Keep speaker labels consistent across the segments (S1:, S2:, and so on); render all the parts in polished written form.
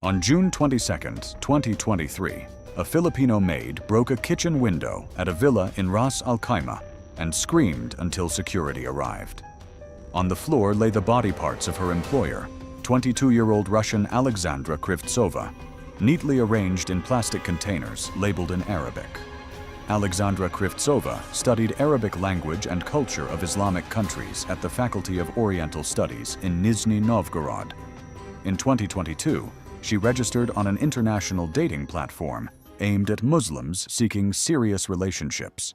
S1: On June 22, 2023, a Filipino maid broke a kitchen window at a villa in Ras Al Khaimah and screamed until security arrived. On the floor lay the body parts of her employer, 22-year-old Russian Alexandra Krivtsova, neatly arranged in plastic containers labeled in Arabic. Alexandra Krivtsova studied Arabic language and culture of Islamic countries at the Faculty of Oriental Studies in Nizhny Novgorod. In 2022, she registered on an international dating platform aimed at Muslims seeking serious relationships.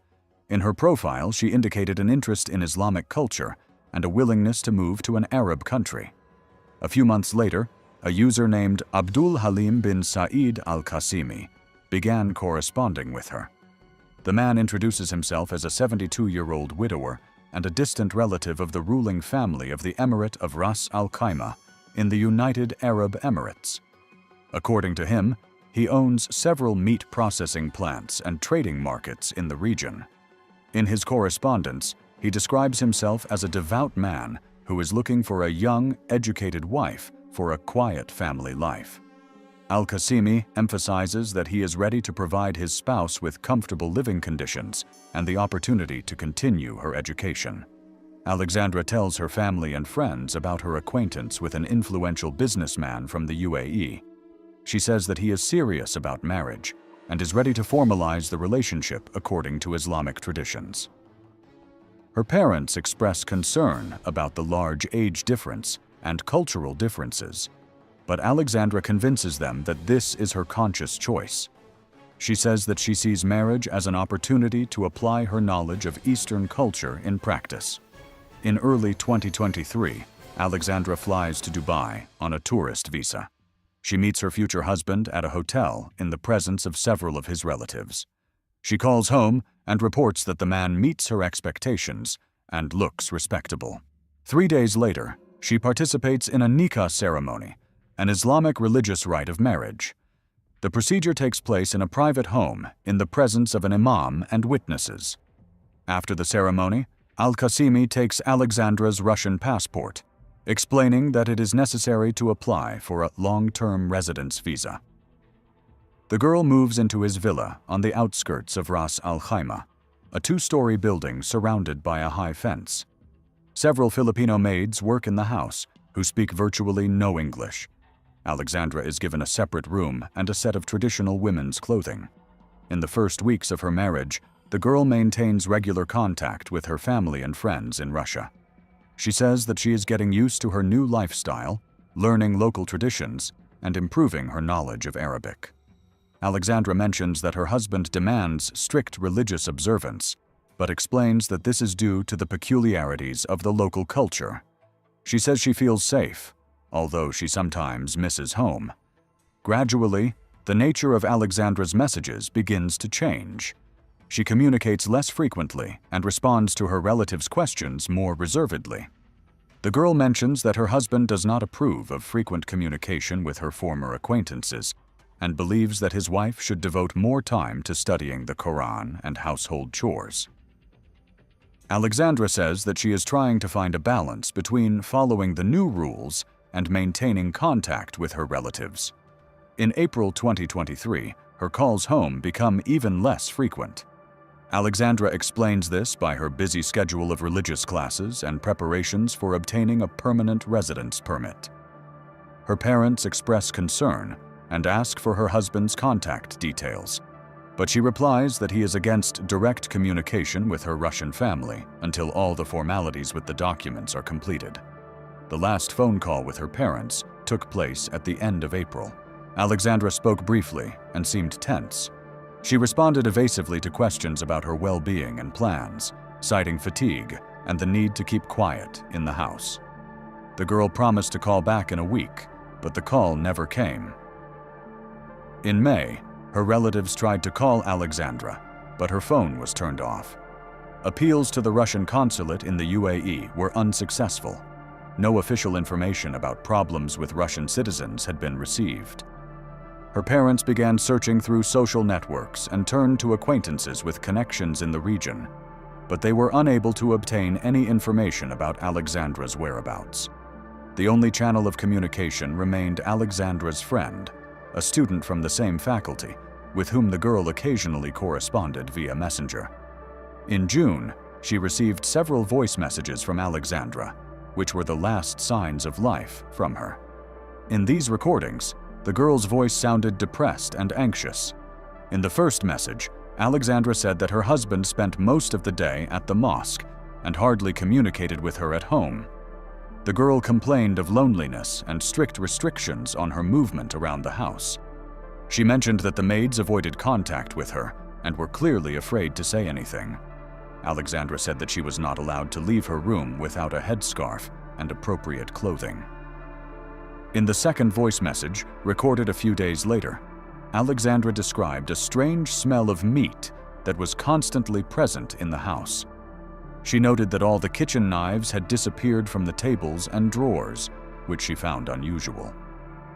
S1: In her profile, she indicated an interest in Islamic culture and a willingness to move to an Arab country. A few months later, a user named Abdul Halim bin Saeed al-Qasimi began corresponding with her. The man introduces himself as a 72-year-old widower and a distant relative of the ruling family of the Emirate of Ras Al Khaimah in the United Arab Emirates. According to him, he owns several meat processing plants and trading markets in the region. In his correspondence, he describes himself as a devout man who is looking for a young, educated wife for a quiet family life. Al-Qasimi emphasizes that he is ready to provide his spouse with comfortable living conditions and the opportunity to continue her education. Alexandra tells her family and friends about her acquaintance with an influential businessman from the UAE. She says that he is serious about marriage and is ready to formalize the relationship according to Islamic traditions. Her parents express concern about the large age difference and cultural differences, but Alexandra convinces them that this is her conscious choice. She says that she sees marriage as an opportunity to apply her knowledge of Eastern culture in practice. In early 2023, Alexandra flies to Dubai on a tourist visa. She meets her future husband at a hotel in the presence of several of his relatives. She calls home and reports that the man meets her expectations and looks respectable. 3 days later, she participates in a nikah ceremony, an Islamic religious rite of marriage. The procedure takes place in a private home in the presence of an imam and witnesses. After the ceremony, Al-Qasimi takes Alexandra's Russian passport, explaining that it is necessary to apply for a long-term residence visa. The girl moves into his villa on the outskirts of Ras Al Khaimah, a 2-story building surrounded by a high fence. Several Filipino maids work in the house who speak virtually no English. Alexandra is given a separate room and a set of traditional women's clothing. In the first weeks of her marriage, the girl maintains regular contact with her family and friends in Russia. She says that she is getting used to her new lifestyle, learning local traditions, and improving her knowledge of Arabic. Alexandra mentions that her husband demands strict religious observance, but explains that this is due to the peculiarities of the local culture. She says she feels safe, although she sometimes misses home. Gradually, the nature of Alexandra's messages begins to change. She communicates less frequently and responds to her relatives' questions more reservedly. The girl mentions that her husband does not approve of frequent communication with her former acquaintances and believes that his wife should devote more time to studying the Quran and household chores. Alexandra says that she is trying to find a balance between following the new rules and maintaining contact with her relatives. In April 2023, her calls home become even less frequent. Alexandra explains this by her busy schedule of religious classes and preparations for obtaining a permanent residence permit. Her parents express concern and ask for her husband's contact details, but she replies that he is against direct communication with her Russian family until all the formalities with the documents are completed. The last phone call with her parents took place at the end of April. Alexandra spoke briefly and seemed tense. She responded evasively to questions about her well-being and plans, citing fatigue and the need to keep quiet in the house. The girl promised to call back in a week, but the call never came. In May, her relatives tried to call Alexandra, but her phone was turned off. Appeals to the Russian consulate in the UAE were unsuccessful. No official information about problems with Russian citizens had been received. Her parents began searching through social networks and turned to acquaintances with connections in the region, but they were unable to obtain any information about Alexandra's whereabouts. The only channel of communication remained Alexandra's friend, a student from the same faculty, with whom the girl occasionally corresponded via messenger. In June, she received several voice messages from Alexandra, which were the last signs of life from her. In these recordings, the girl's voice sounded depressed and anxious. In the first message, Alexandra said that her husband spent most of the day at the mosque and hardly communicated with her at home. The girl complained of loneliness and strict restrictions on her movement around the house. She mentioned that the maids avoided contact with her and were clearly afraid to say anything. Alexandra said that she was not allowed to leave her room without a headscarf and appropriate clothing. In the second voice message, recorded a few days later, Alexandra described a strange smell of meat that was constantly present in the house. She noted that all the kitchen knives had disappeared from the tables and drawers, which she found unusual.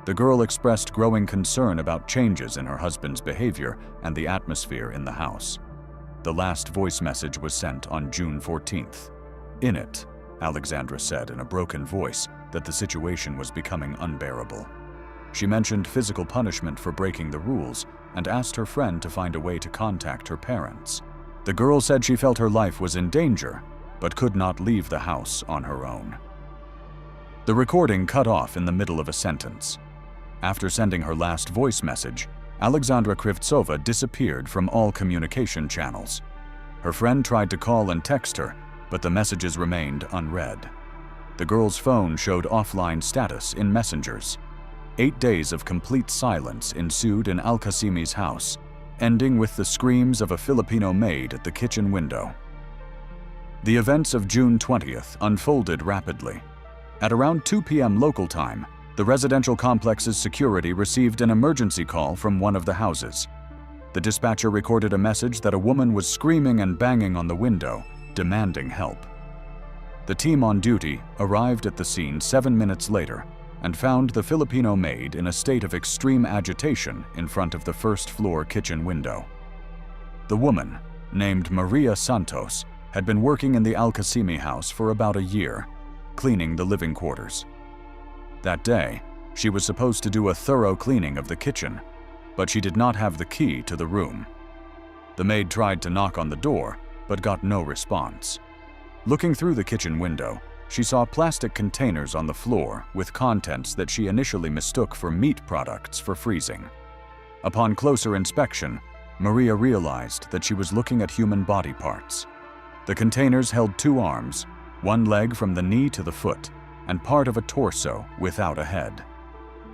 S1: The girl expressed growing concern about changes in her husband's behavior and the atmosphere in the house. The last voice message was sent on June 14th. In it, Alexandra said in a broken voice that the situation was becoming unbearable. She mentioned physical punishment for breaking the rules and asked her friend to find a way to contact her parents. The girl said she felt her life was in danger, but could not leave the house on her own. The recording cut off in the middle of a sentence. After sending her last voice message, Alexandra Krivtsova disappeared from all communication channels. Her friend tried to call and text her, but the messages remained unread. The girl's phone showed offline status in messengers. 8 days of complete silence ensued in Al-Qasimi's house, ending with the screams of a Filipino maid at the kitchen window. The events of June 20th unfolded rapidly. At around 2 p.m. local time, the residential complex's security received an emergency call from one of the houses. The dispatcher recorded a message that a woman was screaming and banging on the window, demanding help. The team on duty arrived at the scene 7 minutes later and found the Filipino maid in a state of extreme agitation in front of the first-floor kitchen window. The woman, named Maria Santos, had been working in the Al-Qasimi house for about a year, cleaning the living quarters. That day, she was supposed to do a thorough cleaning of the kitchen, but she did not have the key to the room. The maid tried to knock on the door, but got no response. Looking through the kitchen window, she saw plastic containers on the floor with contents that she initially mistook for meat products for freezing. Upon closer inspection, Maria realized that she was looking at human body parts. The containers held 2 arms, 1 leg from the knee to the foot, and part of a torso without a head.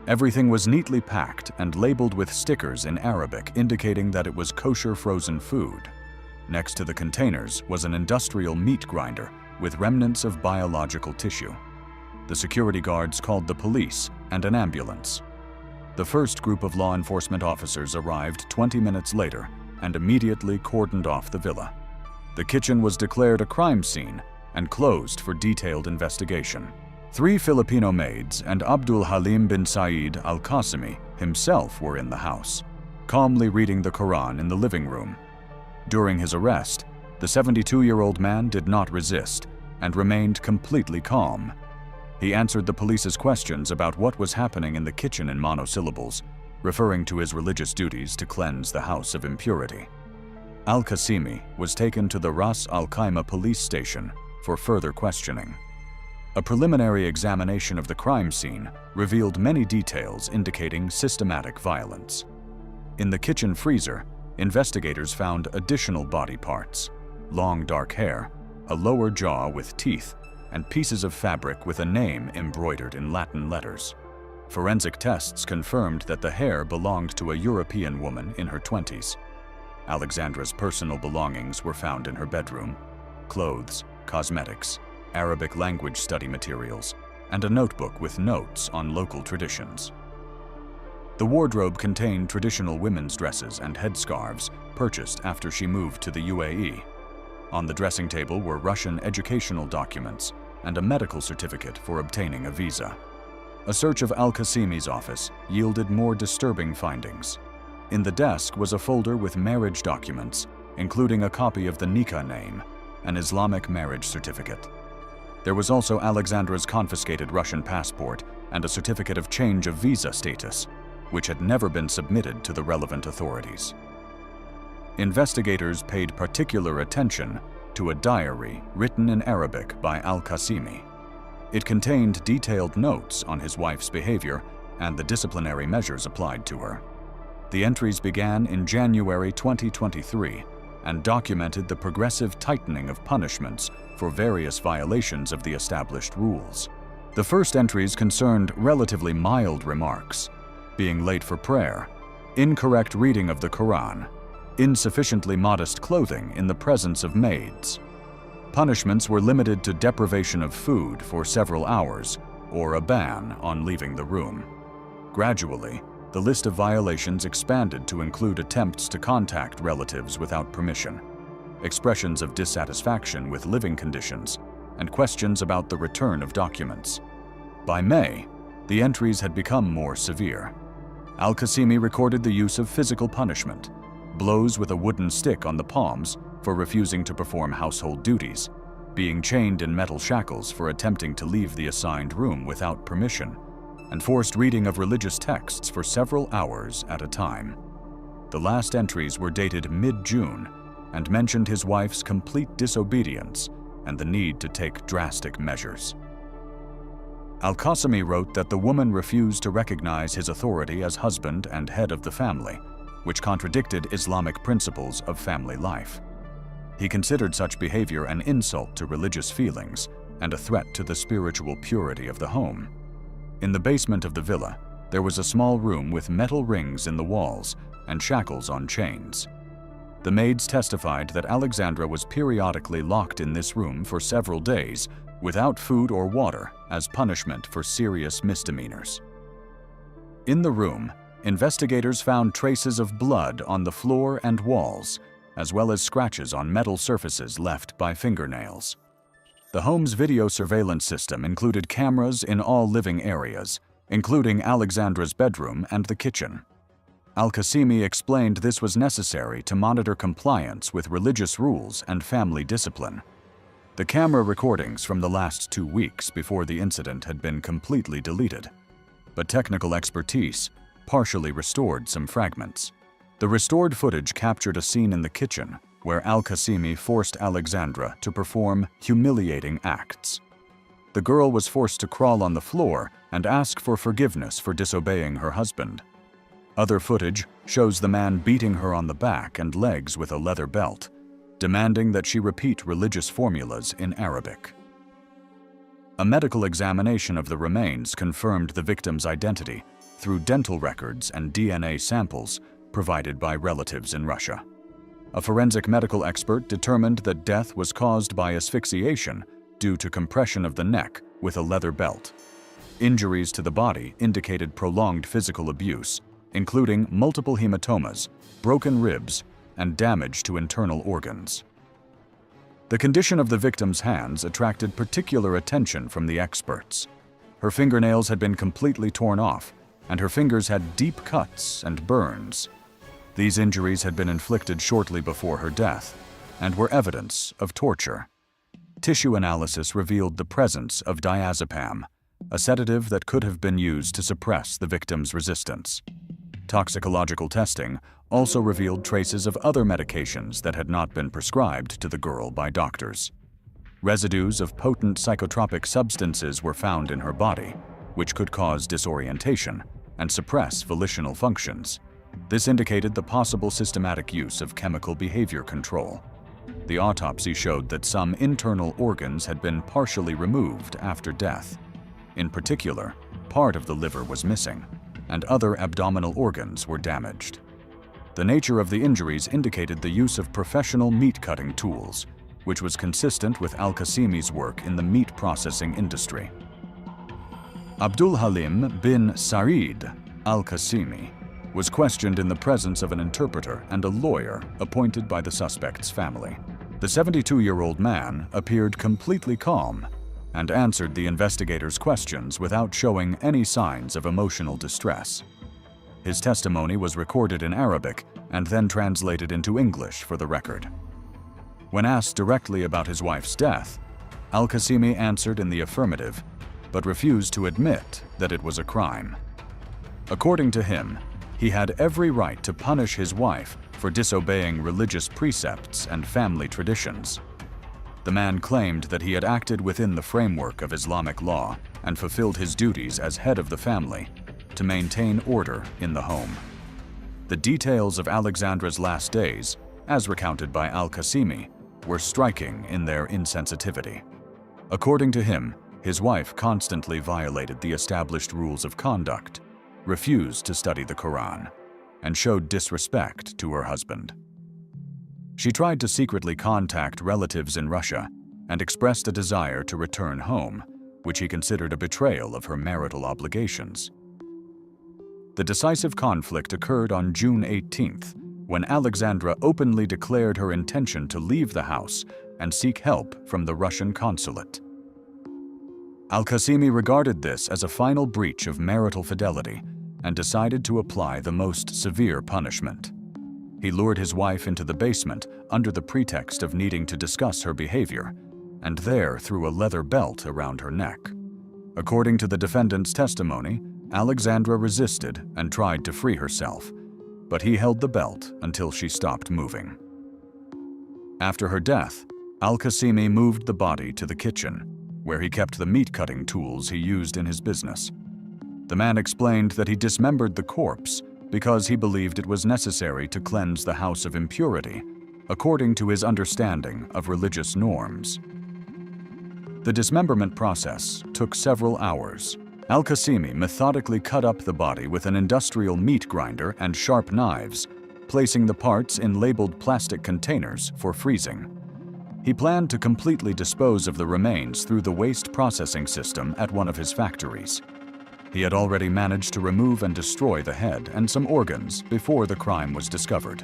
S1: Everything was neatly packed and labeled with stickers in Arabic indicating that it was kosher frozen food. Next to the containers was an industrial meat grinder with remnants of biological tissue. The security guards called the police and an ambulance. The first group of law enforcement officers arrived 20 minutes later and immediately cordoned off the villa. The kitchen was declared a crime scene and closed for detailed investigation. 3 Filipino maids and Abdul Halim bin Saeed Al-Qasimi himself were in the house, calmly reading the Quran in the living room. During his arrest, the 72-year-old man did not resist and remained completely calm. He answered the police's questions about what was happening in the kitchen in monosyllables, referring to his religious duties to cleanse the house of impurity. Al-Qasimi was taken to the Ras Al Khaimah police station for further questioning. A preliminary examination of the crime scene revealed many details indicating systematic violence. In the kitchen freezer, investigators found additional body parts: long dark hair, a lower jaw with teeth, and pieces of fabric with a name embroidered in Latin letters. Forensic tests confirmed that the hair belonged to a European woman in her 20s. Alexandra's personal belongings were found in her bedroom: clothes, cosmetics, Arabic language study materials, and a notebook with notes on local traditions. The wardrobe contained traditional women's dresses and headscarves purchased after she moved to the UAE. On the dressing table were Russian educational documents and a medical certificate for obtaining a visa. A search of Al-Qasimi's office yielded more disturbing findings. In the desk was a folder with marriage documents, including a copy of the nikah name, an Islamic marriage certificate. There was also Alexandra's confiscated Russian passport and a certificate of change of visa status, which had never been submitted to the relevant authorities. Investigators paid particular attention to a diary written in Arabic by Al-Qasimi. It contained detailed notes on his wife's behavior and the disciplinary measures applied to her. The entries began in January 2023 and documented the progressive tightening of punishments for various violations of the established rules. The first entries concerned relatively mild remarks: being late for prayer, incorrect reading of the Quran, insufficiently modest clothing in the presence of maids. Punishments were limited to deprivation of food for several hours or a ban on leaving the room. Gradually, the list of violations expanded to include attempts to contact relatives without permission, expressions of dissatisfaction with living conditions, and questions about the return of documents. By May, the entries had become more severe. Al-Qasimi recorded the use of physical punishment, blows with a wooden stick on the palms for refusing to perform household duties, being chained in metal shackles for attempting to leave the assigned room without permission, and forced reading of religious texts for several hours at a time. The last entries were dated mid-June and mentioned his wife's complete disobedience and the need to take drastic measures. Al-Qasimi wrote that the woman refused to recognize his authority as husband and head of the family, which contradicted Islamic principles of family life. He considered such behavior an insult to religious feelings and a threat to the spiritual purity of the home. In the basement of the villa, there was a small room with metal rings in the walls and shackles on chains. The maids testified that Alexandra was periodically locked in this room for several days without food or water as punishment for serious misdemeanors. In the room, investigators found traces of blood on the floor and walls, as well as scratches on metal surfaces left by fingernails. The home's video surveillance system included cameras in all living areas, including Alexandra's bedroom and the kitchen. Al-Qasimi explained this was necessary to monitor compliance with religious rules and family discipline. The camera recordings from the last 2 weeks before the incident had been completely deleted, but technical expertise partially restored some fragments. The restored footage captured a scene in the kitchen where Al-Qasimi forced Alexandra to perform humiliating acts. The girl was forced to crawl on the floor and ask for forgiveness for disobeying her husband. Other footage shows the man beating her on the back and legs with a leather belt, demanding that she repeat religious formulas in Arabic. A medical examination of the remains confirmed the victim's identity through dental records and DNA samples provided by relatives in Russia. A forensic medical expert determined that death was caused by asphyxiation due to compression of the neck with a leather belt. Injuries to the body indicated prolonged physical abuse, including multiple hematomas, broken ribs, and damage to internal organs. The condition of the victim's hands attracted particular attention from the experts. Her fingernails had been completely torn off, and her fingers had deep cuts and burns. These injuries had been inflicted shortly before her death and were evidence of torture. Tissue analysis revealed the presence of diazepam, a sedative that could have been used to suppress the victim's resistance. Toxicological testing also revealed traces of other medications that had not been prescribed to the girl by doctors. Residues of potent psychotropic substances were found in her body, which could cause disorientation and suppress volitional functions. This indicated the possible systematic use of chemical behavior control. The autopsy showed that some internal organs had been partially removed after death. In particular, part of the liver was missing, and other abdominal organs were damaged. The nature of the injuries indicated the use of professional meat-cutting tools, which was consistent with Al-Qasimi's work in the meat processing industry. Abdul Halim bin Sarid Al-Qasimi was questioned in the presence of an interpreter and a lawyer appointed by the suspect's family. The 72-year-old man appeared completely calm and answered the investigators' questions without showing any signs of emotional distress. His testimony was recorded in Arabic and then translated into English for the record. When asked directly about his wife's death, Al-Qasimi answered in the affirmative, but refused to admit that it was a crime. According to him, he had every right to punish his wife for disobeying religious precepts and family traditions. The man claimed that he had acted within the framework of Islamic law and fulfilled his duties as head of the family to maintain order in the home. The details of Alexandra's last days, as recounted by Al-Qasimi, were striking in their insensitivity. According to him, his wife constantly violated the established rules of conduct, refused to study the Quran, and showed disrespect to her husband. She tried to secretly contact relatives in Russia and expressed a desire to return home, which he considered a betrayal of her marital obligations. The decisive conflict occurred on June 18th, when Alexandra openly declared her intention to leave the house and seek help from the Russian consulate. Al-Qasimi regarded this as a final breach of marital fidelity and decided to apply the most severe punishment. He lured his wife into the basement under the pretext of needing to discuss her behavior, and there threw a leather belt around her neck. According to the defendant's testimony, Alexandra resisted and tried to free herself, but he held the belt until she stopped moving. After her death, Al-Qasimi moved the body to the kitchen, where he kept the meat-cutting tools he used in his business. The man explained that he dismembered the corpse because he believed it was necessary to cleanse the house of impurity, according to his understanding of religious norms. The dismemberment process took several hours. Al-Qasimi methodically cut up the body with an industrial meat grinder and sharp knives, placing the parts in labeled plastic containers for freezing. He planned to completely dispose of the remains through the waste processing system at one of his factories. He had already managed to remove and destroy the head and some organs before the crime was discovered.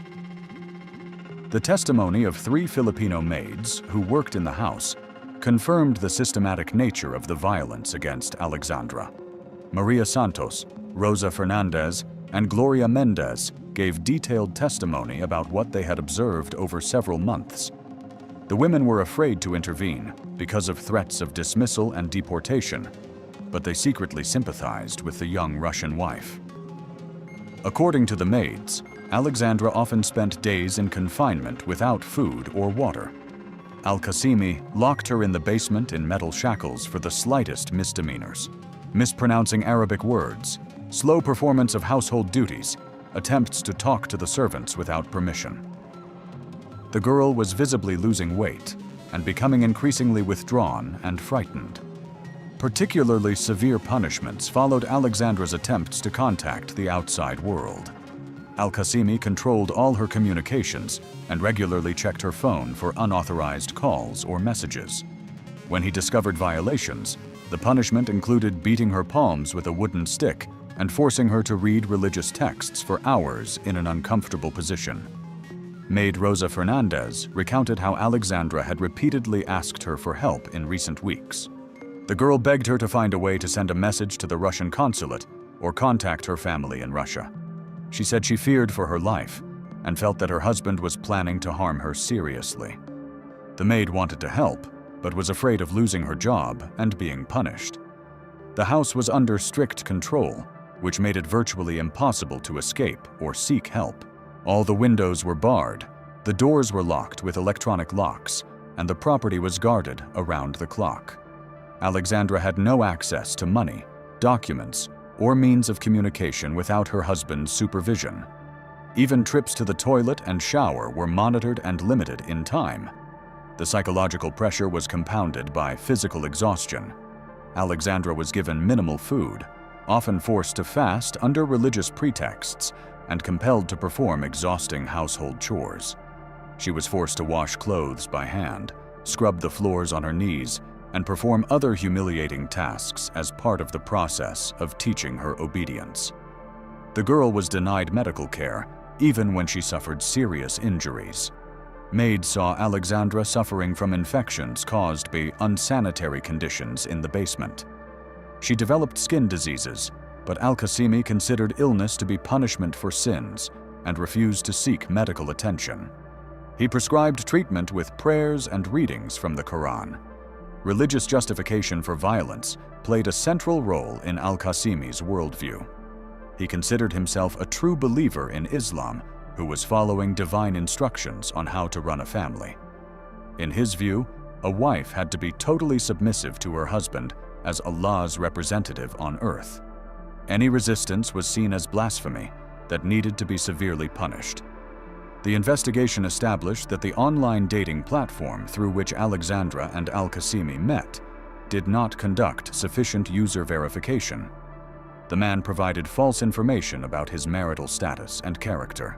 S1: The testimony of 3 Filipino maids who worked in the house confirmed the systematic nature of the violence against Alexandra. Maria Santos, Rosa Fernandez, and Gloria Mendez gave detailed testimony about what they had observed over several months. The women were afraid to intervene because of threats of dismissal and deportation, but they secretly sympathized with the young Russian wife. According to the maids, Alexandra often spent days in confinement without food or water. Al-Qasimi locked her in the basement in metal shackles for the slightest misdemeanors: mispronouncing Arabic words, slow performance of household duties, attempts to talk to the servants without permission. The girl was visibly losing weight and becoming increasingly withdrawn and frightened. Particularly severe punishments followed Alexandra's attempts to contact the outside world. Al-Qasimi controlled all her communications and regularly checked her phone for unauthorized calls or messages. When he discovered violations, the punishment included beating her palms with a wooden stick and forcing her to read religious texts for hours in an uncomfortable position. Maid Rosa Fernandez recounted how Alexandra had repeatedly asked her for help in recent weeks. The girl begged her to find a way to send a message to the Russian consulate or contact her family in Russia. She said she feared for her life and felt that her husband was planning to harm her seriously. The maid wanted to help, but was afraid of losing her job and being punished. The house was under strict control, which made it virtually impossible to escape or seek help. All the windows were barred, the doors were locked with electronic locks, and the property was guarded around the clock. Alexandra had no access to money, documents, or means of communication without her husband's supervision. Even trips to the toilet and shower were monitored and limited in time. The psychological pressure was compounded by physical exhaustion. Alexandra was given minimal food, often forced to fast under religious pretexts, and compelled to perform exhausting household chores. She was forced to wash clothes by hand, scrub the floors on her knees, and perform other humiliating tasks as part of the process of teaching her obedience. The girl was denied medical care, even when she suffered serious injuries. Maids saw Alexandra suffering from infections caused by unsanitary conditions in the basement. She developed skin diseases, but Al-Qasimi considered illness to be punishment for sins and refused to seek medical attention. He prescribed treatment with prayers and readings from the Quran. Religious justification for violence played a central role in al-Qasimi's worldview. He considered himself a true believer in Islam who was following divine instructions on how to run a family. In his view, a wife had to be totally submissive to her husband as Allah's representative on earth. Any resistance was seen as blasphemy that needed to be severely punished. The investigation established that the online dating platform through which Alexandra and al-Qasimi met did not conduct sufficient user verification. The man provided false information about his marital status and character.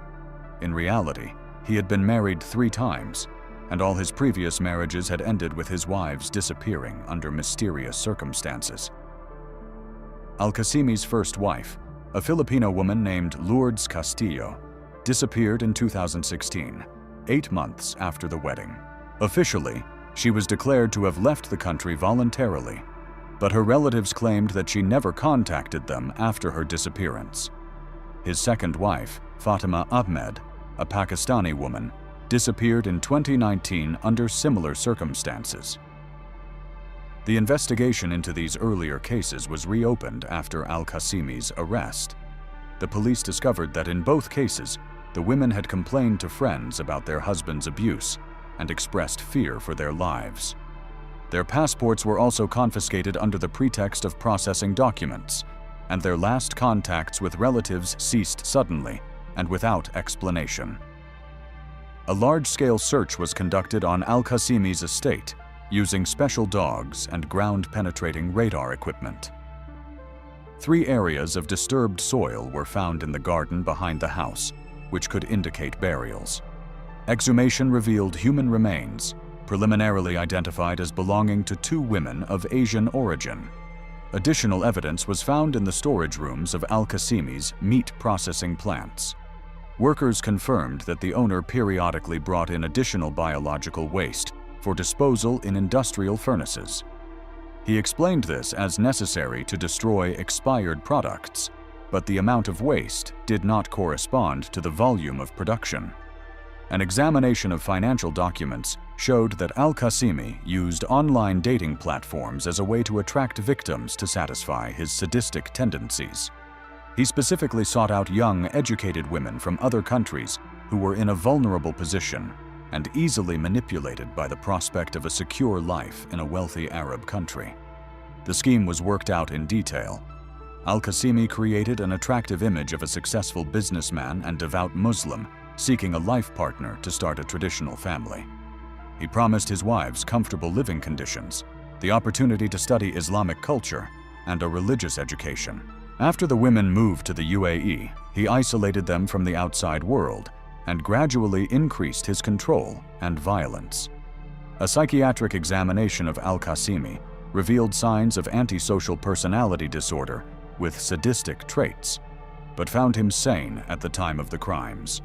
S1: In reality, he had been married 3 times, and all his previous marriages had ended with his wives disappearing under mysterious circumstances. Al-Qasimi's first wife, a Filipino woman named Lourdes Castillo, disappeared in 2016, 8 months after the wedding. Officially, she was declared to have left the country voluntarily, but her relatives claimed that she never contacted them after her disappearance. His second wife, Fatima Ahmed, a Pakistani woman, disappeared in 2019 under similar circumstances. The investigation into these earlier cases was reopened after al-Qasimi's arrest. The police discovered that in both cases, the women had complained to friends about their husband's abuse and expressed fear for their lives. Their passports were also confiscated under the pretext of processing documents, and their last contacts with relatives ceased suddenly and without explanation. A large-scale search was conducted on al-Qasimi's estate using special dogs and ground-penetrating radar equipment. 3 areas of disturbed soil were found in the garden behind the house, which could indicate burials. Exhumation revealed human remains, preliminarily identified as belonging to 2 women of Asian origin. Additional evidence was found in the storage rooms of al-Qasimi's meat processing plants. Workers confirmed that the owner periodically brought in additional biological waste for disposal in industrial furnaces. He explained this as necessary to destroy expired products, but the amount of waste did not correspond to the volume of production. An examination of financial documents showed that al-Qasimi used online dating platforms as a way to attract victims to satisfy his sadistic tendencies. He specifically sought out young, educated women from other countries who were in a vulnerable position and easily manipulated by the prospect of a secure life in a wealthy Arab country. The scheme was worked out in detail. Al-Qasimi created an attractive image of a successful businessman and devout Muslim seeking a life partner to start a traditional family. He promised his wives comfortable living conditions, the opportunity to study Islamic culture, and a religious education. After the women moved to the UAE, he isolated them from the outside world and gradually increased his control and violence. A psychiatric examination of al-Qasimi revealed signs of antisocial personality disorder with sadistic traits, but found him sane at the time of the crimes.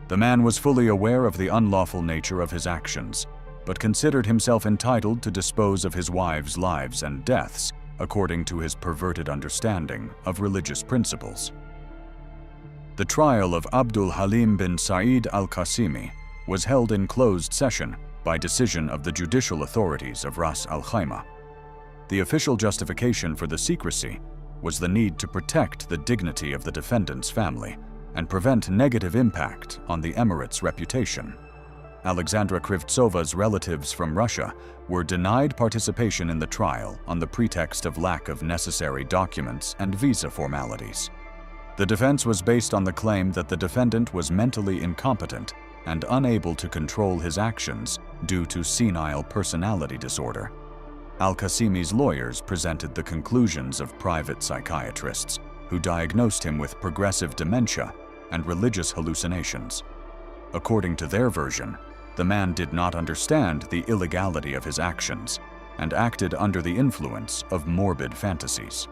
S1: The man was fully aware of the unlawful nature of his actions, but considered himself entitled to dispose of his wives' lives and deaths according to his perverted understanding of religious principles. The trial of Abdul Halim bin Saeed al-Qasimi was held in closed session by decision of the judicial authorities of Ras Al Khaimah. The official justification for the secrecy was the need to protect the dignity of the defendant's family and prevent negative impact on the Emirates' reputation. Alexandra Krivtsova's relatives from Russia were denied participation in the trial on the pretext of lack of necessary documents and visa formalities. The defense was based on the claim that the defendant was mentally incompetent and unable to control his actions due to senile personality disorder. Al-Qasimi's lawyers presented the conclusions of private psychiatrists who diagnosed him with progressive dementia and religious hallucinations. According to their version, the man did not understand the illegality of his actions and acted under the influence of morbid fantasies.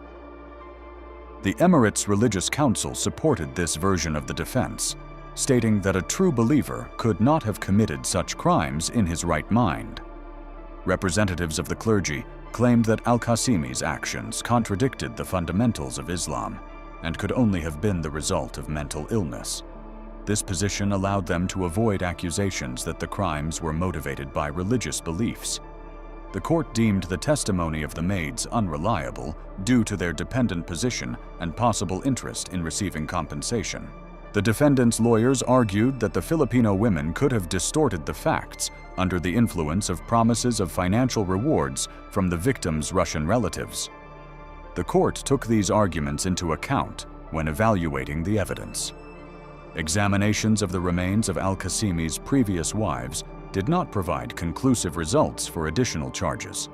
S1: The Emirates Religious Council supported this version of the defense, stating that a true believer could not have committed such crimes in his right mind. Representatives of the clergy claimed that al-Qasimi's actions contradicted the fundamentals of Islam and could only have been the result of mental illness. This position allowed them to avoid accusations that the crimes were motivated by religious beliefs. The court deemed the testimony of the maids unreliable due to their dependent position and possible interest in receiving compensation. The defendant's lawyers argued that the Filipino women could have distorted the facts under the influence of promises of financial rewards from the victims' Russian relatives. The court took these arguments into account when evaluating the evidence. Examinations of the remains of al-Qasimi's previous wives did not provide conclusive results for additional charges.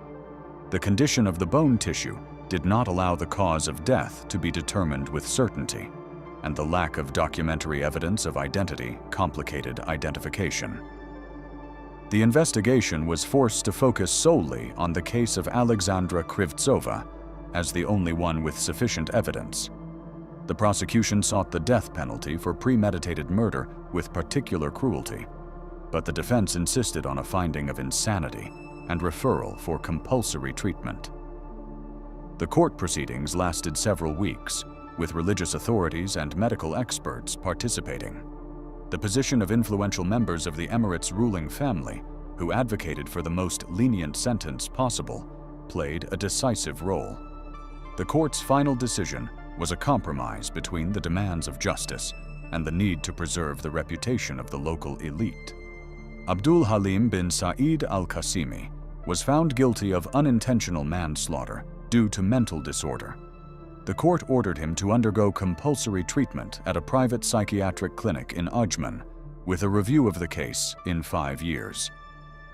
S1: The condition of the bone tissue did not allow the cause of death to be determined with certainty, and the lack of documentary evidence of identity complicated identification. The investigation was forced to focus solely on the case of Alexandra Krivtsova as the only one with sufficient evidence. The prosecution sought the death penalty for premeditated murder with particular cruelty, but the defense insisted on a finding of insanity and referral for compulsory treatment. The court proceedings lasted several weeks, with religious authorities and medical experts participating. The position of influential members of the Emirates' ruling family, who advocated for the most lenient sentence possible, played a decisive role. The court's final decision was a compromise between the demands of justice and the need to preserve the reputation of the local elite. Abdul Halim bin Saeed al-Qasimi was found guilty of unintentional manslaughter due to mental disorder. The court ordered him to undergo compulsory treatment at a private psychiatric clinic in Ajman, with a review of the case in 5 years.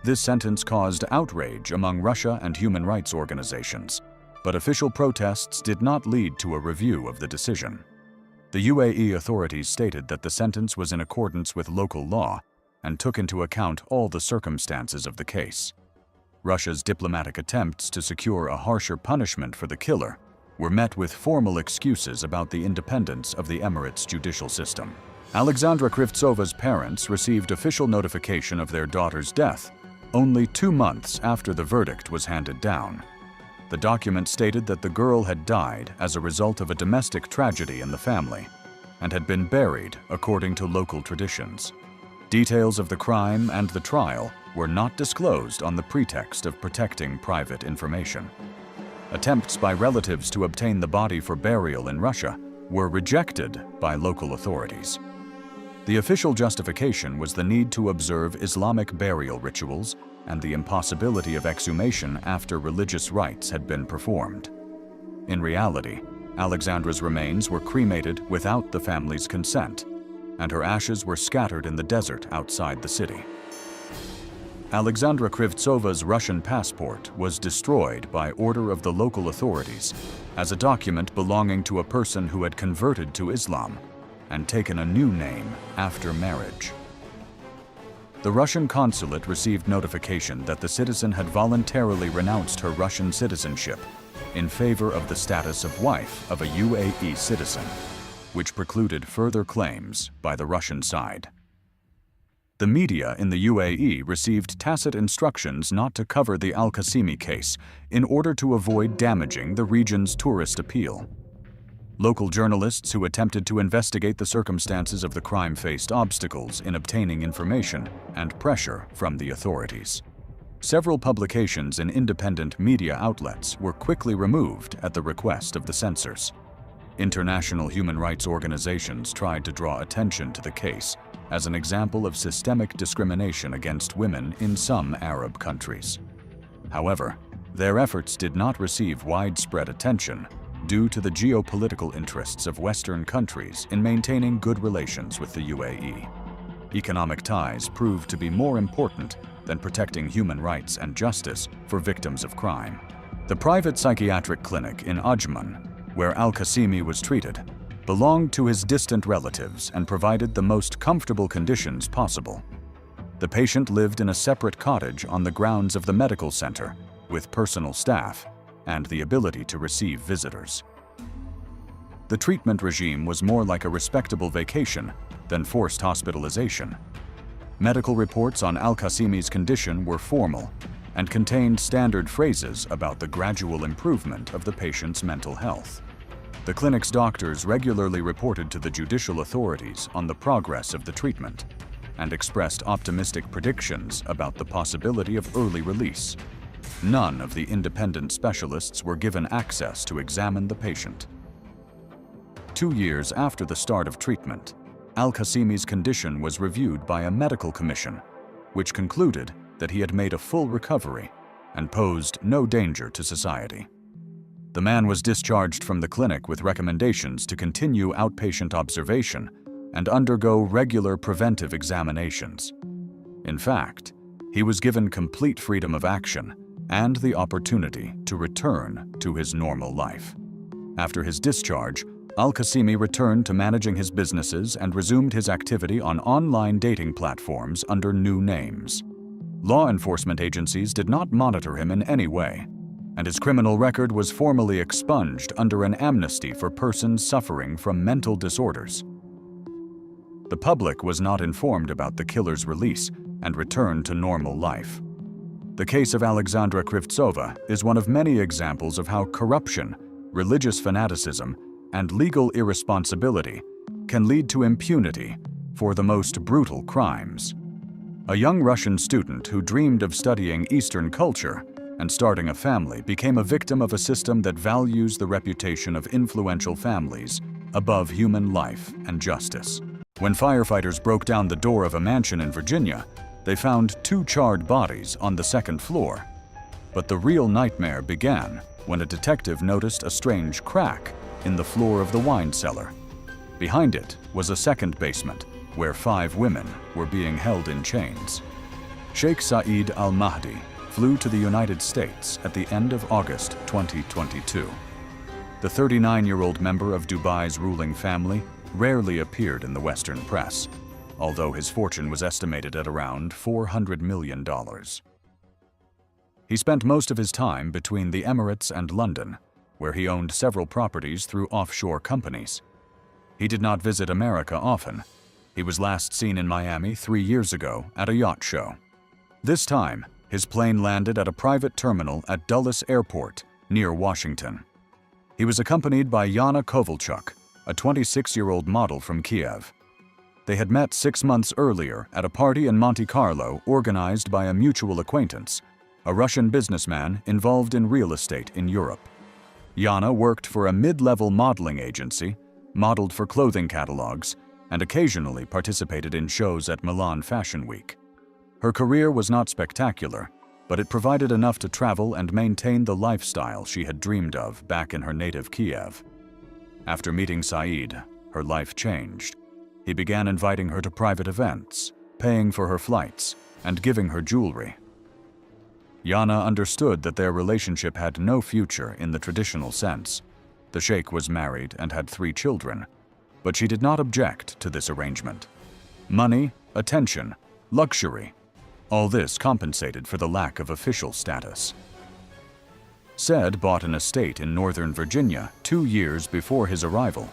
S1: This sentence caused outrage among Russia and human rights organizations, but official protests did not lead to a review of the decision. The UAE authorities stated that the sentence was in accordance with local law and took into account all the circumstances of the case. Russia's diplomatic attempts to secure a harsher punishment for the killer were met with formal excuses about the independence of the Emirates' judicial system. Alexandra Krivtsova's parents received official notification of their daughter's death only 2 months after the verdict was handed down. The document stated that the girl had died as a result of a domestic tragedy in the family and had been buried according to local traditions. Details of the crime and the trial were not disclosed on the pretext of protecting private information. Attempts by relatives to obtain the body for burial in Russia were rejected by local authorities. The official justification was the need to observe Islamic burial rituals and the impossibility of exhumation after religious rites had been performed. In reality, Alexandra's remains were cremated without the family's consent, and her ashes were scattered in the desert outside the city. Alexandra Krivtsova's Russian passport was destroyed by order of the local authorities as a document belonging to a person who had converted to Islam and taken a new name after marriage. The Russian consulate received notification that the citizen had voluntarily renounced her Russian citizenship in favor of the status of wife of a UAE citizen, which precluded further claims by the Russian side. The media in the UAE received tacit instructions not to cover the al-Qasimi case in order to avoid damaging the region's tourist appeal. Local journalists who attempted to investigate the circumstances of the crime faced obstacles in obtaining information and pressure from the authorities. Several publications in independent media outlets were quickly removed at the request of the censors. International human rights organizations tried to draw attention to the case as an example of systemic discrimination against women in some Arab countries. However, their efforts did not receive widespread attention due to the geopolitical interests of Western countries in maintaining good relations with the UAE. Economic ties proved to be more important than protecting human rights and justice for victims of crime. The private psychiatric clinic in Ajman, where al-Qasimi was treated, belonged to his distant relatives and provided the most comfortable conditions possible. The patient lived in a separate cottage on the grounds of the medical center, with personal staff and the ability to receive visitors. The treatment regime was more like a respectable vacation than forced hospitalization. Medical reports on al-Qasimi's condition were formal and contained standard phrases about the gradual improvement of the patient's mental health. The clinic's doctors regularly reported to the judicial authorities on the progress of the treatment, and expressed optimistic predictions about the possibility of early release. None of the independent specialists were given access to examine the patient. 2 years after the start of treatment, Al-Qasimi's condition was reviewed by a medical commission, which concluded that he had made a full recovery and posed no danger to society. The man was discharged from the clinic with recommendations to continue outpatient observation and undergo regular preventive examinations. In fact, he was given complete freedom of action and the opportunity to return to his normal life. After his discharge, Al-Qasimi returned to managing his businesses and resumed his activity on online dating platforms under new names. Law enforcement agencies did not monitor him in any way, and his criminal record was formally expunged under an amnesty for persons suffering from mental disorders. The public was not informed about the killer's release and return to normal life. The case of Alexandra Krivtsova is one of many examples of how corruption, religious fanaticism, and legal irresponsibility can lead to impunity for the most brutal crimes. A young Russian student who dreamed of studying Eastern culture and starting a family became a victim of a system that values the reputation of influential families above human life and justice. When firefighters broke down the door of a mansion in Virginia, they found 2 charred bodies on the 2nd floor. But the real nightmare began when a detective noticed a strange crack in the floor of the wine cellar. Behind it was a second basement where 5 women were being held in chains. Sheikh Saeed al-Mahdi flew to the United States at the end of August 2022. The 39-year-old member of Dubai's ruling family rarely appeared in the Western press, although his fortune was estimated at around $400 million. He spent most of his time between the Emirates and London, where he owned several properties through offshore companies. He did not visit America often. He was last seen in Miami 3 years ago at a yacht show. This time, his plane landed at a private terminal at Dulles Airport, near Washington. He was accompanied by Yana Kovalchuk, a 26-year-old model from Kiev. They had met 6 months earlier at a party in Monte Carlo organized by a mutual acquaintance, a Russian businessman involved in real estate in Europe. Yana worked for a mid-level modeling agency, modeled for clothing catalogs, and occasionally participated in shows at Milan Fashion Week. Her career was not spectacular, but it provided enough to travel and maintain the lifestyle she had dreamed of back in her native Kiev. After meeting Saeed, her life changed. He began inviting her to private events, paying for her flights, and giving her jewelry. Yana understood that their relationship had no future in the traditional sense. The sheikh was married and had 3 children, but she did not object to this arrangement. Money, attention, luxury, all this compensated for the lack of official status. Said bought an estate in Northern Virginia 2 years before his arrival,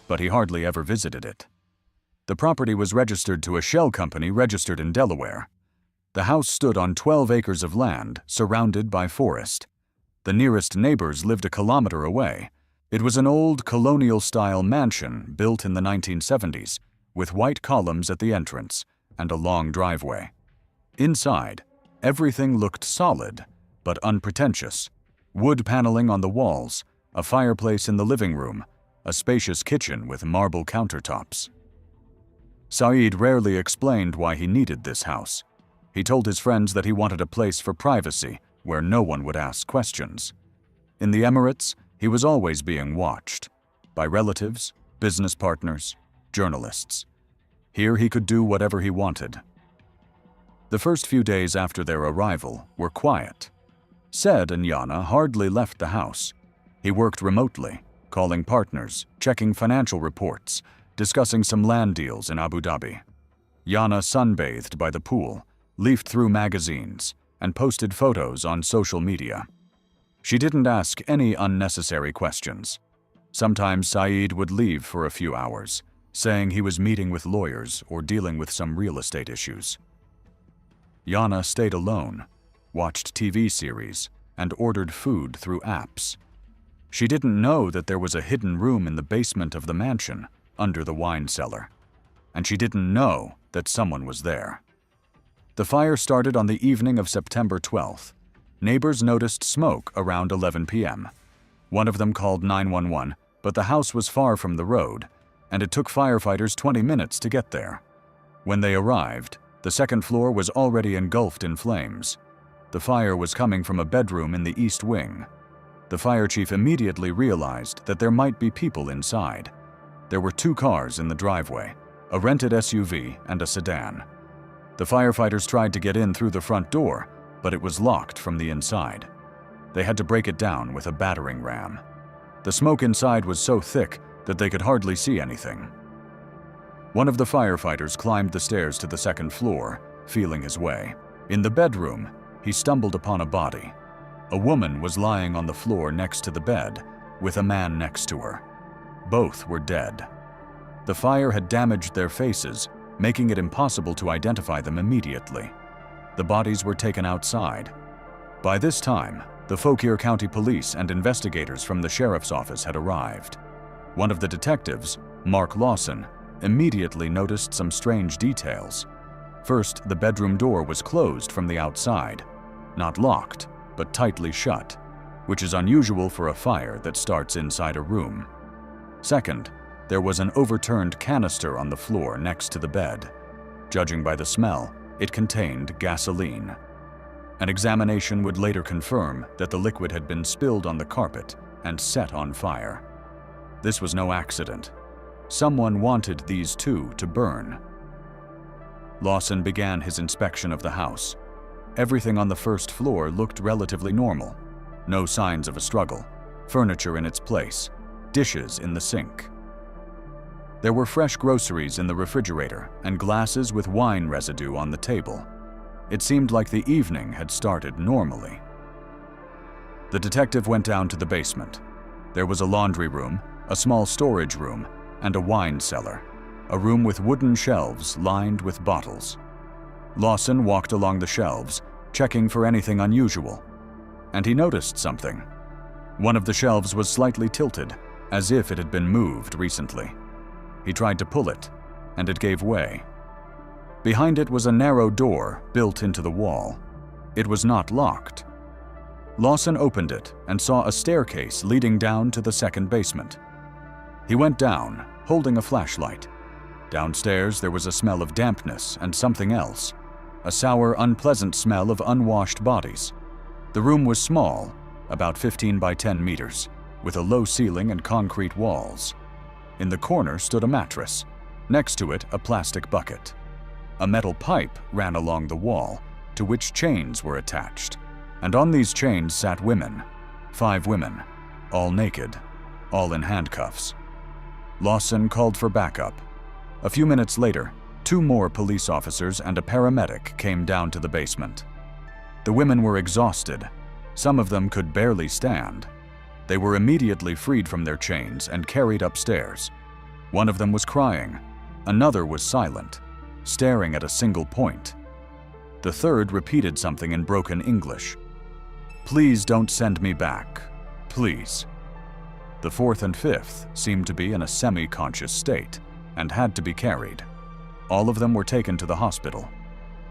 S1: but he hardly ever visited it. The property was registered to a shell company registered in Delaware. The house stood on 12 acres of land surrounded by forest. The nearest neighbors lived a kilometer away. It was an old colonial-style mansion built in the 1970s, with white columns at the entrance and a long driveway. Inside, everything looked solid but unpretentious. Wood paneling on the walls, a fireplace in the living room, a spacious kitchen with marble countertops. Saeed rarely explained why he needed this house. He told his friends that he wanted a place for privacy where no one would ask questions. In the Emirates, he was always being watched by relatives, business partners, journalists. Here he could do whatever he wanted. The first few days after their arrival were quiet. Said and Yana hardly left the house. He worked remotely, calling partners, checking financial reports, discussing some land deals in Abu Dhabi. Yana sunbathed by the pool, leafed through magazines, and posted photos on social media. She didn't ask any unnecessary questions. Sometimes Saeed would leave for a few hours, saying he was meeting with lawyers or dealing with some real estate issues. Yana stayed alone, watched TV series, and ordered food through apps. She didn't know that there was a hidden room in the basement of the mansion, under the wine cellar, and she didn't know that someone was there. The fire started on the evening of September 12th. Neighbors noticed smoke around 11 p.m. One of them called 911, but the house was far from the road, and it took firefighters 20 minutes to get there. When they arrived, the second floor was already engulfed in flames. The fire was coming from a bedroom in the east wing. The fire chief immediately realized that there might be people inside. There were 2 cars in the driveway, a rented SUV and a sedan. The firefighters tried to get in through the front door, but it was locked from the inside. They had to break it down with a battering ram. The smoke inside was so thick that they could hardly see anything. One of the firefighters climbed the stairs to the second floor, feeling his way. In the bedroom, he stumbled upon a body. A woman was lying on the floor next to the bed, with a man next to her. Both were dead. The fire had damaged their faces, making it impossible to identify them immediately. The bodies were taken outside. By this time, the Fauquier County Police and investigators from the sheriff's office had arrived. One of the detectives, Mark Lawson, immediately noticed some strange details. First, the bedroom door was closed from the outside, not locked, but tightly shut, which is unusual for a fire that starts inside a room. Second, there was an overturned canister on the floor next to the bed. Judging by the smell, it contained gasoline. An examination would later confirm that the liquid had been spilled on the carpet and set on fire. This was no accident. Someone wanted these 2 to burn. Lawson began his inspection of the house. Everything on the first floor looked relatively normal. No signs of a struggle, furniture in its place, dishes in the sink. There were fresh groceries in the refrigerator and glasses with wine residue on the table. It seemed like the evening had started normally. The detective went down to the basement. There was a laundry room, a small storage room, and a wine cellar, a room with wooden shelves lined with bottles. Lawson walked along the shelves, checking for anything unusual, and he noticed something. One of the shelves was slightly tilted, as if it had been moved recently. He tried to pull it, and it gave way. Behind it was a narrow door built into the wall. It was not locked. Lawson opened it and saw a staircase leading down to the second basement. He went down, holding a flashlight. Downstairs, there was a smell of dampness and something else, a sour, unpleasant smell of unwashed bodies. The room was small, about 15 by 10 meters, with a low ceiling and concrete walls. In the corner stood a mattress. Next to it, a plastic bucket. A metal pipe ran along the wall, to which chains were attached, and on these chains sat women, 5 women, all naked, all in handcuffs. Lawson called for backup. A few minutes later, 2 more police officers and a paramedic came down to the basement. The women were exhausted. Some of them could barely stand. They were immediately freed from their chains and carried upstairs. One of them was crying. Another was silent, staring at a single point. The third repeated something in broken English. "Please don't send me back. Please." The fourth and fifth seemed to be in a semi-conscious state and had to be carried. All of them were taken to the hospital.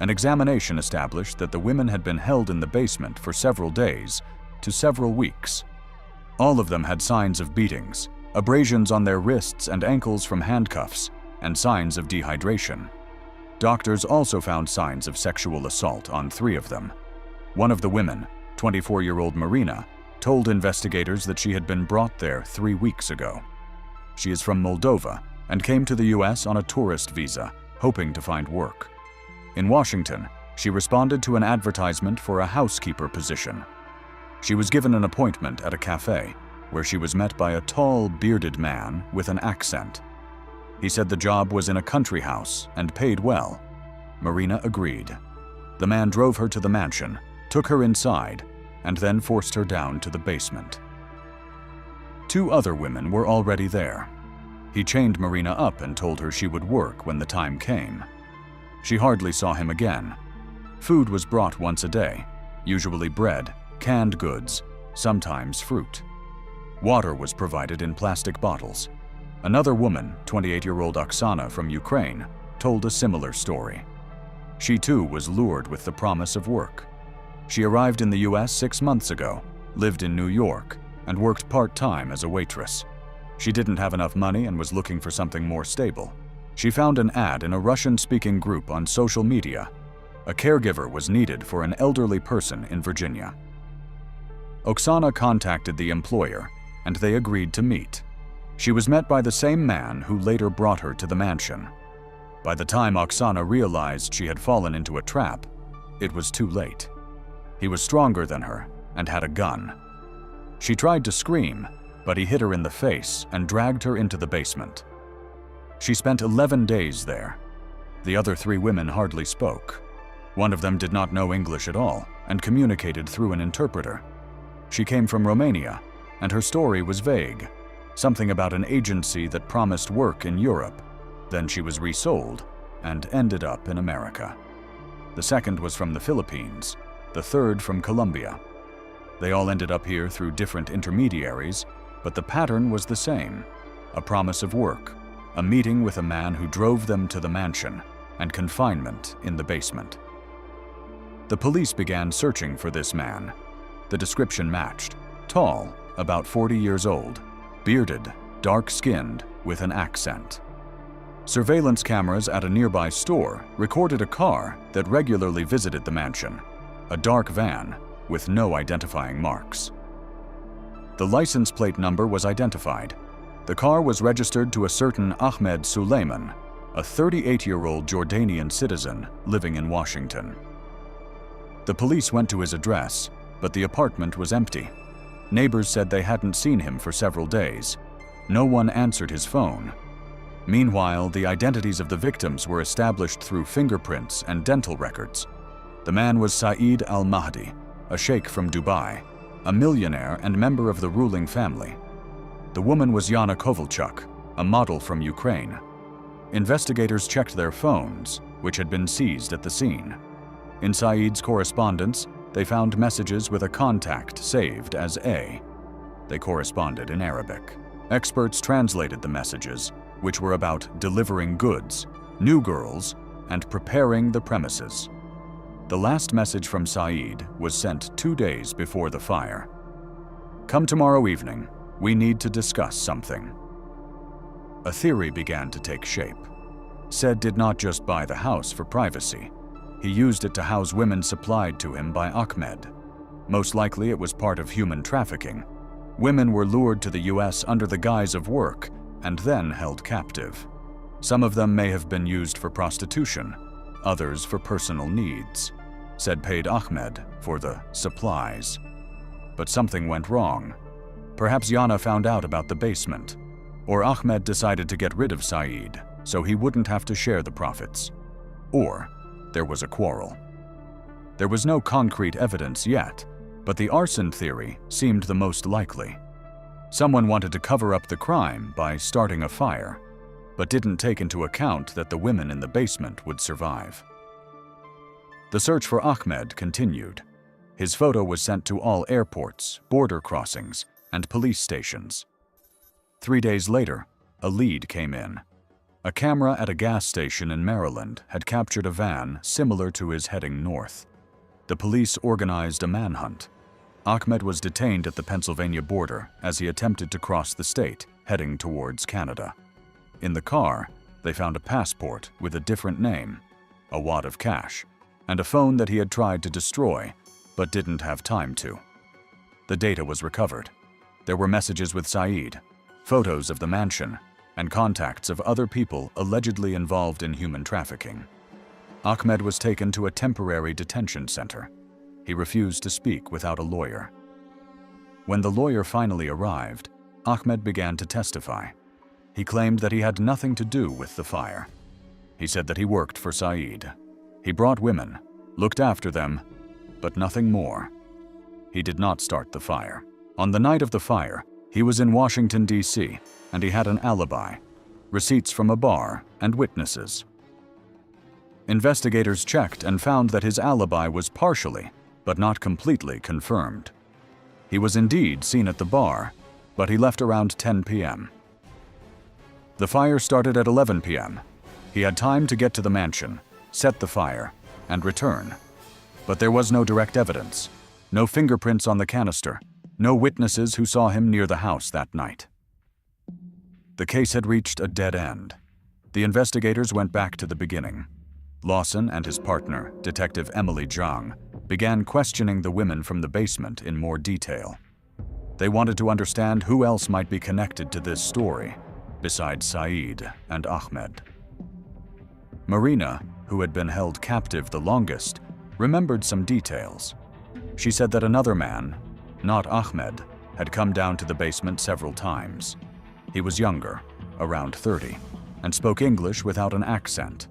S1: An examination established that the women had been held in the basement for several days to several weeks. All of them had signs of beatings, abrasions on their wrists and ankles from handcuffs, and signs of dehydration. Doctors also found signs of sexual assault on 3 of them. One of the women, 24-year-old Marina, told investigators that she had been brought there 3 weeks ago. She is from Moldova and came to the U.S. on a tourist visa, hoping to find work. In Washington, she responded to an advertisement for a housekeeper position. She was given an appointment at a cafe, where she was met by a tall, bearded man with an accent. He said the job was in a country house and paid well. Marina agreed. The man drove her to the mansion, took her inside, and then forced her down to the basement. 2 other women were already there. He chained Marina up and told her she would work when the time came. She hardly saw him again. Food was brought once a day, usually bread, canned goods, sometimes fruit. Water was provided in plastic bottles. Another woman, 28-year-old Oksana from Ukraine, told a similar story. She too was lured with the promise of work. She arrived in the US 6 months ago, lived in New York, and worked part-time as a waitress. She didn't have enough money and was looking for something more stable. She found an ad in a Russian-speaking group on social media. A caregiver was needed for an elderly person in Virginia. Oksana contacted the employer, and they agreed to meet. She was met by the same man who later brought her to the mansion. By the time Oksana realized she had fallen into a trap, it was too late. He was stronger than her and had a gun. She tried to scream, but he hit her in the face and dragged her into the basement. She spent 11 days there. The other 3 women hardly spoke. One of them did not know English at all and communicated through an interpreter. She came from Romania, and her story was vague, something about an agency that promised work in Europe. Then she was resold and ended up in America. The second was from the Philippines, the third from Colombia. They all ended up here through different intermediaries, but the pattern was the same: a promise of work, a meeting with a man who drove them to the mansion, and confinement in the basement. The police began searching for this man. The description matched: tall, about 40 years old, bearded, dark-skinned, with an accent. Surveillance cameras at a nearby store recorded a car that regularly visited the mansion, a dark van with no identifying marks. The license plate number was identified. The car was registered to a certain Ahmed Suleiman, a 38-year-old Jordanian citizen living in Washington. The police went to his address, but the apartment was empty. Neighbors said they hadn't seen him for several days. No one answered his phone. Meanwhile, the identities of the victims were established through fingerprints and dental records. The man was Saeed al-Mahdi, a sheikh from Dubai, a millionaire and member of the ruling family. The woman was Yana Kovalchuk, a model from Ukraine. Investigators checked their phones, which had been seized at the scene. In Saeed's correspondence, they found messages with a contact saved as A. They corresponded in Arabic. Experts translated the messages, which were about delivering goods, new girls, and preparing the premises. The last message from Saeed was sent 2 days before the fire. "Come tomorrow evening. We need to discuss something." A theory began to take shape. Said did not just buy the house for privacy. He used it to house women supplied to him by Ahmed. Most likely it was part of human trafficking. Women were lured to the US under the guise of work and then held captive. Some of them may have been used for prostitution, others for personal needs. Said paid Ahmed for the supplies. But something went wrong. Perhaps Yana found out about the basement, or Ahmed decided to get rid of Saeed so he wouldn't have to share the profits. Or there was a quarrel. There was no concrete evidence yet, but the arson theory seemed the most likely. Someone wanted to cover up the crime by starting a fire, but didn't take into account that the women in the basement would survive. The search for Ahmed continued. His photo was sent to all airports, border crossings, and police stations. 3 days later, a lead came in. A camera at a gas station in Maryland had captured a van similar to his heading north. The police organized a manhunt. Ahmed was detained at the Pennsylvania border as he attempted to cross the state, heading towards Canada. In the car, they found a passport with a different name, a wad of cash, and a phone that he had tried to destroy, but didn't have time to. The data was recovered. There were messages with Saeed, photos of the mansion, and contacts of other people allegedly involved in human trafficking. Ahmed was taken to a temporary detention center. He refused to speak without a lawyer. When the lawyer finally arrived, Ahmed began to testify. He claimed that he had nothing to do with the fire. He said that he worked for Saeed. He brought women, looked after them, but nothing more. He did not start the fire. On the night of the fire, he was in Washington, D.C., and he had an alibi, receipts from a bar, and witnesses. Investigators checked and found that his alibi was partially, but not completely, confirmed. He was indeed seen at the bar, but he left around 10 p.m. The fire started at 11 p.m. He had time to get to the mansion, set the fire, and return. But there was no direct evidence, no fingerprints on the canister, no witnesses who saw him near the house that night. The case had reached a dead end. The investigators went back to the beginning. Lawson and his partner, Detective Emily Zhang, began questioning the women from the basement in more detail. They wanted to understand who else might be connected to this story, besides Saeed and Ahmed. Marina, who had been held captive the longest, remembered some details. She said that another man, not Ahmed, had come down to the basement several times. He was younger, around 30, and spoke English without an accent.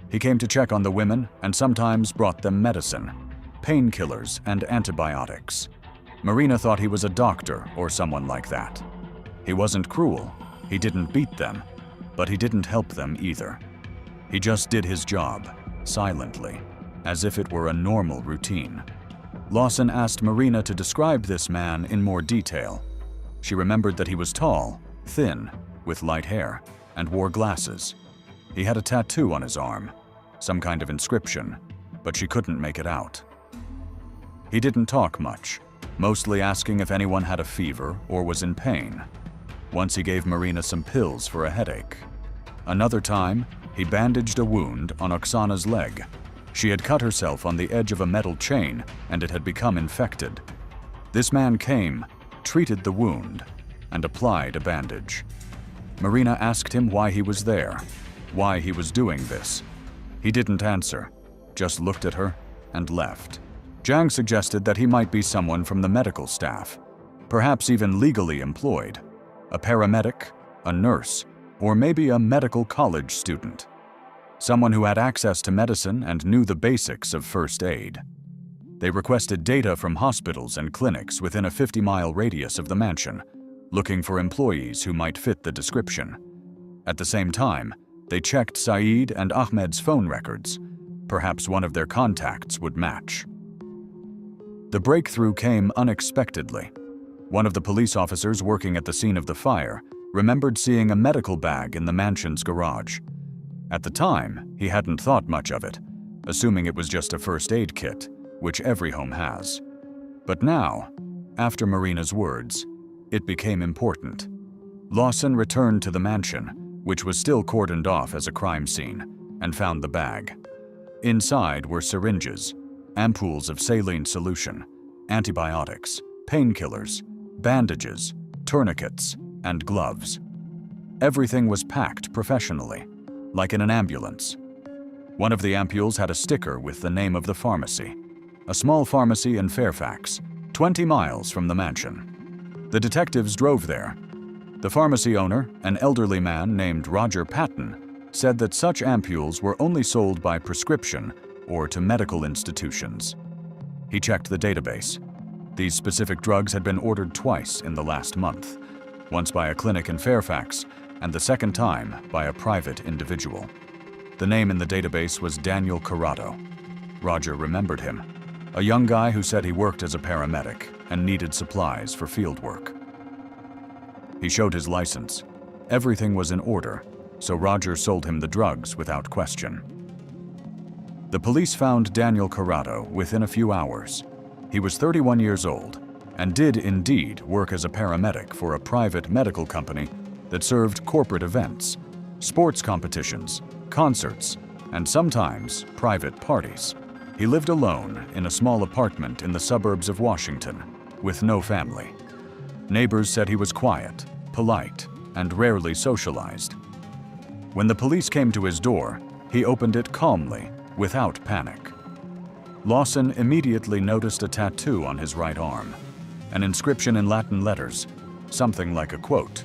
S1: He came to check on the women and sometimes brought them medicine, painkillers and antibiotics. Marina thought he was a doctor or someone like that. He wasn't cruel, he didn't beat them, but he didn't help them either. He just did his job, silently, as if it were a normal routine. Lawson asked Marina to describe this man in more detail. She remembered that he was tall, thin, with light hair, and wore glasses. He had a tattoo on his arm, some kind of inscription, but she couldn't make it out. He didn't talk much, mostly asking if anyone had a fever or was in pain. Once he gave Marina some pills for a headache. Another time, he bandaged a wound on Oksana's leg. She had cut herself on the edge of a metal chain and it had become infected. This man came, treated the wound, and applied a bandage. Marina asked him why he was there, why he was doing this. He didn't answer, just looked at her and left. Zhang suggested that he might be someone from the medical staff, perhaps even legally employed, a paramedic, a nurse, or maybe a medical college student. Someone who had access to medicine and knew the basics of first aid. They requested data from hospitals and clinics within a 50-mile radius of the mansion, looking for employees who might fit the description. At the same time, they checked Saeed and Ahmed's phone records. Perhaps one of their contacts would match. The breakthrough came unexpectedly. One of the police officers working at the scene of the fire remembered seeing a medical bag in the mansion's garage. At the time, he hadn't thought much of it, assuming it was just a first aid kit, which every home has. But now, after Marina's words, it became important. Lawson returned to the mansion, which was still cordoned off as a crime scene, and found the bag. Inside were syringes, ampoules of saline solution, antibiotics, painkillers, bandages, tourniquets, and gloves. Everything was packed professionally, like in an ambulance. One of the ampoules had a sticker with the name of the pharmacy, a small pharmacy in Fairfax, 20 miles from the mansion. The detectives drove there. The pharmacy owner, an elderly man named Roger Patton, said that such ampoules were only sold by prescription or to medical institutions. He checked the database. These specific drugs had been ordered twice in the last month, once by a clinic in Fairfax, and the second time by a private individual. The name in the database was Daniel Corrado. Roger remembered him, a young guy who said he worked as a paramedic and needed supplies for field work. He showed his license. Everything was in order, so Roger sold him the drugs without question. The police found Daniel Corrado within a few hours. He was 31 years old and did indeed work as a paramedic for a private medical company that served corporate events, sports competitions, concerts, and sometimes private parties. He lived alone in a small apartment in the suburbs of Washington, with no family. Neighbors said he was quiet, polite, and rarely socialized. When the police came to his door, he opened it calmly, without panic. Lawson immediately noticed a tattoo on his right arm, an inscription in Latin letters, something like a quote,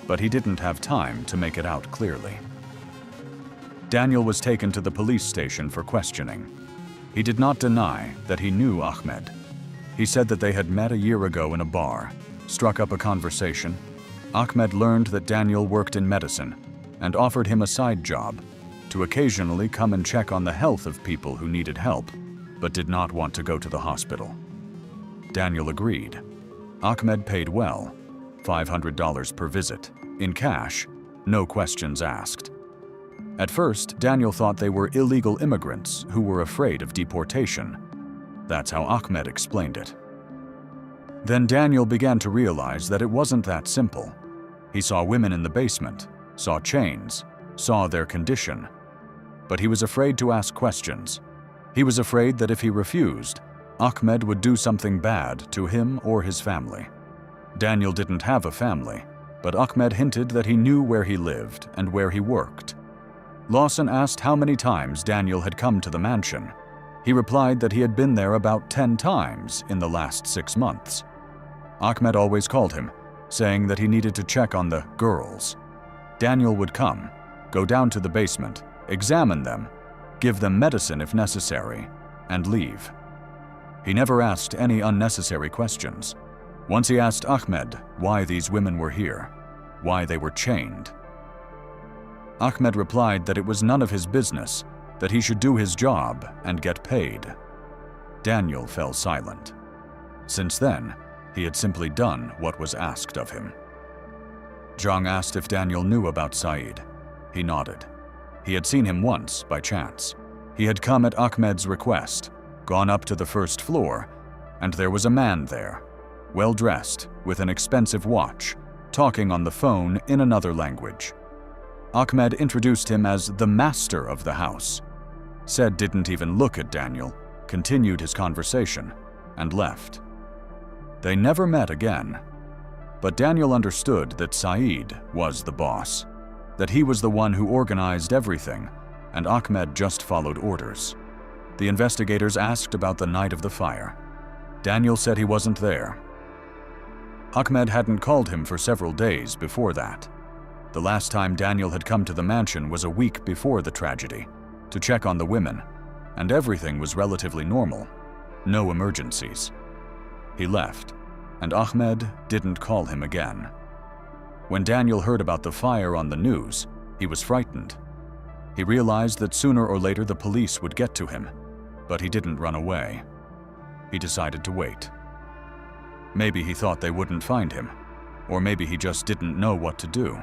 S1: but he didn't have time to make it out clearly. Daniel was taken to the police station for questioning. He did not deny that he knew Ahmed. He said that they had met a year ago in a bar, struck up a conversation. Ahmed learned that Daniel worked in medicine and offered him a side job to occasionally come and check on the health of people who needed help, but did not want to go to the hospital. Daniel agreed. Ahmed paid well, $500 per visit, in cash, no questions asked. At first, Daniel thought they were illegal immigrants who were afraid of deportation. That's how Ahmed explained it. Then Daniel began to realize that it wasn't that simple. He saw women in the basement, saw chains, saw their condition. But he was afraid to ask questions. He was afraid that if he refused, Ahmed would do something bad to him or his family. Daniel didn't have a family, but Ahmed hinted that he knew where he lived and where he worked. Lawson asked how many times Daniel had come to the mansion. He replied that he had been there about 10 times in the last 6 months. Ahmed always called him, saying that he needed to check on the girls. Daniel would come, go down to the basement, examine them, give them medicine if necessary, and leave. He never asked any unnecessary questions. Once he asked Ahmed why these women were here, why they were chained. Ahmed replied that it was none of his business, that he should do his job and get paid. Daniel fell silent. Since then, he had simply done what was asked of him. Zhang asked if Daniel knew about Saeed. He nodded. He had seen him once, by chance. He had come at Ahmed's request, gone up to the first floor, and there was a man there, well-dressed, with an expensive watch, talking on the phone in another language. Ahmed introduced him as the master of the house, said didn't even look at Daniel, continued his conversation, and left. They never met again, but Daniel understood that Saeed was the boss, that he was the one who organized everything, and Ahmed just followed orders. The investigators asked about the night of the fire. Daniel said he wasn't there. Ahmed hadn't called him for several days before that. The last time Daniel had come to the mansion was a week before the tragedy, to check on the women, and everything was relatively normal. No emergencies. He left, and Ahmed didn't call him again. When Daniel heard about the fire on the news, he was frightened. He realized that sooner or later the police would get to him, but he didn't run away. He decided to wait. Maybe he thought they wouldn't find him, or maybe he just didn't know what to do.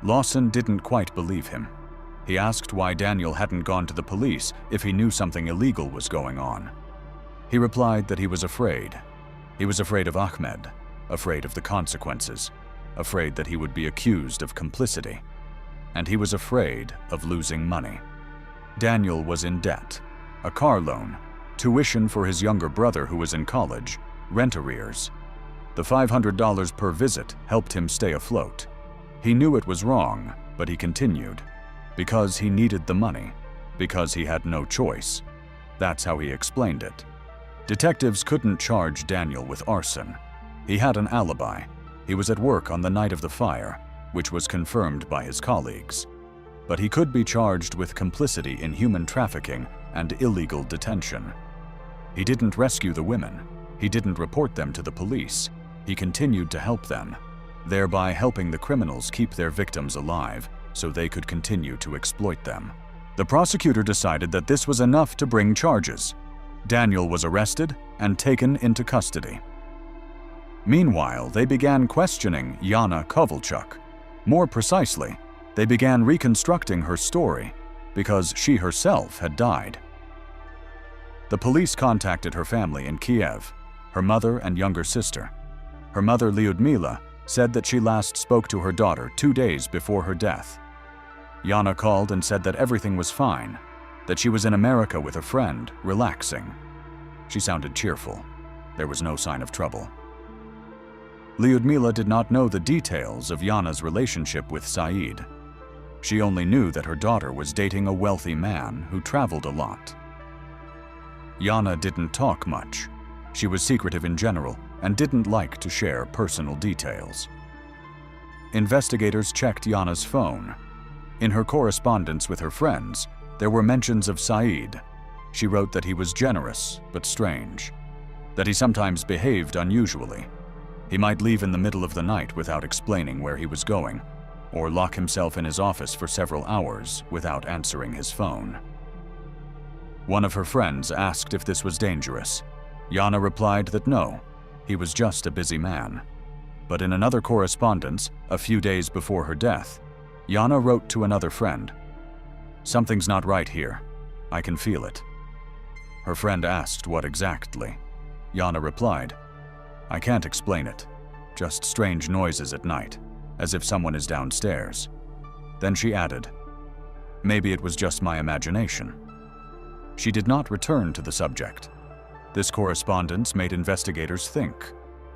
S1: Lawson didn't quite believe him. He asked why Daniel hadn't gone to the police if he knew something illegal was going on. He replied that he was afraid. He was afraid of Ahmed, afraid of the consequences, afraid that he would be accused of complicity, and he was afraid of losing money. Daniel was in debt, a car loan, tuition for his younger brother who was in college, rent arrears. The $500 per visit helped him stay afloat. He knew it was wrong, but he continued, because he needed the money, because he had no choice. That's how he explained it. Detectives couldn't charge Daniel with arson. He had an alibi. He was at work on the night of the fire, which was confirmed by his colleagues. But he could be charged with complicity in human trafficking and illegal detention. He didn't rescue the women. He didn't report them to the police. He continued to help them, thereby helping the criminals keep their victims alive so they could continue to exploit them. The prosecutor decided that this was enough to bring charges. Daniel was arrested and taken into custody. Meanwhile, they began questioning Yana Kovalchuk. More precisely, they began reconstructing her story because she herself had died. The police contacted her family in Kiev, her mother and younger sister. Her mother, Lyudmila, said that she last spoke to her daughter 2 days before her death. Yana called and said that everything was fine, that she was in America with a friend, relaxing. She sounded cheerful. There was no sign of trouble. Lyudmila did not know the details of Yana's relationship with Saeed. She only knew that her daughter was dating a wealthy man who traveled a lot. Yana didn't talk much. She was secretive in general and didn't like to share personal details. Investigators checked Yana's phone. In her correspondence with her friends, there were mentions of Saeed. She wrote that he was generous but strange, that he sometimes behaved unusually. He might leave in the middle of the night without explaining where he was going, or lock himself in his office for several hours without answering his phone. One of her friends asked if this was dangerous. Yana replied that no, he was just a busy man. But in another correspondence, a few days before her death, Yana wrote to another friend, "Something's not right here. I can feel it." Her friend asked what exactly. Yana replied, "I can't explain it. Just strange noises at night, as if someone is downstairs." Then she added, "Maybe it was just my imagination." She did not return to the subject. This correspondence made investigators think.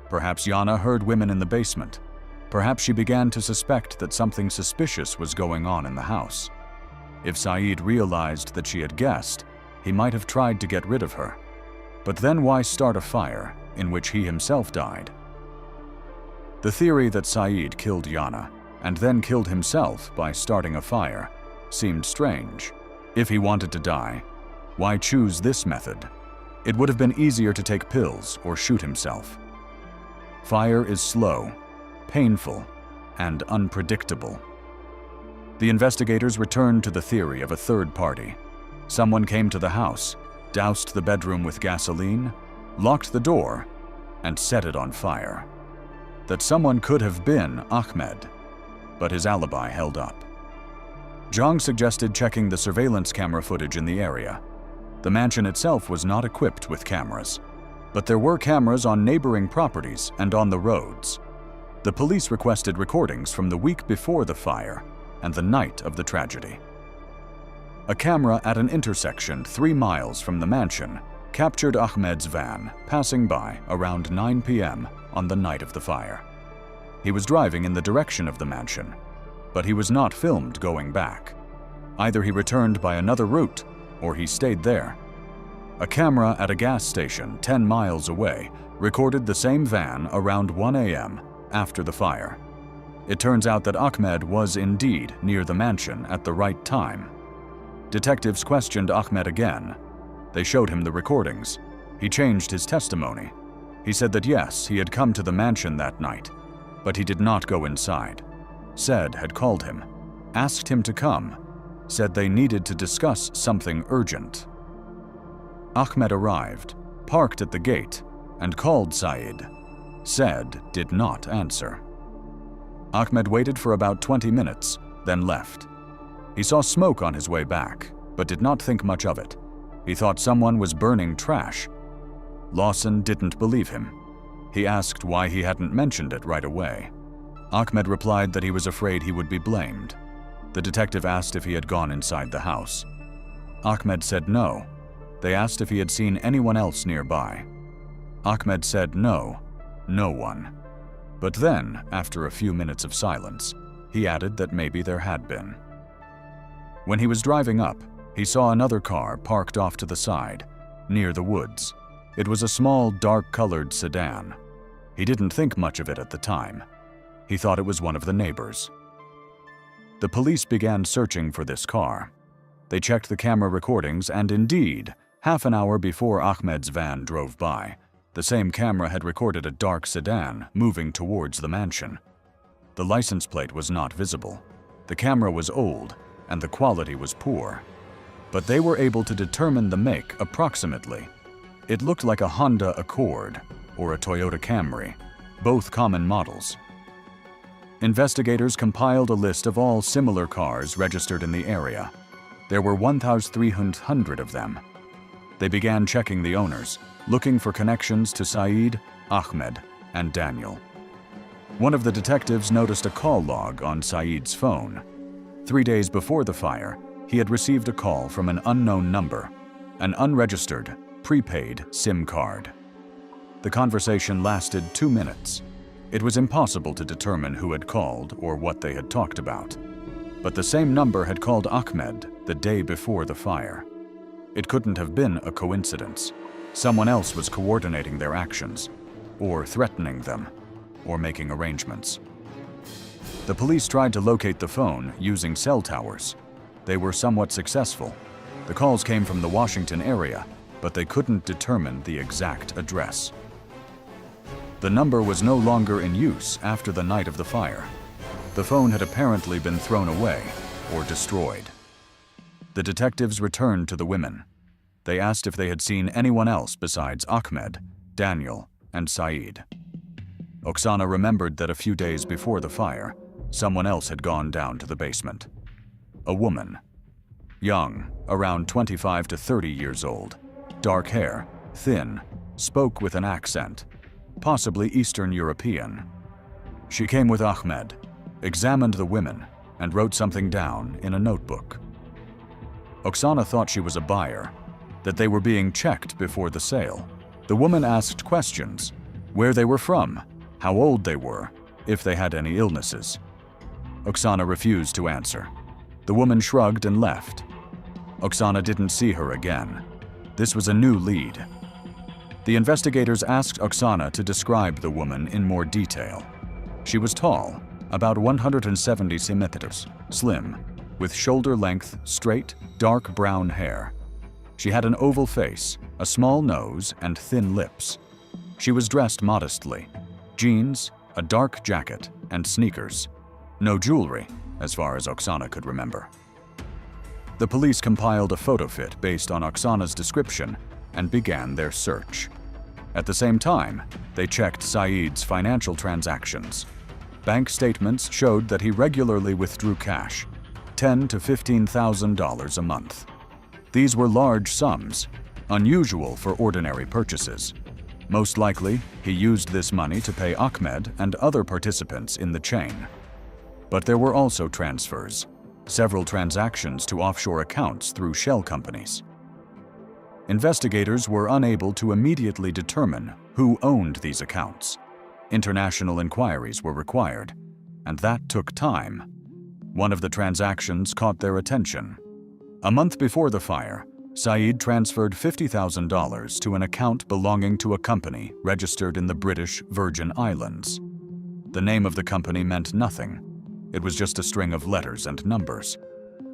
S1: Perhaps Yana heard women in the basement. Perhaps she began to suspect that something suspicious was going on in the house. If Saeed realized that she had guessed, he might have tried to get rid of her. But then why start a fire in which he himself died? The theory that Saeed killed Yana and then killed himself by starting a fire seemed strange. If he wanted to die, why choose this method? It would have been easier to take pills or shoot himself. Fire is slow, painful, and unpredictable. The investigators returned to the theory of a third party. Someone came to the house, doused the bedroom with gasoline, locked the door, and set it on fire. That someone could have been Ahmed, but his alibi held up. Zhang suggested checking the surveillance camera footage in the area. The mansion itself was not equipped with cameras, but there were cameras on neighboring properties and on the roads. The police requested recordings from the week before the fire and the night of the tragedy. A camera at an intersection 3 miles from the mansion captured Ahmed's van passing by around 9 p.m. on the night of the fire. He was driving in the direction of the mansion, but he was not filmed going back. Either he returned by another route or he stayed there. A camera at a gas station 10 miles away recorded the same van around 1 a.m. after the fire. It turns out that Ahmed was indeed near the mansion at the right time. Detectives questioned Ahmed again. They showed him the recordings. He changed his testimony. He said that yes, he had come to the mansion that night, but he did not go inside. Said had called him, asked him to come, said they needed to discuss something urgent. Ahmed arrived, parked at the gate, and called Saeed. Said did not answer. Ahmed waited for about 20 minutes, then left. He saw smoke on his way back, but did not think much of it. He thought someone was burning trash. Lawson didn't believe him. He asked why he hadn't mentioned it right away. Ahmed replied that he was afraid he would be blamed. The detective asked if he had gone inside the house. Ahmed said no. They asked if he had seen anyone else nearby. Ahmed said no, no one. But then, after a few minutes of silence, he added that maybe there had been. When he was driving up, he saw another car parked off to the side, near the woods. It was a small, dark-colored sedan. He didn't think much of it at the time. He thought it was one of the neighbors. The police began searching for this car. They checked the camera recordings, and indeed, half an hour before Ahmed's van drove by, the same camera had recorded a dark sedan moving towards the mansion. The license plate was not visible. The camera was old, and the quality was poor. But they were able to determine the make approximately. It looked like a Honda Accord or a Toyota Camry, both common models. Investigators compiled a list of all similar cars registered in the area. There were 1,300 of them. They began checking the owners, looking for connections to Saeed, Ahmed, and Daniel. One of the detectives noticed a call log on Saeed's phone. 3 days before the fire, he had received a call from an unknown number, an unregistered, prepaid SIM card. The conversation lasted 2 minutes. It was impossible to determine who had called or what they had talked about. But the same number had called Ahmed the day before the fire. It couldn't have been a coincidence. Someone else was coordinating their actions, or threatening them, or making arrangements. The police tried to locate the phone using cell towers. They were somewhat successful. The calls came from the Washington area, but they couldn't determine the exact address. The number was no longer in use after the night of the fire. The phone had apparently been thrown away or destroyed. The detectives returned to the women. They asked if they had seen anyone else besides Ahmed, Daniel, and Saeed. Oksana remembered that a few days before the fire, someone else had gone down to the basement. A woman. Young, around 25 to 30 years old. dark hair, thin, spoke with an accent, possibly Eastern European. She came with Ahmed, examined the women, and wrote something down in a notebook. Oksana thought she was a buyer, that they were being checked before the sale. The woman asked questions: where they were from, how old they were, if they had any illnesses. Oksana refused to answer. The woman shrugged and left. Oksana didn't see her again. This was a new lead. The investigators asked Oksana to describe the woman in more detail. She was tall, about 170 centimeters, slim, with shoulder-length, straight, dark brown hair. She had an oval face, a small nose, and thin lips. She was dressed modestly: jeans, a dark jacket, and sneakers. No jewelry, as far as Oksana could remember. The police compiled a photo fit based on Oksana's description and began their search. At the same time, they checked Saeed's financial transactions. Bank statements showed that he regularly withdrew cash, $10,000 to $15,000 a month. These were large sums, unusual for ordinary purchases. Most likely, he used this money to pay Ahmed and other participants in the chain. But there were also transfers, several transactions to offshore accounts through shell companies. Investigators were unable to immediately determine who owned these accounts. International inquiries were required, and that took time. One of the transactions caught their attention. A month before the fire, Saeed transferred $50,000 to an account belonging to a company registered in the British Virgin Islands. The name of the company meant nothing. It was just a string of letters and numbers.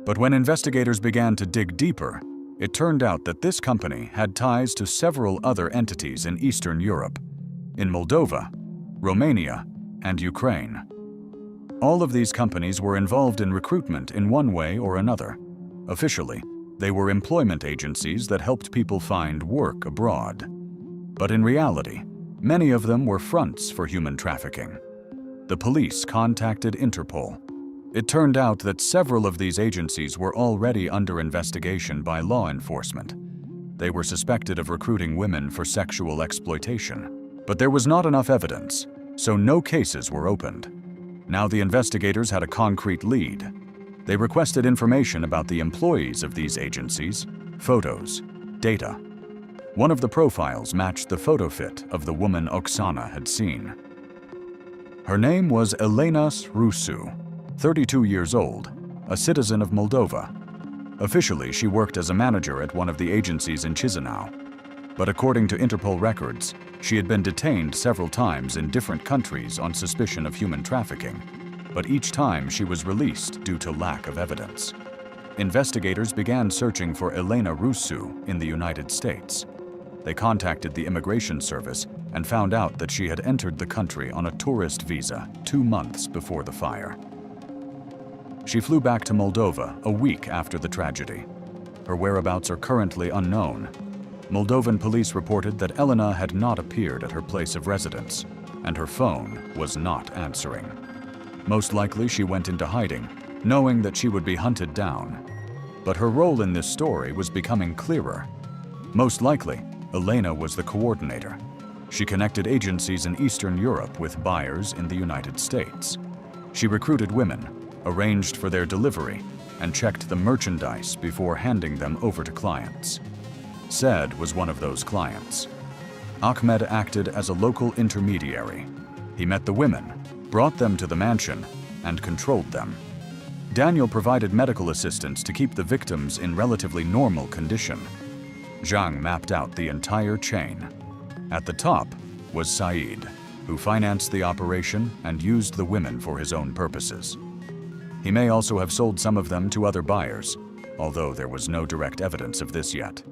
S1: But when investigators began to dig deeper, it turned out that this company had ties to several other entities in Eastern Europe, in Moldova, Romania, and Ukraine. All of these companies were involved in recruitment in one way or another. Officially, they were employment agencies that helped people find work abroad. But in reality, many of them were fronts for human trafficking. The police contacted Interpol. It turned out that several of these agencies were already under investigation by law enforcement. They were suspected of recruiting women for sexual exploitation. But there was not enough evidence, so no cases were opened. Now the investigators had a concrete lead. They requested information about the employees of these agencies, photos, data. One of the profiles matched the photo fit of the woman Oksana had seen. Her name was Elena Rusu, 32 years old, a citizen of Moldova. Officially, she worked as a manager at one of the agencies in Chisinau. But according to Interpol records, she had been detained several times in different countries on suspicion of human trafficking. But each time she was released due to lack of evidence. Investigators began searching for Elena Rusu in the United States. They contacted the Immigration Service and found out that she had entered the country on a tourist visa 2 months before the fire. She flew back to Moldova a week after the tragedy. Her whereabouts are currently unknown. Moldovan police reported that Elena had not appeared at her place of residence, and her phone was not answering. Most likely she went into hiding, knowing that she would be hunted down. But her role in this story was becoming clearer. Most likely, Elena was the coordinator. She connected agencies in Eastern Europe with buyers in the United States. She recruited women, arranged for their delivery, and checked the merchandise before handing them over to clients. Said was one of those clients. Ahmed acted as a local intermediary. He met the women, brought them to the mansion, and controlled them. Daniel provided medical assistance to keep the victims in relatively normal condition. Zhang mapped out the entire chain. At the top was Saeed, who financed the operation and used the women for his own purposes. He may also have sold some of them to other buyers, although there was no direct evidence of this yet.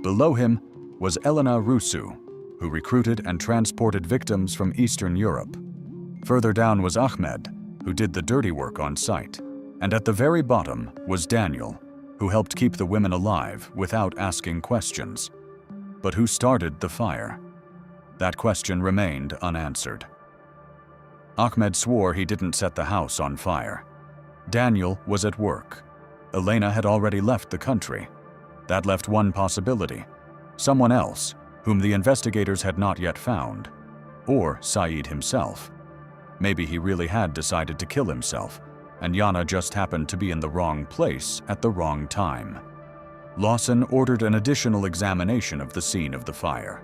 S1: Below him was Elena Rusu, who recruited and transported victims from Eastern Europe. Further down was Ahmed, who did the dirty work on site. And at the very bottom was Daniel, who helped keep the women alive without asking questions. But who started the fire? That question remained unanswered. Ahmed swore he didn't set the house on fire. Daniel was at work. Elena had already left the country. That left one possibility. someone else, whom the investigators had not yet found, or Saeed himself. Maybe he really had decided to kill himself, and Yana just happened to be in the wrong place at the wrong time. Lawson ordered an additional examination of the scene of the fire.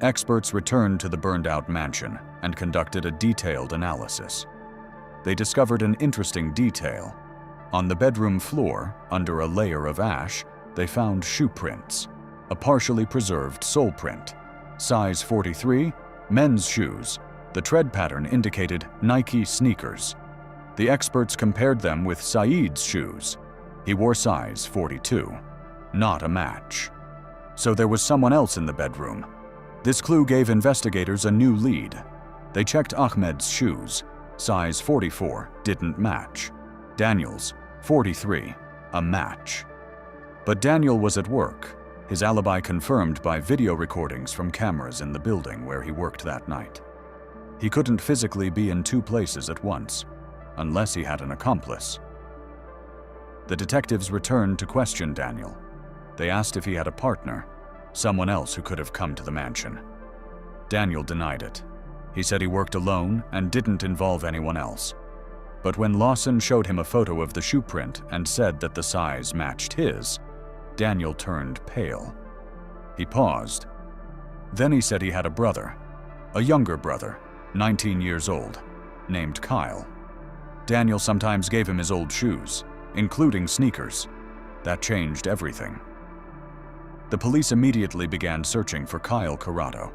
S1: Experts returned to the burned-out mansion and conducted a detailed analysis. They discovered an interesting detail. On the bedroom floor, under a layer of ash, they found shoe prints, a partially preserved sole print, size 43, men's shoes. The tread pattern indicated Nike sneakers. The experts compared them with Saeed's shoes. He wore size 42. Not a match. So there was someone else in the bedroom. This clue gave investigators a new lead. They checked Ahmed's shoes. Size 44 didn't match. Daniel's, 43, a match. But Daniel was at work, his alibi confirmed by video recordings from cameras in the building where he worked that night. He couldn't physically be in two places at once, unless he had an accomplice. The detectives returned to question Daniel. They asked if he had a partner, someone else who could have come to the mansion. Daniel denied it. He said he worked alone and didn't involve anyone else. But when Lawson showed him a photo of the shoe print and said that the size matched his, Daniel turned pale. He paused. Then he said he had a brother, a younger brother, 19 years old, named Kyle. Daniel sometimes gave him his old shoes, including sneakers. That changed everything. The police immediately began searching for Kyle Corrado.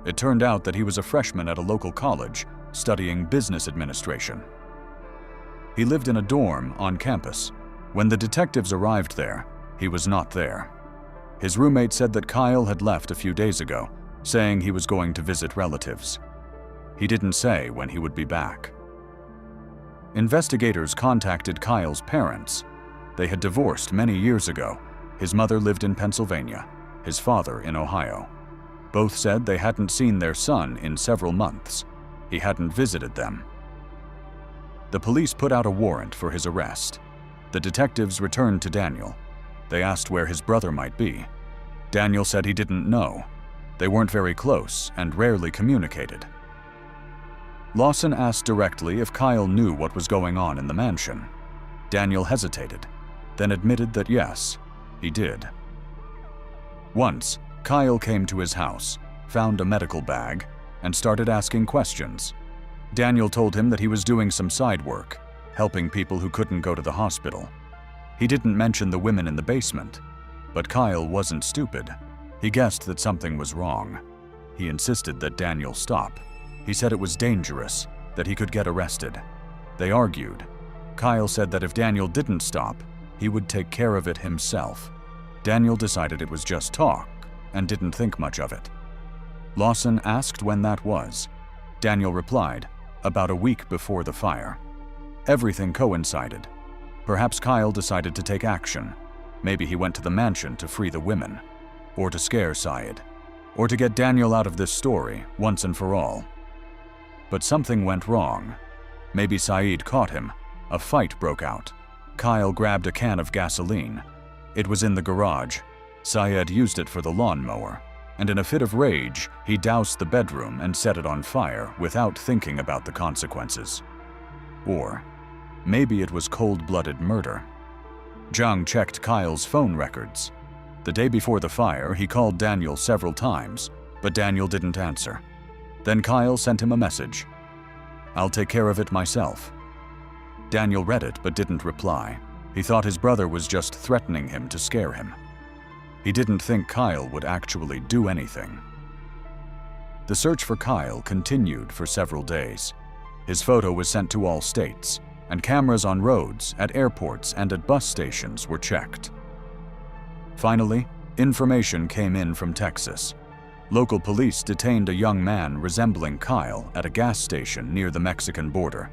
S1: It turned out that he was a freshman at a local college studying business administration. He lived in a dorm on campus. When the detectives arrived there, he was not there. His roommate said that Kyle had left a few days ago, saying he was going to visit relatives. He didn't say when he would be back. Investigators contacted Kyle's parents. They had divorced many years ago. His mother lived in Pennsylvania, his father in Ohio. Both said they hadn't seen their son in several months. He hadn't visited them. The police put out a warrant for his arrest. The detectives returned to Daniel. They asked where his brother might be. Daniel said he didn't know. They weren't very close and rarely communicated. Lawson asked directly if Kyle knew what was going on in the mansion. Daniel hesitated, then admitted that yes, he did. Once, Kyle came to his house, found a medical bag, and started asking questions. Daniel told him that he was doing some side work, helping people who couldn't go to the hospital. He didn't mention the women in the basement, but Kyle wasn't stupid. He guessed that something was wrong. He insisted that Daniel stop. He said it was dangerous, that he could get arrested. They argued. Kyle said that if Daniel didn't stop, he would take care of it himself. Daniel decided it was just talk and didn't think much of it. Lawson asked when that was. Daniel replied, about a week before the fire. Everything coincided. Perhaps Kyle decided to take action. Maybe he went to the mansion to free the women, or to scare Saeed, or to get Daniel out of this story once and for all. But something went wrong. Maybe Saeed caught him. A fight broke out. Kyle grabbed a can of gasoline. It was in the garage. Saeed used it for the lawnmower, and in a fit of rage, he doused the bedroom and set it on fire without thinking about the consequences. Or maybe it was cold-blooded murder. Zhang checked Kyle's phone records. The day before the fire, he called Daniel several times, but Daniel didn't answer. Then Kyle sent him a message. "I'll take care of it myself." Daniel read it but didn't reply. He thought his brother was just threatening him to scare him. He didn't think Kyle would actually do anything. The search for Kyle continued for several days. His photo was sent to all states, and cameras on roads, at airports, and at bus stations were checked. Finally, information came in from Texas. Local police detained a young man resembling Kyle at a gas station near the Mexican border.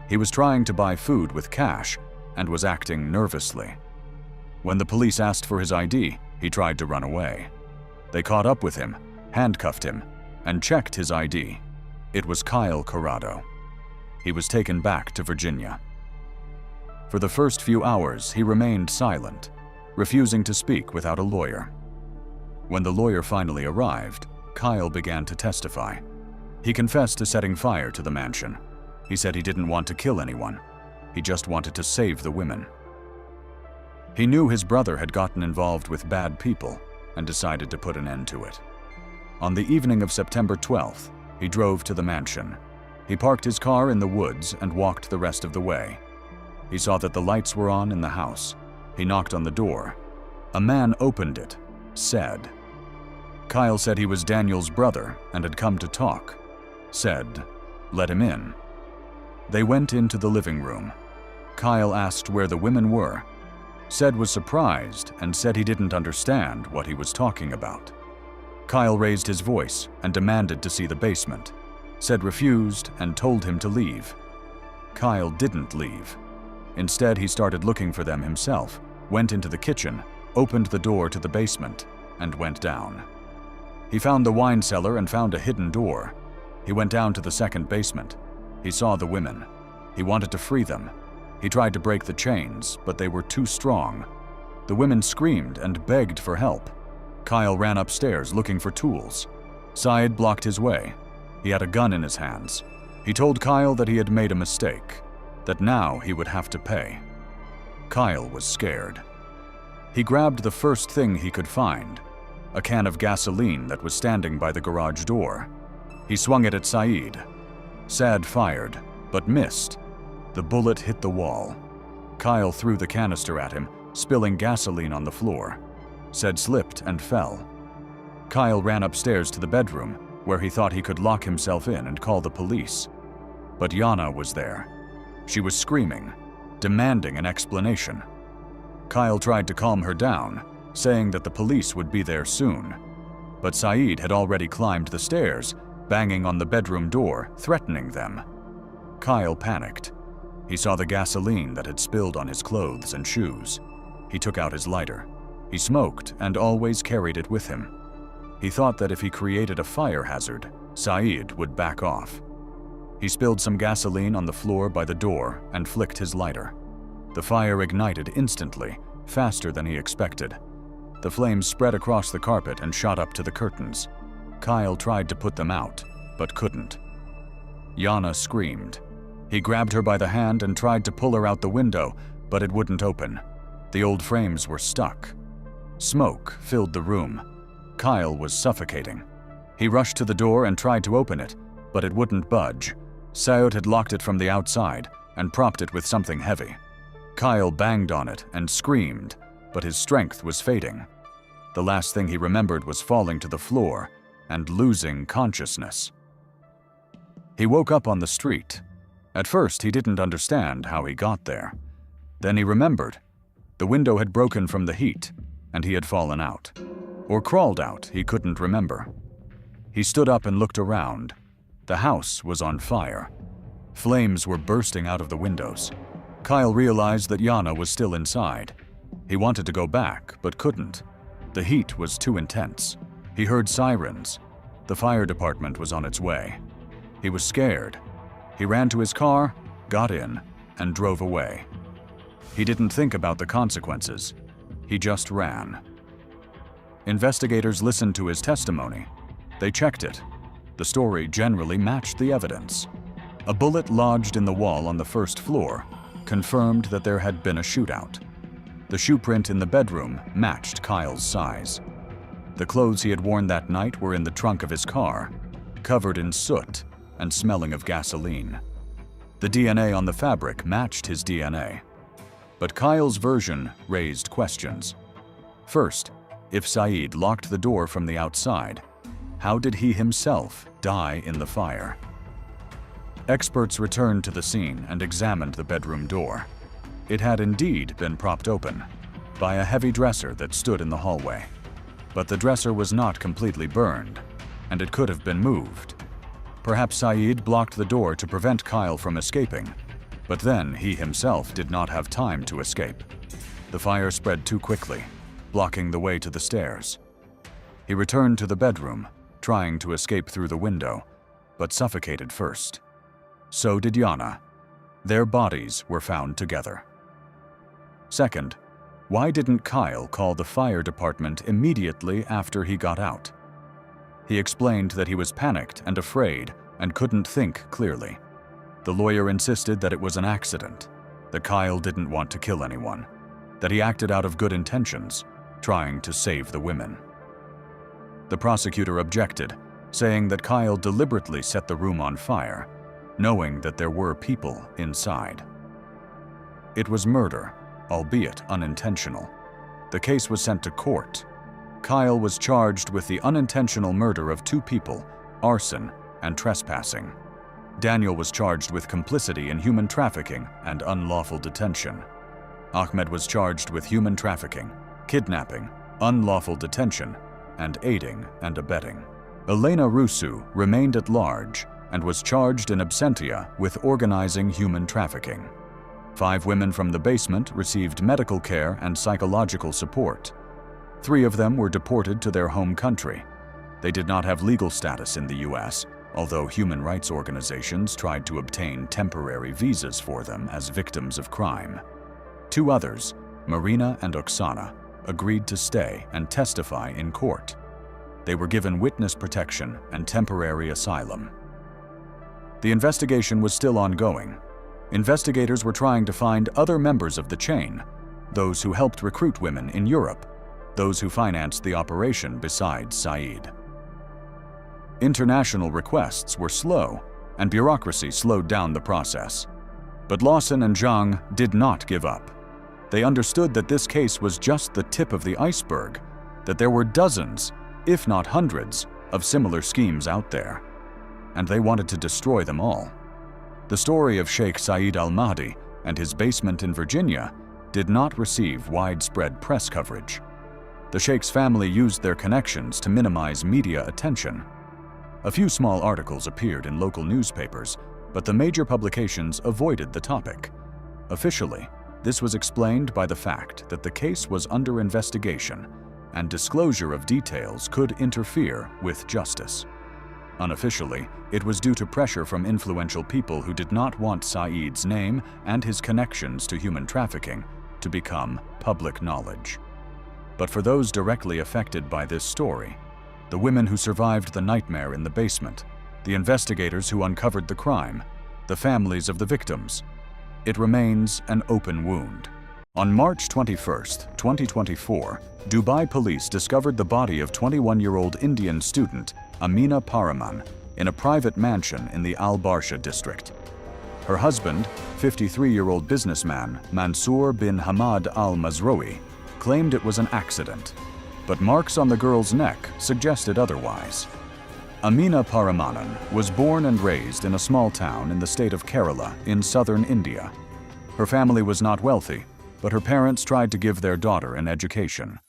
S1: He was trying to buy food with cash and was acting nervously. When the police asked for his ID, he tried to run away. They caught up with him, handcuffed him, and checked his ID. It was Kyle Corrado. He was taken back to Virginia. For the first few hours, he remained silent, refusing to speak without a lawyer. When the lawyer finally arrived, Kyle began to testify. He confessed to setting fire to the mansion. He said he didn't want to kill anyone. He just wanted to save the women. He knew his brother had gotten involved with bad people and decided to put an end to it. On the evening of September 12th, he drove to the mansion. He parked his car in the woods and walked the rest of the way. He saw that the lights were on in the house. He knocked on the door. A man opened it, said. Kyle said he was Daniel's brother and had come to talk. Said, "Let him in." They went into the living room. Kyle asked where the women were. Said was surprised and said he didn't understand what he was talking about. Kyle raised his voice and demanded to see the basement. Said refused and told him to leave. Kyle didn't leave. Instead, he started looking for them himself, went into the kitchen, opened the door to the basement, and went down. He found the wine cellar and found a hidden door. He went down to the second basement. He saw the women. He wanted to free them. He tried to break the chains, but they were too strong. The women screamed and begged for help. Kyle ran upstairs looking for tools. Syed blocked his way. He had a gun in his hands. He told Kyle that he had made a mistake, that now he would have to pay. Kyle was scared. He grabbed the first thing he could find, a can of gasoline that was standing by the garage door. He swung it at Syed. Syed fired, but missed. The bullet hit the wall. Kyle threw the canister at him, spilling gasoline on the floor. Syed slipped and fell. Kyle ran upstairs to the bedroom, where he thought he could lock himself in and call the police. But Yana was there. She was screaming, demanding an explanation. Kyle tried to calm her down, saying that the police would be there soon. But Syed had already climbed the stairs, banging on the bedroom door, threatening them. Kyle panicked. He saw the gasoline that had spilled on his clothes and shoes. He took out his lighter. He smoked and always carried it with him. He thought that if he created a fire hazard, Syed would back off. He spilled some gasoline on the floor by the door and flicked his lighter. The fire ignited instantly, faster than he expected. The flames spread across the carpet and shot up to the curtains. Kyle tried to put them out, but couldn't. Yana screamed. He grabbed her by the hand and tried to pull her out the window, but it wouldn't open. The old frames were stuck. Smoke filled the room. Kyle was suffocating. He rushed to the door and tried to open it, but it wouldn't budge. Syed had locked it from the outside and propped it with something heavy. Kyle banged on it and screamed, but his strength was fading. The last thing he remembered was falling to the floor and losing consciousness. He woke up on the street. At first, he didn't understand how he got there. Then he remembered. The window had broken from the heat, and he had fallen out. Or crawled out, he couldn't remember. He stood up and looked around. The house was on fire. Flames were bursting out of the windows. Kyle realized that Yana was still inside. He wanted to go back, but couldn't. The heat was too intense. He heard sirens. The fire department was on its way. He was scared. He ran to his car, got in, and drove away. He didn't think about the consequences. He just ran. Investigators listened to his testimony. They checked it. The story generally matched the evidence. A bullet lodged in the wall on the first floor confirmed that there had been a shootout. The shoe print in the bedroom matched Kyle's size. The clothes he had worn that night were in the trunk of his car, covered in soot and smelling of gasoline. The DNA on the fabric matched his DNA. But Kyle's version raised questions. First, if Syed locked the door from the outside, how did he himself die in the fire? Experts returned to the scene and examined the bedroom door. It had indeed been propped open by a heavy dresser that stood in the hallway. But the dresser was not completely burned, and it could have been moved. Perhaps Syed blocked the door to prevent Kyle from escaping, but then he himself did not have time to escape. The fire spread too quickly, blocking the way to the stairs. He returned to the bedroom, trying to escape through the window, but suffocated first. So did Yana. Their bodies were found together. Second, Why didn't Kyle call the fire department immediately after he got out? He explained that he was panicked and afraid and couldn't think clearly. The lawyer insisted that it was an accident, that Kyle didn't want to kill anyone, that he acted out of good intentions, trying to save the women. The prosecutor objected, saying that Kyle deliberately set the room on fire, knowing that there were people inside. It was murder, albeit unintentional. The case was sent to court. Kyle was charged with the unintentional murder of 2 people, arson, and trespassing. Daniel was charged with complicity in human trafficking and unlawful detention. Ahmed was charged with human trafficking, kidnapping, unlawful detention, and aiding and abetting. Elena Rusu remained at large and was charged in absentia with organizing human trafficking. 5 women from the basement received medical care and psychological support. 3 of them were deported to their home country. They did not have legal status in the U.S., although human rights organizations tried to obtain temporary visas for them as victims of crime. 2 others, Marina and Oksana, agreed to stay and testify in court. They were given witness protection and temporary asylum. The investigation was still ongoing. Investigators were trying to find other members of the chain, those who helped recruit women in Europe, those who financed the operation besides Saeed. International requests were slow, and bureaucracy slowed down the process. But Lawson and Zhang did not give up. They understood that this case was just the tip of the iceberg, that there were dozens, if not hundreds, of similar schemes out there, and they wanted to destroy them all. The story of Sheikh Saeed al-Mahdi and his basement in Virginia did not receive widespread press coverage. The Sheikh's family used their connections to minimize media attention. A few small articles appeared in local newspapers, but the major publications avoided the topic. Officially, this was explained by the fact that the case was under investigation and disclosure of details could interfere with justice. Unofficially, it was due to pressure from influential people who did not want Saeed's name and his connections to human trafficking to become public knowledge. But for those directly affected by this story, the women who survived the nightmare in the basement, the investigators who uncovered the crime, the families of the victims, it remains an open wound. On March 21, 2024, Dubai police discovered the body of 21-year-old Indian student Amina Paraman in a private mansion in the Al Barsha district. Her husband, 53-year-old businessman Mansour bin Hamad al-Mazroui, claimed it was an accident, but marks on the girl's neck suggested otherwise. Amina Paramanan was born and raised in a small town in the state of Kerala in southern India. Her family was not wealthy, but her parents tried to give their daughter an education.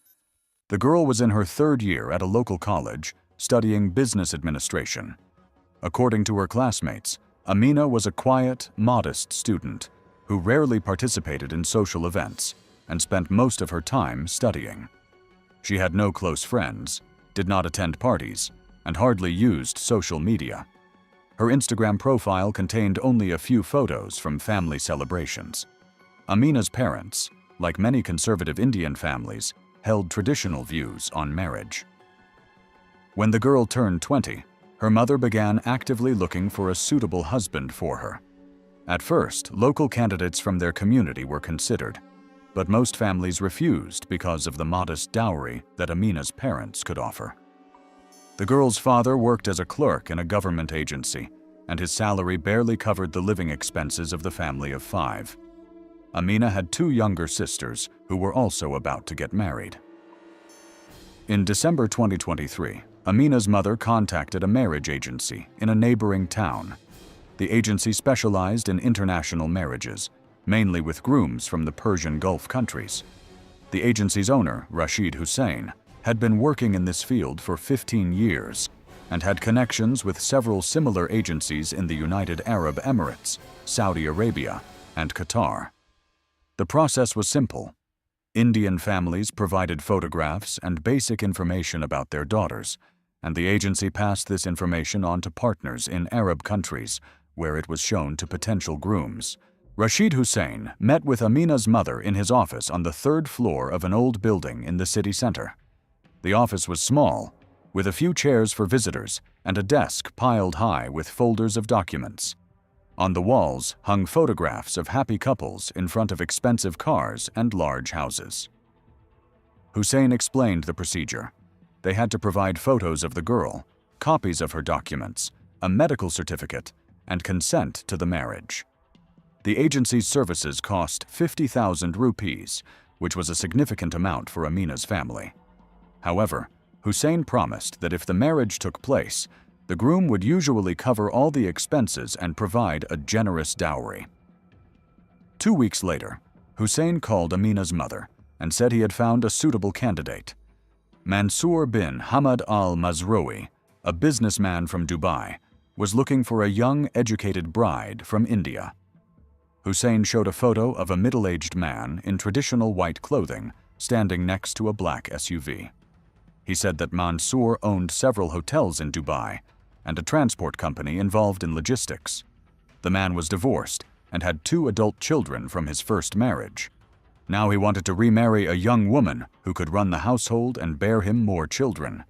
S1: The girl was in her 3rd year at a local college, studying business administration. According to her classmates, Amina was a quiet, modest student who rarely participated in social events and spent most of her time studying. She had no close friends, did not attend parties, and hardly used social media. Her Instagram profile contained only a few photos from family celebrations. Amina's parents, like many conservative Indian families, held traditional views on marriage. When the girl turned 20, her mother began actively looking for a suitable husband for her. At first, local candidates from their community were considered, but most families refused because of the modest dowry that Amina's parents could offer. The girl's father worked as a clerk in a government agency, and his salary barely covered the living expenses of the family of 5. Amina had 2 younger sisters who were also about to get married. In December 2023, Amina's mother contacted a marriage agency in a neighboring town. The agency specialized in international marriages, mainly with grooms from the Persian Gulf countries. The agency's owner, Rashid Hussein, had been working in this field for 15 years and had connections with several similar agencies in the United Arab Emirates, Saudi Arabia, and Qatar. The process was simple. Indian families provided photographs and basic information about their daughters, and the agency passed this information on to partners in Arab countries, where it was shown to potential grooms. Rashid Hussein met with Amina's mother in his office on the third floor of an old building in the city center. The office was small, with a few chairs for visitors and a desk piled high with folders of documents. On the walls hung photographs of happy couples in front of expensive cars and large houses. Hussein explained the procedure. They had to provide photos of the girl, copies of her documents, a medical certificate, and consent to the marriage. The agency's services cost 50,000 rupees, which was a significant amount for Amina's family. However, Hussein promised that if the marriage took place, the groom would usually cover all the expenses and provide a generous dowry. 2 weeks later, Hussein called Amina's mother and said he had found a suitable candidate. Mansour bin Hamad al-Mazroui, a businessman from Dubai, was looking for a young, educated bride from India. Hussein showed a photo of a middle-aged man in traditional white clothing standing next to a black SUV. He said that Mansour owned several hotels in Dubai and a transport company involved in logistics. The man was divorced and had 2 adult children from his first marriage. Now he wanted to remarry a young woman who could run the household and bear him more children.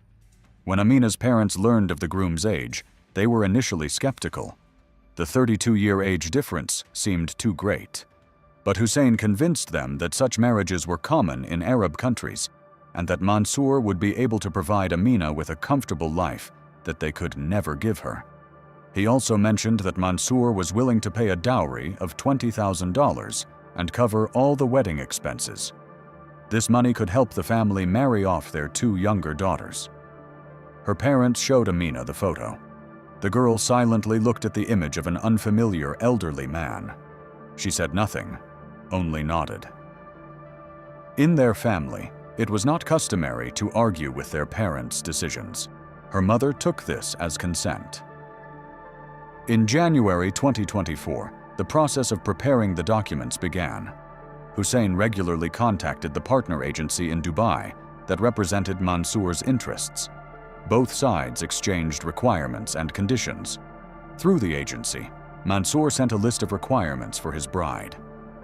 S1: When Amina's parents learned of the groom's age, they were initially skeptical. The 32-year age difference seemed too great. But Hussein convinced them that such marriages were common in Arab countries and that Mansour would be able to provide Amina with a comfortable life that they could never give her. He also mentioned that Mansour was willing to pay a dowry of $20,000 and cover all the wedding expenses. This money could help the family marry off their 2 younger daughters. Her parents showed Amina the photo. The girl silently looked at the image of an unfamiliar elderly man. She said nothing, only nodded. In their family, it was not customary to argue with their parents' decisions. Her mother took this as consent. In January 2024, the process of preparing the documents began. Hussein regularly contacted the partner agency in Dubai that represented Mansour's interests. Both sides exchanged requirements and conditions. Through the agency, Mansour sent a list of requirements for his bride.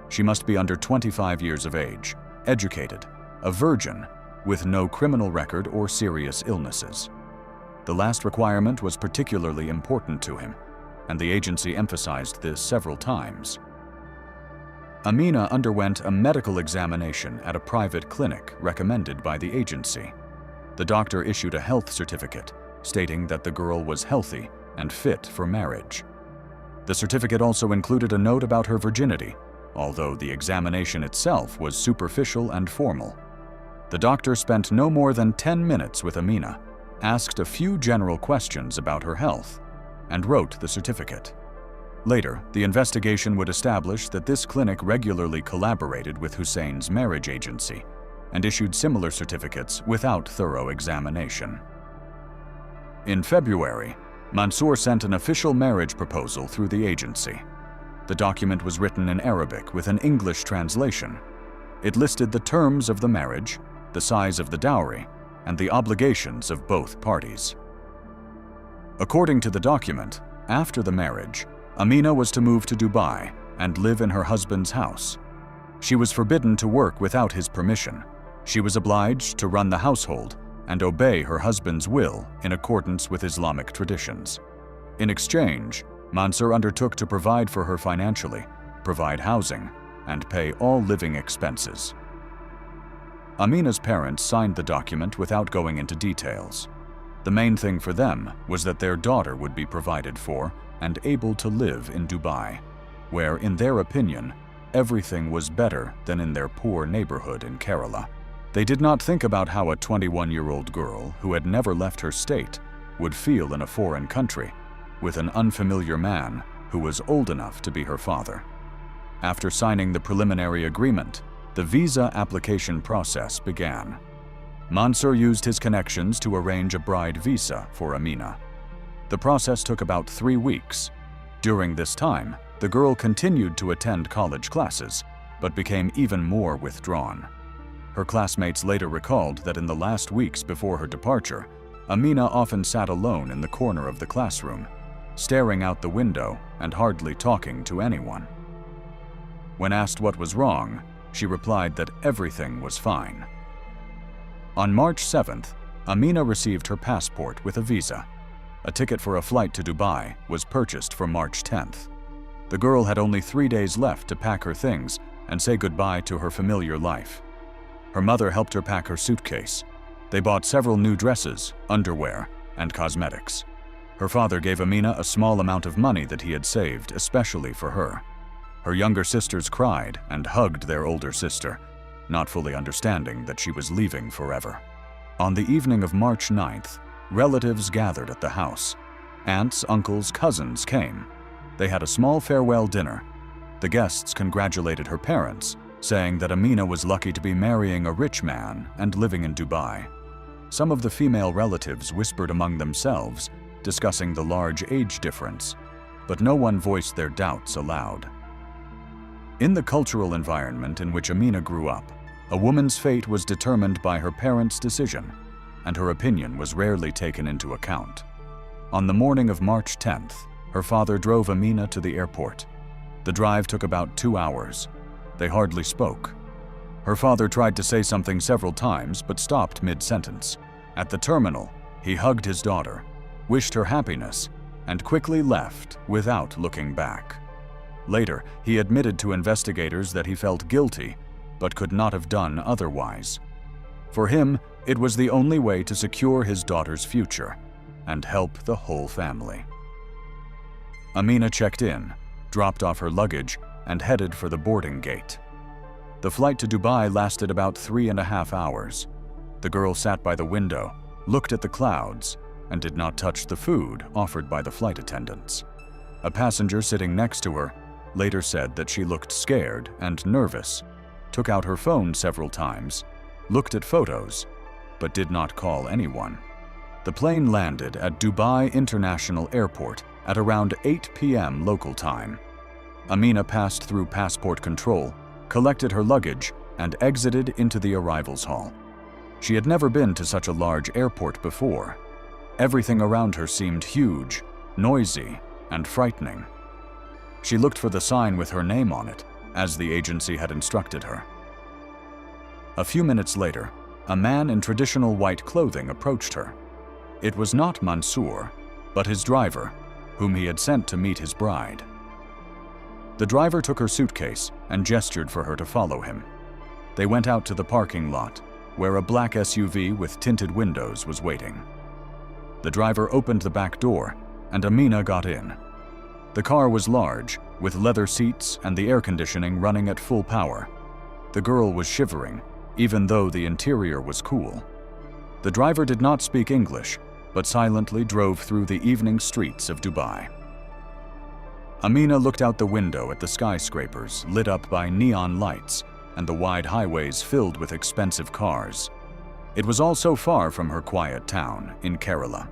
S1: She must be under 25 years of age, educated, a virgin, with no criminal record or serious illnesses. The last requirement was particularly important to him, and the agency emphasized this several times. Amina underwent a medical examination at a private clinic recommended by the agency. The doctor issued a health certificate stating that the girl was healthy and fit for marriage. The certificate also included a note about her virginity, although the examination itself was superficial and formal. The doctor spent no more than 10 minutes with Amina, asked a few general questions about her health, and wrote the certificate. Later, the investigation would establish that this clinic regularly collaborated with Hussein's marriage agency and issued similar certificates without thorough examination. In February, Mansour sent an official marriage proposal through the agency. The document was written in Arabic with an English translation. It listed the terms of the marriage, the size of the dowry, and the obligations of both parties. According to the document, after the marriage, Amina was to move to Dubai and live in her husband's house. She was forbidden to work without his permission. She was obliged to run the household and obey her husband's will in accordance with Islamic traditions. In exchange, Mansour undertook to provide for her financially, provide housing, and pay all living expenses. Amina's parents signed the document without going into details. The main thing for them was that their daughter would be provided for and able to live in Dubai, where, in their opinion, everything was better than in their poor neighborhood in Kerala. They did not think about how a 21-year-old girl who had never left her state would feel in a foreign country with an unfamiliar man who was old enough to be her father. After signing the preliminary agreement, the visa application process began. Mansour used his connections to arrange a bride visa for Amina. The process took about 3 weeks. During this time, the girl continued to attend college classes, but became even more withdrawn. Her classmates later recalled that in the last weeks before her departure, Amina often sat alone in the corner of the classroom, staring out the window and hardly talking to anyone. When asked what was wrong, she replied that everything was fine. On March 7th, Amina received her passport with a visa. A ticket for a flight to Dubai was purchased for March 10th. The girl had only 3 days left to pack her things and say goodbye to her familiar life. Her mother helped her pack her suitcase. They bought several new dresses, underwear, and cosmetics. Her father gave Amina a small amount of money that he had saved especially for her. Her younger sisters cried and hugged their older sister, not fully understanding that she was leaving forever. On the evening of March 9th, relatives gathered at the house. Aunts, uncles, cousins came. They had a small farewell dinner. The guests congratulated her parents, saying that Amina was lucky to be marrying a rich man and living in Dubai. Some of the female relatives whispered among themselves, discussing the large age difference, but no one voiced their doubts aloud. In the cultural environment in which Amina grew up, a woman's fate was determined by her parents' decision, and her opinion was rarely taken into account. On the morning of March 10th, her father drove Amina to the airport. The drive took about 2 hours. They hardly spoke. Her father tried to say something several times but stopped mid-sentence. At the terminal, he hugged his daughter, wished her happiness, and quickly left without looking back. Later, he admitted to investigators that he felt guilty but could not have done otherwise. For him, it was the only way to secure his daughter's future and help the whole family. Amina checked in, dropped off her luggage, and headed for the boarding gate. The flight to Dubai lasted about 3.5 hours. The girl sat by the window, looked at the clouds, and did not touch the food offered by the flight attendants. A passenger sitting next to her later said that she looked scared and nervous, took out her phone several times, looked at photos, but did not call anyone. The plane landed at Dubai International Airport at around 8 p.m. local time. Amina passed through passport control, collected her luggage, and exited into the arrivals hall. She had never been to such a large airport before. Everything around her seemed huge, noisy, and frightening. She looked for the sign with her name on it, as the agency had instructed her. A few minutes later, a man in traditional white clothing approached her. It was not Mansour, but his driver, whom he had sent to meet his bride. The driver took her suitcase and gestured for her to follow him. They went out to the parking lot, where a black SUV with tinted windows was waiting. The driver opened the back door, and Amina got in. The car was large, with leather seats and the air conditioning running at full power. The girl was shivering, even though the interior was cool. The driver did not speak English, but silently drove through the evening streets of Dubai. Amina looked out the window at the skyscrapers lit up by neon lights and the wide highways filled with expensive cars. It was all so far from her quiet town in Kerala.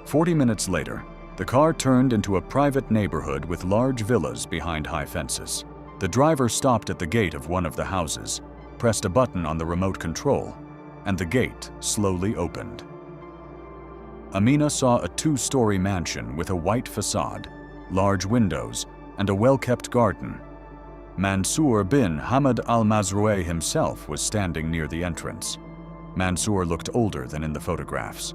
S1: 40 minutes later, the car turned into a private neighborhood with large villas behind high fences. The driver stopped at the gate of one of the houses, pressed a button on the remote control, and the gate slowly opened. Amina saw a 2-story mansion with a white facade, large windows, and a well-kept garden. Mansour bin Hamad al-Mazrouei himself was standing near the entrance. Mansour looked older than in the photographs.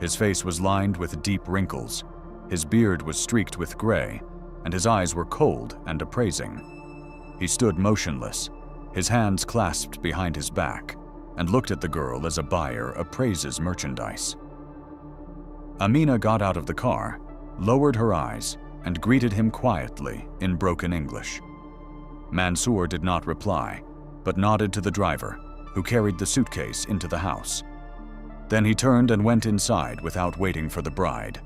S1: His face was lined with deep wrinkles. His beard was streaked with gray, and his eyes were cold and appraising. He stood motionless, his hands clasped behind his back, and looked at the girl as a buyer appraises merchandise. Amina got out of the car, lowered her eyes, and greeted him quietly in broken English. Mansour did not reply, but nodded to the driver, who carried the suitcase into the house. Then he turned and went inside without waiting for the bride.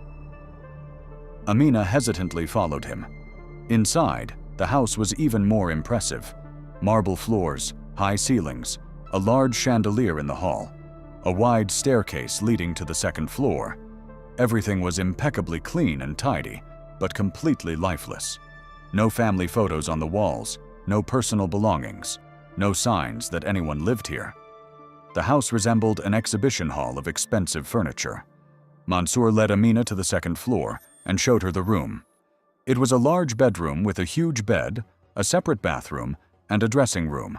S1: Amina hesitantly followed him. Inside, the house was even more impressive. Marble floors, high ceilings, a large chandelier in the hall, a wide staircase leading to the second floor. Everything was impeccably clean and tidy, but completely lifeless. No family photos on the walls, no personal belongings, no signs that anyone lived here. The house resembled an exhibition hall of expensive furniture. Mansour led Amina to the second floor and showed her the room. It was a large bedroom with a huge bed, a separate bathroom, and a dressing room.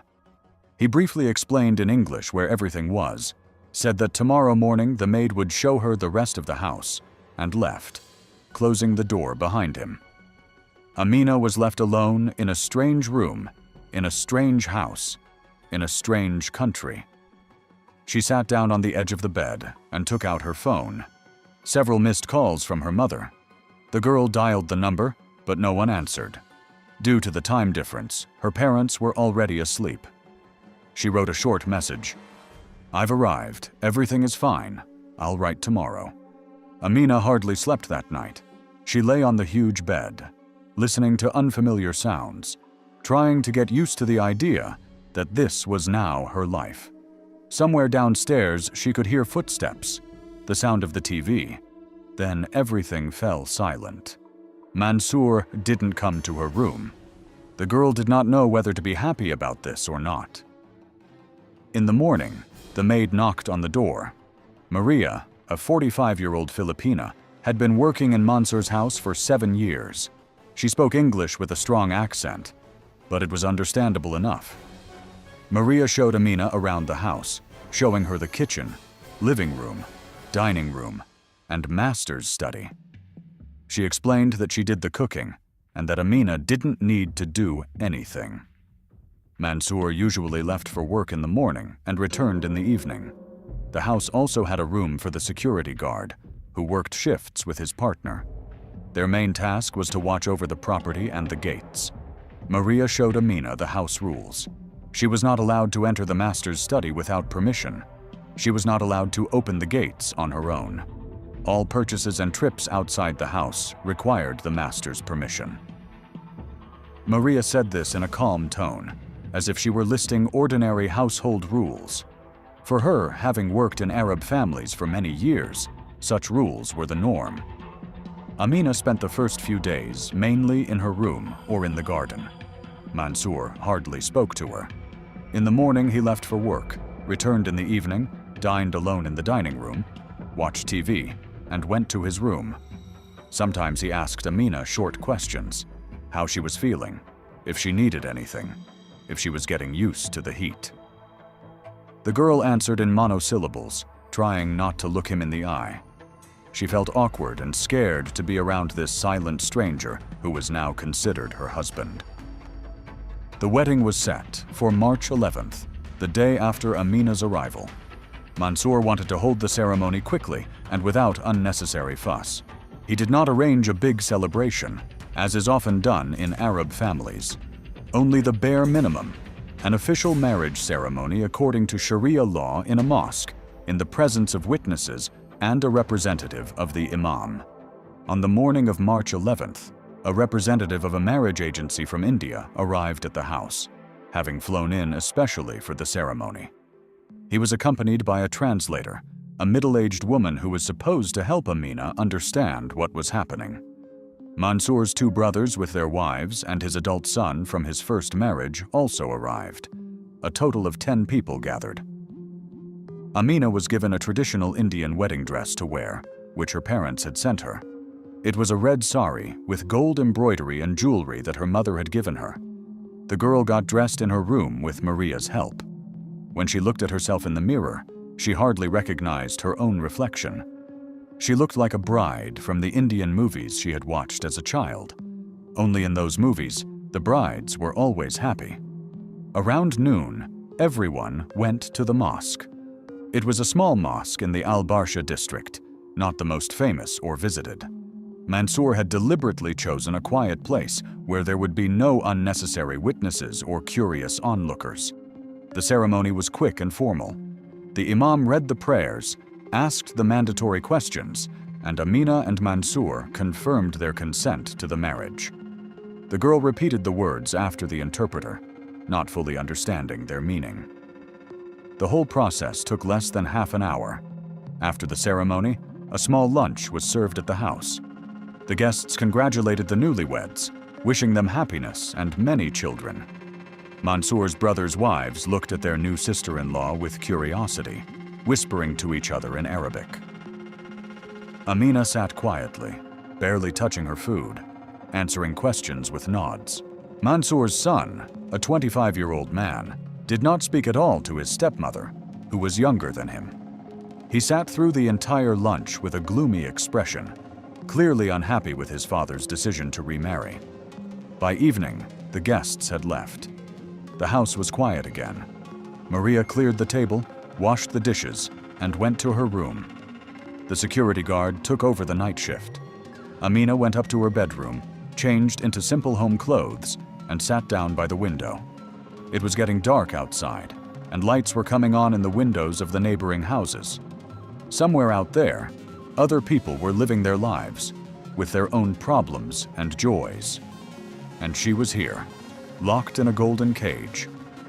S1: He briefly explained in English where everything was, said that tomorrow morning the maid would show her the rest of the house, and left, closing the door behind him. Amina was left alone in a strange room, in a strange house, in a strange country. She sat down on the edge of the bed and took out her phone. Several missed calls from her mother. The girl dialed the number, but no one answered. Due to the time difference, her parents were already asleep. She wrote a short message. "I've arrived. Everything is fine. I'll write tomorrow." Amina hardly slept that night. She lay on the huge bed, listening to unfamiliar sounds, trying to get used to the idea that this was now her life. Somewhere downstairs, she could hear footsteps, the sound of the TV. Then everything fell silent. Mansour didn't come to her room. The girl did not know whether to be happy about this or not. In the morning, the maid knocked on the door. Maria, a 45-year-old Filipina, had been working in Mansour's house for 7 years. She spoke English with a strong accent, but it was understandable enough. Maria showed Amina around the house, showing her the kitchen, living room, dining room, and master's study. She explained that she did the cooking and that Amina didn't need to do anything. Mansour usually left for work in the morning and returned in the evening. The house also had a room for the security guard, who worked shifts with his partner. Their main task was to watch over the property and the gates. Maria showed Amina the house rules. She was not allowed to enter the master's study without permission. She was not allowed to open the gates on her own. All purchases and trips outside the house required the master's permission. Maria said this in a calm tone, as if she were listing ordinary household rules. For her, having worked in Arab families for many years, such rules were the norm. Amina spent the first few days mainly in her room or in the garden. Mansour hardly spoke to her. In the morning he left for work, returned in the evening, dined alone in the dining room, watched TV, and went to his room. Sometimes he asked Amina short questions: how she was feeling, if she needed anything, if she was getting used to the heat. The girl answered in monosyllables, trying not to look him in the eye. She felt awkward and scared to be around this silent stranger who was now considered her husband. The wedding was set for March 11th, the day after Amina's arrival. Mansour wanted to hold the ceremony quickly and without unnecessary fuss. He did not arrange a big celebration, as is often done in Arab families. Only the bare minimum, an official marriage ceremony according to Sharia law in a mosque, in the presence of witnesses and a representative of the imam. On the morning of March 11th, a representative of a marriage agency from India arrived at the house, having flown in especially for the ceremony. He was accompanied by a translator, a middle-aged woman who was supposed to help Amina understand what was happening. Mansour's 2 brothers with their wives and his adult son from his first marriage also arrived. A total of 10 people gathered. Amina was given a traditional Indian wedding dress to wear, which her parents had sent her. It was a red sari with gold embroidery and jewelry that her mother had given her. The girl got dressed in her room with Maria's help. When she looked at herself in the mirror, she hardly recognized her own reflection. She looked like a bride from the Indian movies she had watched as a child. Only in those movies, the brides were always happy. Around noon, everyone went to the mosque. It was a small mosque in the Al-Barsha district, not the most famous or visited. Mansour had deliberately chosen a quiet place where there would be no unnecessary witnesses or curious onlookers. The ceremony was quick and formal. The imam read the prayers, asked the mandatory questions, and Amina and Mansour confirmed their consent to the marriage. The girl repeated the words after the interpreter, not fully understanding their meaning. The whole process took less than half an hour. After the ceremony, a small lunch was served at the house. The guests congratulated the newlyweds, wishing them happiness and many children. Mansour's brothers' wives looked at their new sister-in-law with curiosity, whispering to each other in Arabic. Amina sat quietly, barely touching her food, answering questions with nods. Mansour's son, a 25-year-old man, did not speak at all to his stepmother, who was younger than him. He sat through the entire lunch with a gloomy expression, clearly unhappy with his father's decision to remarry. By evening, the guests had left. The house was quiet again. Maria cleared the table, washed the dishes, and went to her room. The security guard took over the night shift. Amina went up to her bedroom, changed into simple home clothes, and sat down by the window. It was getting dark outside, and lights were coming on in the windows of the neighboring houses. Somewhere out there, other people were living their lives, with their own problems and joys. And she was here, locked in a golden cage,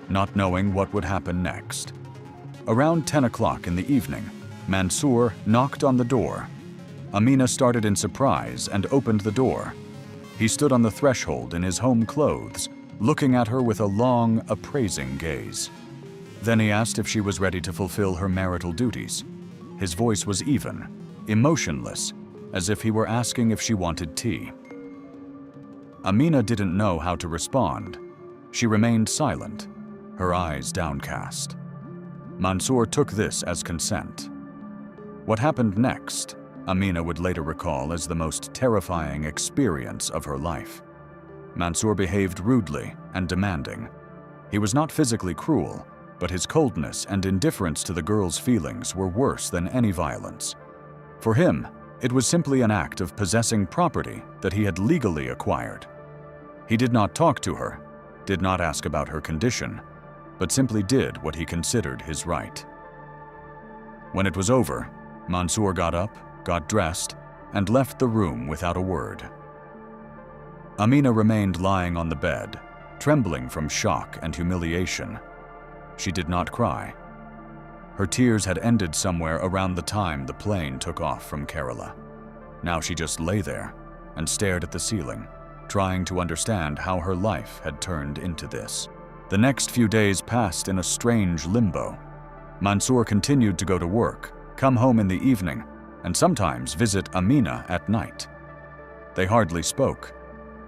S1: not knowing what would happen next. Around 10 o'clock in the evening, Mansour knocked on the door. Amina started in surprise and opened the door. He stood on the threshold in his home clothes, looking at her with a long, appraising gaze. Then he asked if she was ready to fulfill her marital duties. His voice was even, emotionless, as if he were asking if she wanted tea. Amina didn't know how to respond. She remained silent, her eyes downcast. Mansour took this as consent. What happened next, Amina would later recall as the most terrifying experience of her life. Mansour behaved rudely and demanding. He was not physically cruel, but his coldness and indifference to the girl's feelings were worse than any violence. For him, it was simply an act of possessing property that he had legally acquired. He did not talk to her, did not ask about her condition, but simply did what he considered his right. When it was over, Mansour got up, got dressed, and left the room without a word. Amina remained lying on the bed, trembling from shock and humiliation. She did not cry. Her tears had ended somewhere around the time the plane took off from Kerala. Now she just lay there and stared at the ceiling, trying to understand how her life had turned into this. The next few days passed in a strange limbo. Mansour continued to go to work, come home in the evening, and sometimes visit Amina at night. They hardly spoke.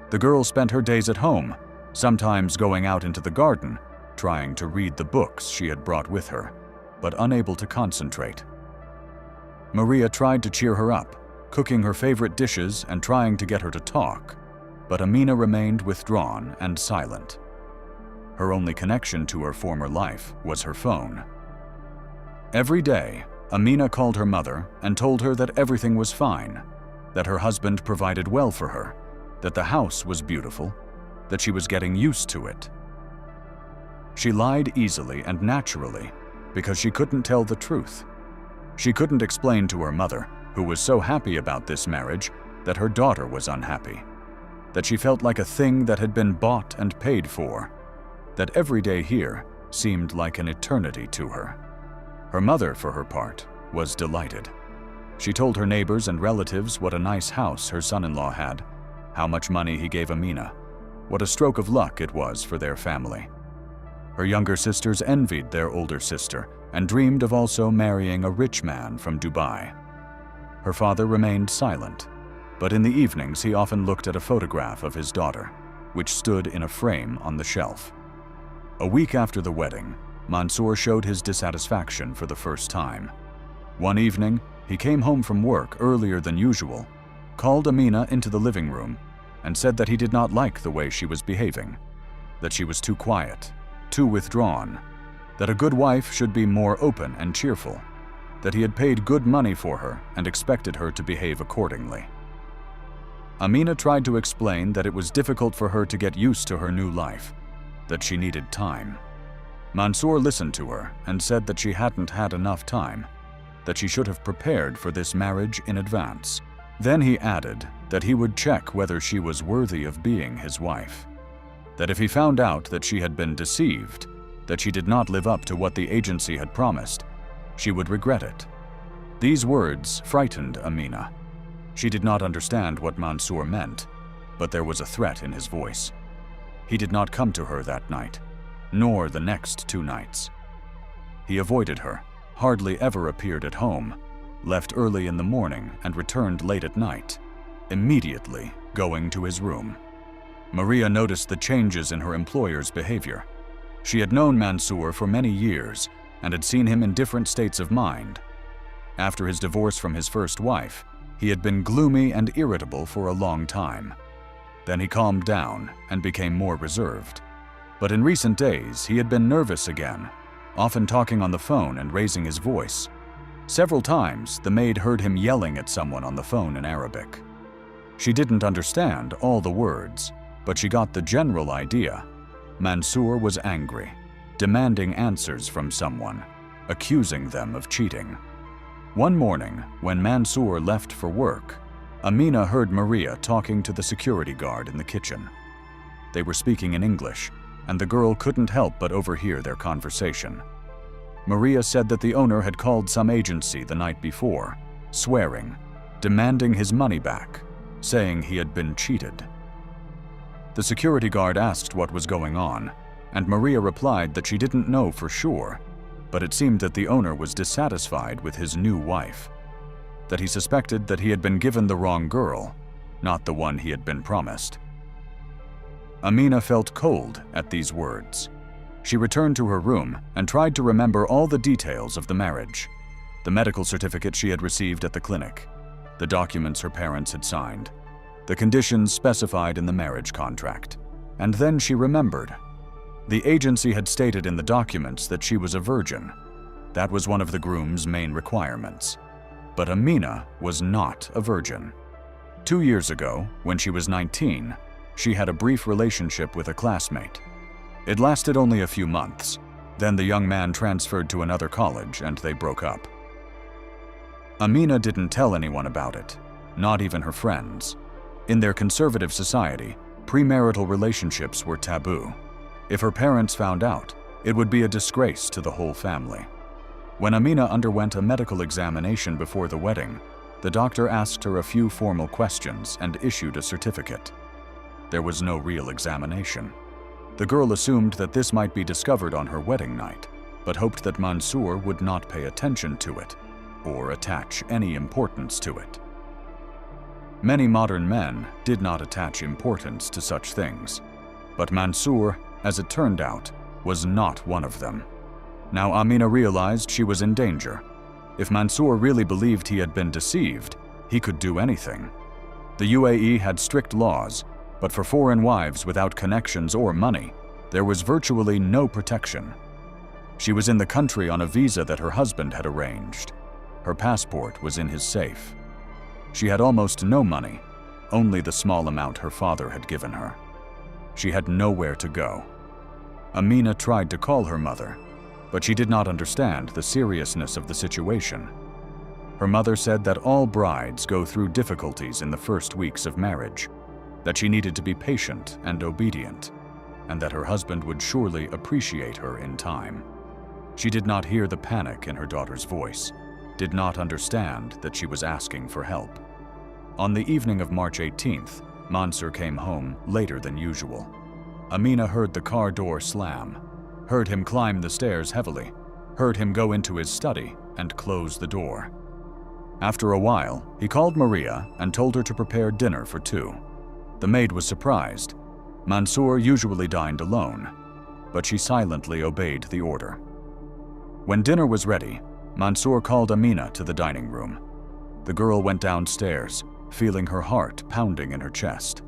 S1: The girl spent her days at home, sometimes going out into the garden, trying to read the books she had brought with her, but unable to concentrate. Maria tried to cheer her up, cooking her favorite dishes and trying to get her to talk, but Amina remained withdrawn and silent. Her only connection to her former life was her phone. Every day, Amina called her mother and told her that everything was fine, that her husband provided well for her, that the house was beautiful, that she was getting used to it. She lied easily and naturally because she couldn't tell the truth. She couldn't explain to her mother, who was so happy about this marriage, that her daughter was unhappy, that she felt like a thing that had been bought and paid for, that every day here seemed like an eternity to her. Her mother, for her part, was delighted. She told her neighbors and relatives what a nice house her son-in-law had, how much money he gave Amina, what a stroke of luck it was for their family. Her younger sisters envied their older sister and dreamed of also marrying a rich man from Dubai. Her father remained silent, but in the evenings he often looked at a photograph of his daughter, which stood in a frame on the shelf. A week after the wedding, Mansour showed his dissatisfaction for the first time. One evening, he came home from work earlier than usual, called Amina into the living room, and said that he did not like the way she was behaving, that she was too quiet, too withdrawn, that a good wife should be more open and cheerful, that he had paid good money for her and expected her to behave accordingly. Amina tried to explain that it was difficult for her to get used to her new life, that she needed time. Mansour listened to her and said that she hadn't had enough time, that she should have prepared for this marriage in advance. Then he added that he would check whether she was worthy of being his wife, that if he found out that she had been deceived, that she did not live up to what the agency had promised, she would regret it. These words frightened Amina. She did not understand what Mansour meant, but there was a threat in his voice. He did not come to her that night, nor the next 2 nights. He avoided her, hardly ever appeared at home, left early in the morning and returned late at night, immediately going to his room. Maria noticed the changes in her employer's behavior. She had known Mansour for many years and had seen him in different states of mind. After his divorce from his first wife, he had been gloomy and irritable for a long time. Then he calmed down and became more reserved. But in recent days, he had been nervous again, often talking on the phone and raising his voice. Several times, the maid heard him yelling at someone on the phone in Arabic. She didn't understand all the words, but she got the general idea. Mansour was angry, demanding answers from someone, accusing them of cheating. One morning, when Mansour left for work, Amina heard Maria talking to the security guard in the kitchen. They were speaking in English, and the girl couldn't help but overhear their conversation. Maria said that the owner had called some agency the night before, swearing, demanding his money back, saying he had been cheated. The security guard asked what was going on, and Maria replied that she didn't know for sure, but it seemed that the owner was dissatisfied with his new wife, that he suspected that he had been given the wrong girl, not the one he had been promised. Amina felt cold at these words. She returned to her room and tried to remember all the details of the marriage, the medical certificate she had received at the clinic, the documents her parents had signed, the conditions specified in the marriage contract. And then she remembered. The agency had stated in the documents that she was a virgin. That was one of the groom's main requirements. But Amina was not a virgin. 2 years ago, when she was 19, she had a brief relationship with a classmate. It lasted only a few months. Then the young man transferred to another college and they broke up. Amina didn't tell anyone about it, not even her friends. In their conservative society, premarital relationships were taboo. If her parents found out, it would be a disgrace to the whole family. When Amina underwent a medical examination before the wedding, the doctor asked her a few formal questions and issued a certificate. There was no real examination. The girl assumed that this might be discovered on her wedding night, but hoped that Mansour would not pay attention to it or attach any importance to it. Many modern men did not attach importance to such things, but Mansour, as it turned out, was not one of them. Now Amina realized she was in danger. If Mansour really believed he had been deceived, he could do anything. The UAE had strict laws, but for foreign wives without connections or money, there was virtually no protection. She was in the country on a visa that her husband had arranged. Her passport was in his safe. She had almost no money, only the small amount her father had given her. She had nowhere to go. Amina tried to call her mother, but she did not understand the seriousness of the situation. Her mother said that all brides go through difficulties in the first weeks of marriage, that she needed to be patient and obedient, and that her husband would surely appreciate her in time. She did not hear the panic in her daughter's voice, did not understand that she was asking for help. On the evening of March 18th, Mansour came home later than usual. Amina heard the car door slam, heard him climb the stairs heavily, heard him go into his study and close the door. After a while, he called Maria and told her to prepare dinner for 2. The maid was surprised. Mansour usually dined alone, but she silently obeyed the order. When dinner was ready, Mansour called Amina to the dining room. The girl went downstairs, feeling her heart pounding in her chest.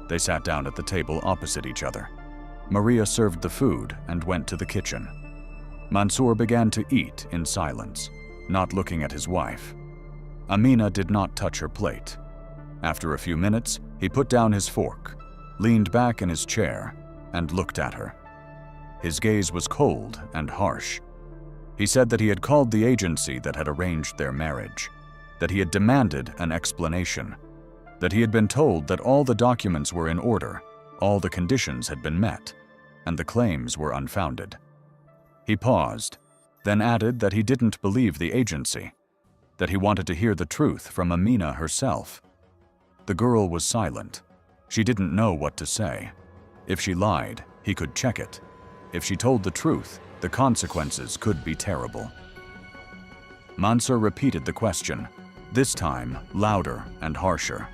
S1: They sat down at the table opposite each other. Maria served the food and went to the kitchen. Mansour began to eat in silence, not looking at his wife. Amina did not touch her plate. After a few minutes, he put down his fork, leaned back in his chair, and looked at her. His gaze was cold and harsh. He said that he had called the agency that had arranged their marriage, that he had demanded an explanation, that he had been told that all the documents were in order, all the conditions had been met, and the claims were unfounded. He paused, then added that he didn't believe the agency, that he wanted to hear the truth from Amina herself. The girl was silent. She didn't know what to say. If she lied, he could check it. If she told the truth, the consequences could be terrible. Mansour repeated the question, this time louder and harsher.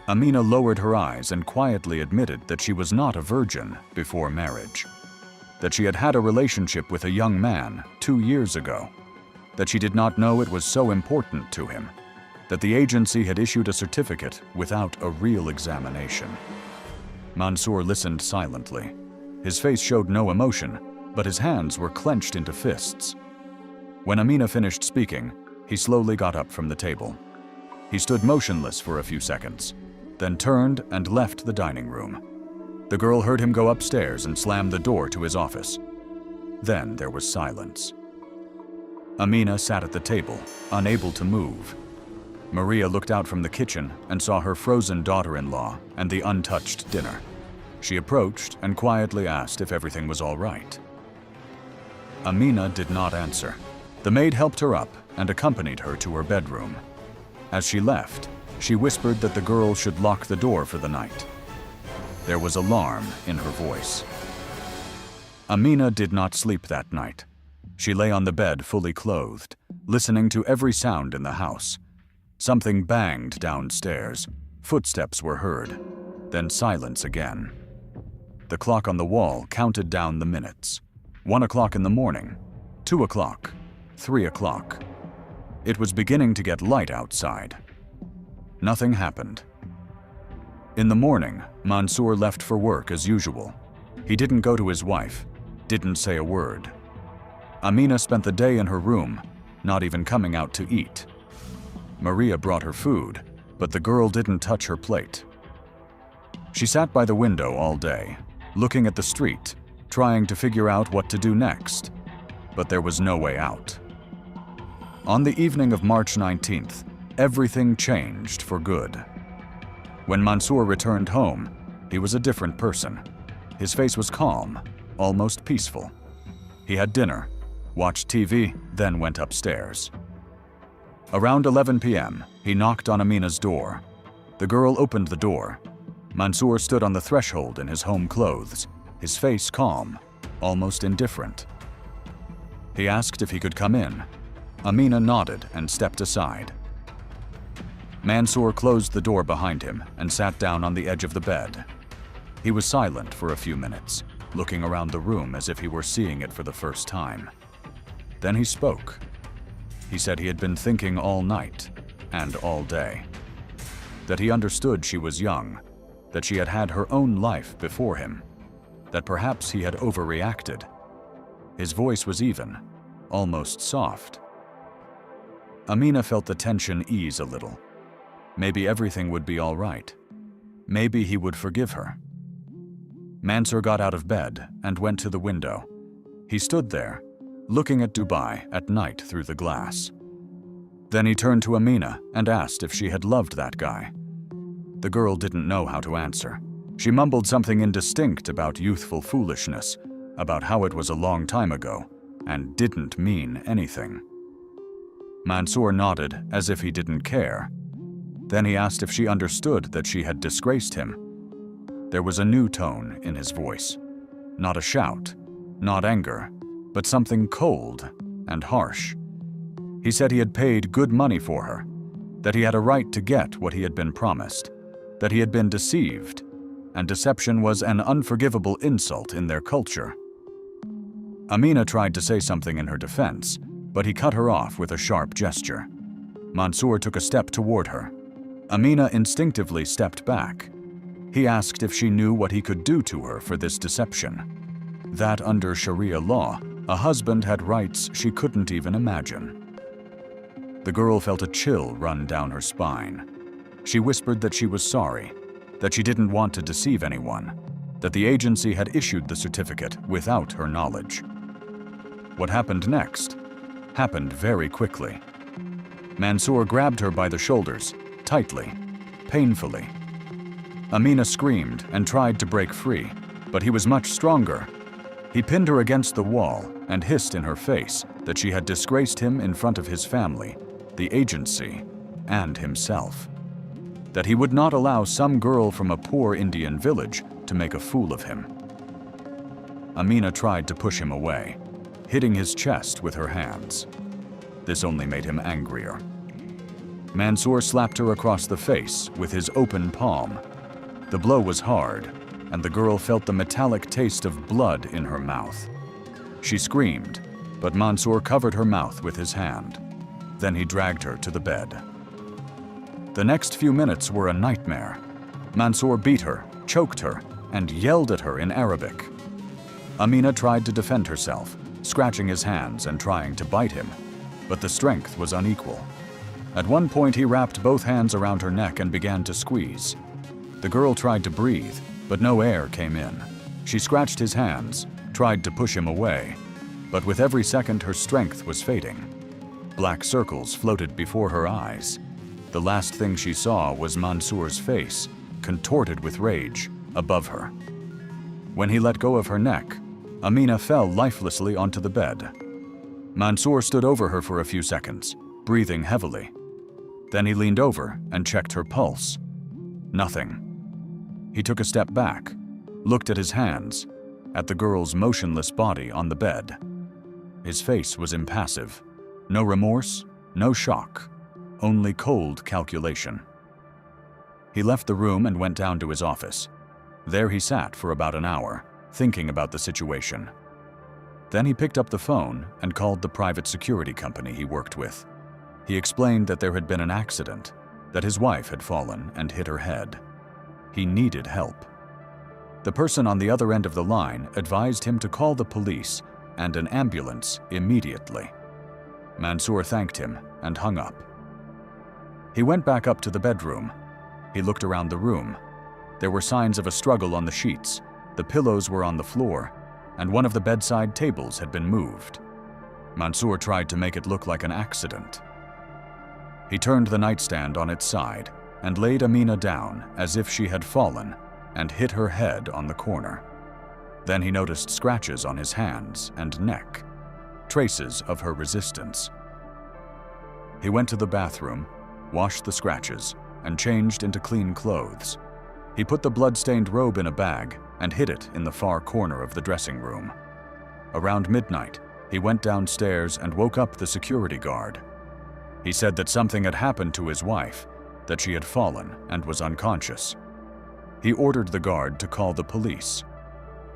S1: Amina lowered her eyes and quietly admitted that she was not a virgin before marriage, that she had had a relationship with a young man 2 years ago, that she did not know it was so important to him, that the agency had issued a certificate without a real examination. Mansour listened silently. His face showed no emotion, but his hands were clenched into fists. When Amina finished speaking, he slowly got up from the table. He stood motionless for a few seconds, then turned and left the dining room. The girl heard him go upstairs and slam the door to his office. Then there was silence. Amina sat at the table, unable to move. Maria looked out from the kitchen and saw her frozen daughter-in-law and the untouched dinner. She approached and quietly asked if everything was all right. Amina did not answer. The maid helped her up and accompanied her to her bedroom. As she left, she whispered that the girl should lock the door for the night. There was alarm in her voice. Amina did not sleep that night. She lay on the bed fully clothed, listening to every sound in the house. Something banged downstairs. Footsteps were heard, then silence again. The clock on the wall counted down the minutes. 1 o'clock in the morning, 2 o'clock, 3 o'clock. It was beginning to get light outside. Nothing happened. In the morning, Mansour left for work as usual. He didn't go to his wife, didn't say a word. Amina spent the day in her room, not even coming out to eat. Maria brought her food, but the girl didn't touch her plate. She sat by the window all day, looking at the street, trying to figure out what to do next, but there was no way out. On the evening of March 19th, everything changed for good. When Mansour returned home, he was a different person. His face was calm, almost peaceful. He had dinner, watched TV, then went upstairs. Around 11 p.m., he knocked on Amina's door. The girl opened the door. Mansour stood on the threshold in his home clothes, his face calm, almost indifferent. He asked if he could come in. Amina nodded and stepped aside. Mansour closed the door behind him and sat down on the edge of the bed. He was silent for a few minutes, looking around the room as if he were seeing it for the first time. Then he spoke. He said he had been thinking all night and all day. That he understood she was young, that she had had her own life before him, that perhaps he had overreacted. His voice was even, almost soft. Amina felt the tension ease a little. Maybe everything would be all right. Maybe he would forgive her. Mansour got out of bed and went to the window. He stood there, looking at Dubai at night through the glass. Then he turned to Amina and asked if she had loved that guy. The girl didn't know how to answer. She mumbled something indistinct about youthful foolishness, about how it was a long time ago, and didn't mean anything. Mansour nodded as if he didn't care. Then he asked if she understood that she had disgraced him. There was a new tone in his voice. Not a shout, not anger, but something cold and harsh. He said he had paid good money for her, that he had a right to get what he had been promised, that he had been deceived, and deception was an unforgivable insult in their culture. Amina tried to say something in her defense, but he cut her off with a sharp gesture. Mansour took a step toward her. Amina instinctively stepped back. He asked if she knew what he could do to her for this deception. That under Sharia law, a husband had rights she couldn't even imagine. The girl felt a chill run down her spine. She whispered that she was sorry, that she didn't want to deceive anyone, that the agency had issued the certificate without her knowledge. What happened next happened very quickly. Mansour grabbed her by the shoulders, tightly, painfully. Amina screamed and tried to break free, but he was much stronger. He pinned her against the wall and hissed in her face that she had disgraced him in front of his family, the agency, and himself. That he would not allow some girl from a poor Indian village to make a fool of him. Amina tried to push him away, hitting his chest with her hands. This only made him angrier. Mansour slapped her across the face with his open palm. The blow was hard, and the girl felt the metallic taste of blood in her mouth. She screamed, but Mansour covered her mouth with his hand. Then he dragged her to the bed. The next few minutes were a nightmare. Mansour beat her, choked her, and yelled at her in Arabic. Amina tried to defend herself, scratching his hands and trying to bite him, but the strength was unequal. At one point, he wrapped both hands around her neck and began to squeeze. The girl tried to breathe, but no air came in. She scratched his hands, tried to push him away, but with every second her strength was fading. Black circles floated before her eyes. The last thing she saw was Mansour's face, contorted with rage, above her. When he let go of her neck, Amina fell lifelessly onto the bed. Mansour stood over her for a few seconds, breathing heavily. Then he leaned over and checked her pulse. Nothing. He took a step back, looked at his hands, at the girl's motionless body on the bed. His face was impassive. No remorse, no shock, only cold calculation. He left the room and went down to his office. There he sat for about an hour, thinking about the situation. Then he picked up the phone and called the private security company he worked with. He explained that there had been an accident, that his wife had fallen and hit her head. He needed help. The person on the other end of the line advised him to call the police and an ambulance immediately. Mansour thanked him and hung up. He went back up to the bedroom. He looked around the room. There were signs of a struggle on the sheets, the pillows were on the floor, and one of the bedside tables had been moved. Mansour tried to make it look like an accident. He turned the nightstand on its side and laid Amina down as if she had fallen and hit her head on the corner. Then he noticed scratches on his hands and neck, traces of her resistance. He went to the bathroom, washed the scratches, and changed into clean clothes. He put the blood-stained robe in a bag and hid it in the far corner of the dressing room. Around midnight, he went downstairs and woke up the security guard. He said that something had happened to his wife, that she had fallen and was unconscious. He ordered the guard to call the police.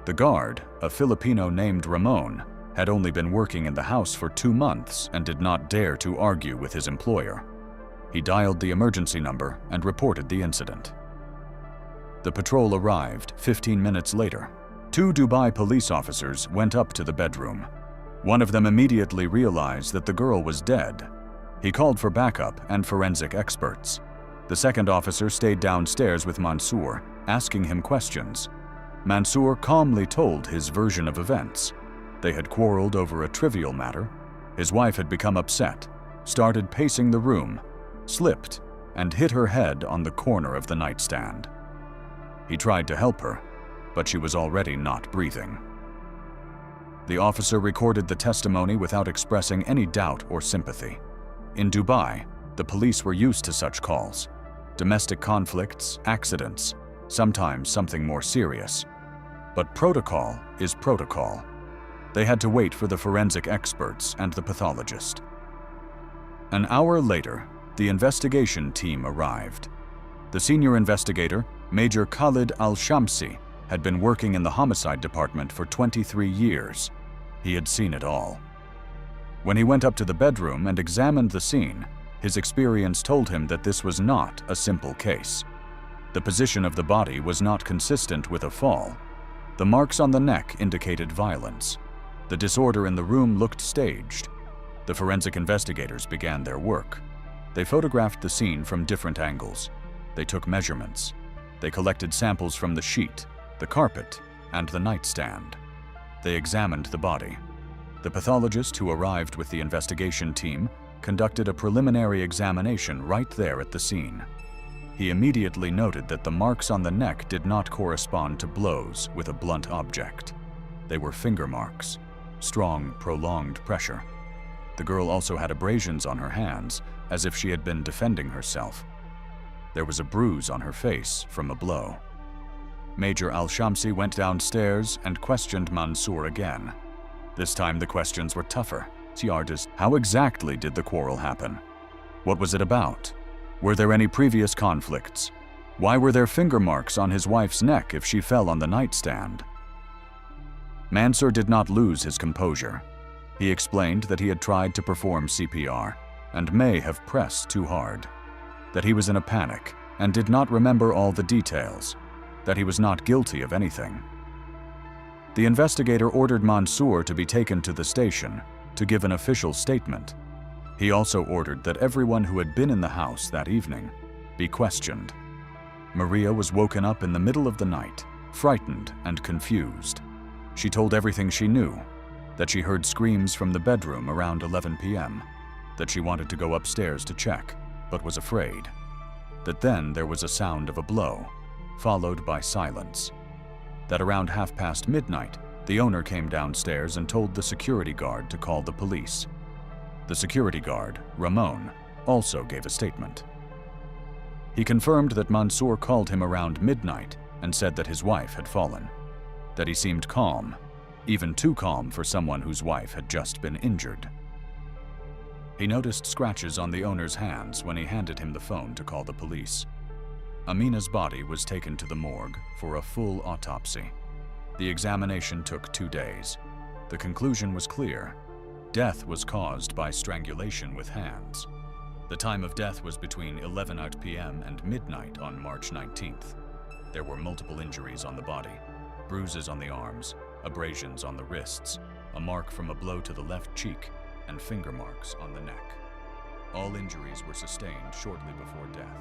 S1: The guard, a Filipino named Ramon, had only been working in the house for 2 months and did not dare to argue with his employer. He dialed the emergency number and reported the incident. The patrol arrived 15 minutes later. 2 Dubai police officers went up to the bedroom. One of them immediately realized that the girl was dead. He called for backup and forensic experts. The second officer stayed downstairs with Mansour, asking him questions. Mansour calmly told his version of events. They had quarreled over a trivial matter. His wife had become upset, started pacing the room, slipped, and hit her head on the corner of the nightstand. He tried to help her, but she was already not breathing. The officer recorded the testimony without expressing any doubt or sympathy. In Dubai, the police were used to such calls. Domestic conflicts, accidents, sometimes something more serious. But protocol is protocol. They had to wait for the forensic experts and the pathologist. An hour later, the investigation team arrived. The senior investigator, Major Khalid Al-Shamsi, had been working in the homicide department for 23 years. He had seen it all. When he went up to the bedroom and examined the scene, his experience told him that this was not a simple case. The position of the body was not consistent with a fall. The marks on the neck indicated violence. The disorder in the room looked staged. The forensic investigators began their work. They photographed the scene from different angles. They took measurements. They collected samples from the sheet, the carpet, and the nightstand. They examined the body. The pathologist who arrived with the investigation team conducted a preliminary examination right there at the scene. He immediately noted that the marks on the neck did not correspond to blows with a blunt object. They were finger marks, strong, prolonged pressure. The girl also had abrasions on her hands, as if she had been defending herself. There was a bruise on her face from a blow. Major Al-Shamsi went downstairs and questioned Mansour again. This time the questions were tougher. How exactly did the quarrel happen? What was it about? Were there any previous conflicts? Why were there finger marks on his wife's neck if she fell on the nightstand? Mansour did not lose his composure. He explained that he had tried to perform CPR and may have pressed too hard, that he was in a panic and did not remember all the details, that he was not guilty of anything. The investigator ordered Mansour to be taken to the station to give an official statement. He also ordered that everyone who had been in the house that evening be questioned. Maria was woken up in the middle of the night, frightened and confused. She told everything she knew, that she heard screams from the bedroom around 11 p.m., that she wanted to go upstairs to check, but was afraid, that then there was a sound of a blow, followed by silence, that around midnight, the owner came downstairs and told the security guard to call the police. The security guard, Ramon, also gave a statement. He confirmed that Mansour called him around midnight and said that his wife had fallen, that he seemed calm, even too calm for someone whose wife had just been injured. He noticed scratches on the owner's hands when he handed him the phone to call the police. Amina's body was taken to the morgue for a full autopsy. The examination took 2 days. The conclusion was clear. Death was caused by strangulation with hands. The time of death was between 11 p.m. and midnight on March 19th. There were multiple injuries on the body, bruises on the arms, abrasions on the wrists, a mark from a blow to the left cheek, and finger marks on the neck. All injuries were sustained shortly before death.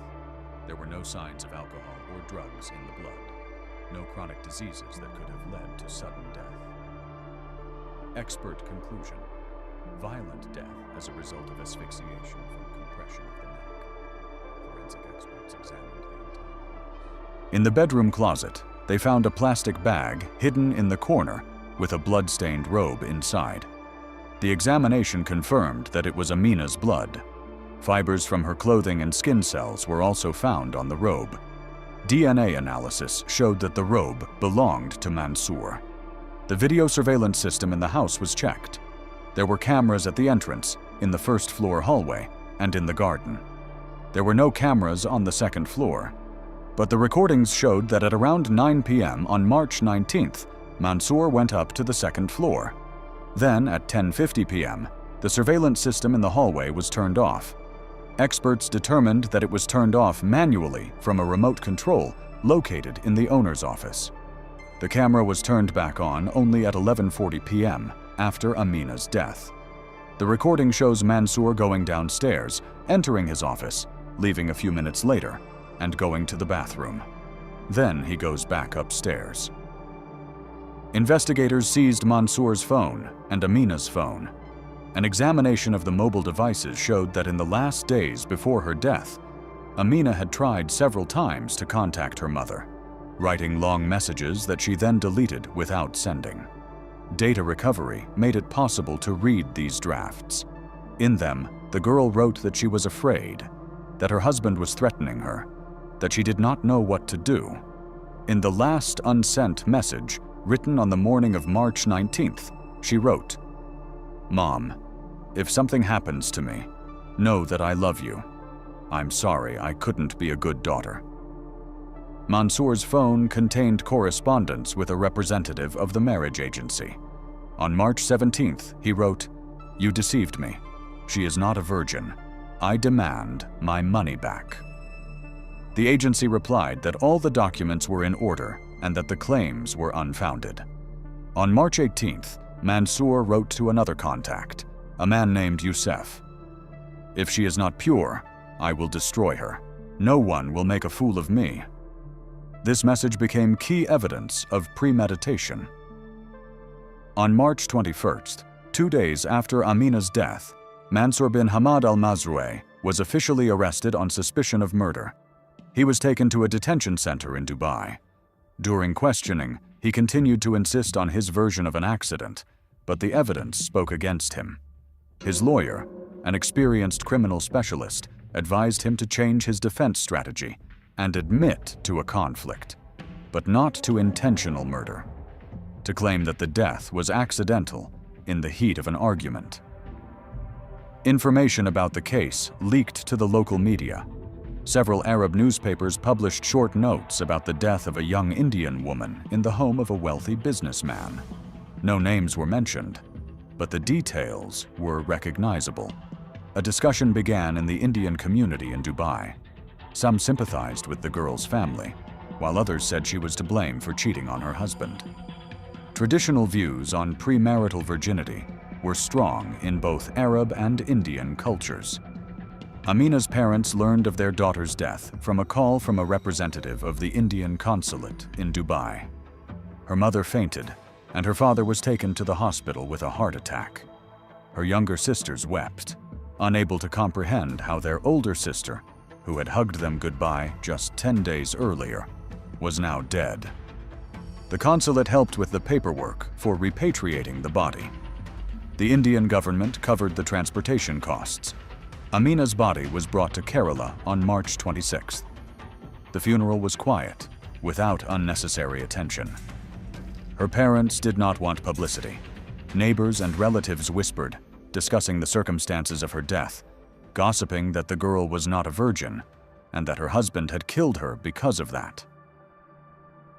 S1: There were no signs of alcohol or drugs in the blood, no chronic diseases that could have led to sudden death. Expert conclusion: violent death as a result of asphyxiation from compression of the neck. Forensic experts examined the entire house. In the bedroom closet, they found a plastic bag hidden in the corner with a blood-stained robe inside. The examination confirmed that it was Amina's blood. Fibers from her clothing and skin cells were also found on the robe. DNA analysis showed that the robe belonged to Mansour. The video surveillance system in the house was checked. There were cameras at the entrance, in the first-floor hallway, and in the garden. There were no cameras on the second floor, but the recordings showed that at around 9 p.m. on March 19th, Mansour went up to the second floor. Then, at 10:50 p.m., the surveillance system in the hallway was turned off. Experts determined that it was turned off manually from a remote control located in the owner's office. The camera was turned back on only at 11:40 p.m. after Amina's death. The recording shows Mansour going downstairs, entering his office, leaving a few minutes later, and going to the bathroom. Then he goes back upstairs. Investigators seized Mansour's phone and Amina's phone. An examination of the mobile devices showed that in the last days before her death, Amina had tried several times to contact her mother, writing long messages that she then deleted without sending. Data recovery made it possible to read these drafts. In them, the girl wrote that she was afraid, that her husband was threatening her, that she did not know what to do. In the last unsent message, written on the morning of March 19th, she wrote, "Mom, if something happens to me, know that I love you. I'm sorry I couldn't be a good daughter." Mansour's phone contained correspondence with a representative of the marriage agency. On March 17th, he wrote, "You deceived me. She is not a virgin. I demand my money back." The agency replied that all the documents were in order and that the claims were unfounded. On March 18th, Mansour wrote to another contact, a man named Youssef. "If she is not pure, I will destroy her. No one will make a fool of me." This message became key evidence of premeditation. On March 21st, 2 days after Amina's death, Mansour bin Hamad al-Mazrouei was officially arrested on suspicion of murder. He was taken to a detention center in Dubai. During questioning, he continued to insist on his version of an accident, but the evidence spoke against him. His lawyer, an experienced criminal specialist, advised him to change his defense strategy and admit to a conflict, but not to intentional murder, to claim that the death was accidental in the heat of an argument. Information about the case leaked to the local media. Several Arab newspapers published short notes about the death of a young Indian woman in the home of a wealthy businessman. No names were mentioned, but the details were recognizable. A discussion began in the Indian community in Dubai. Some sympathized with the girl's family, while others said she was to blame for cheating on her husband. Traditional views on premarital virginity were strong in both Arab and Indian cultures. Amina's parents learned of their daughter's death from a call from a representative of the Indian consulate in Dubai. Her mother fainted, and her father was taken to the hospital with a heart attack. Her younger sisters wept, unable to comprehend how their older sister, who had hugged them goodbye just 10 days earlier, was now dead. The consulate helped with the paperwork for repatriating the body. The Indian government covered the transportation costs. Amina's body was brought to Kerala on March 26th. The funeral was quiet, without unnecessary attention. Her parents did not want publicity. Neighbors and relatives whispered, discussing the circumstances of her death, gossiping that the girl was not a virgin and that her husband had killed her because of that.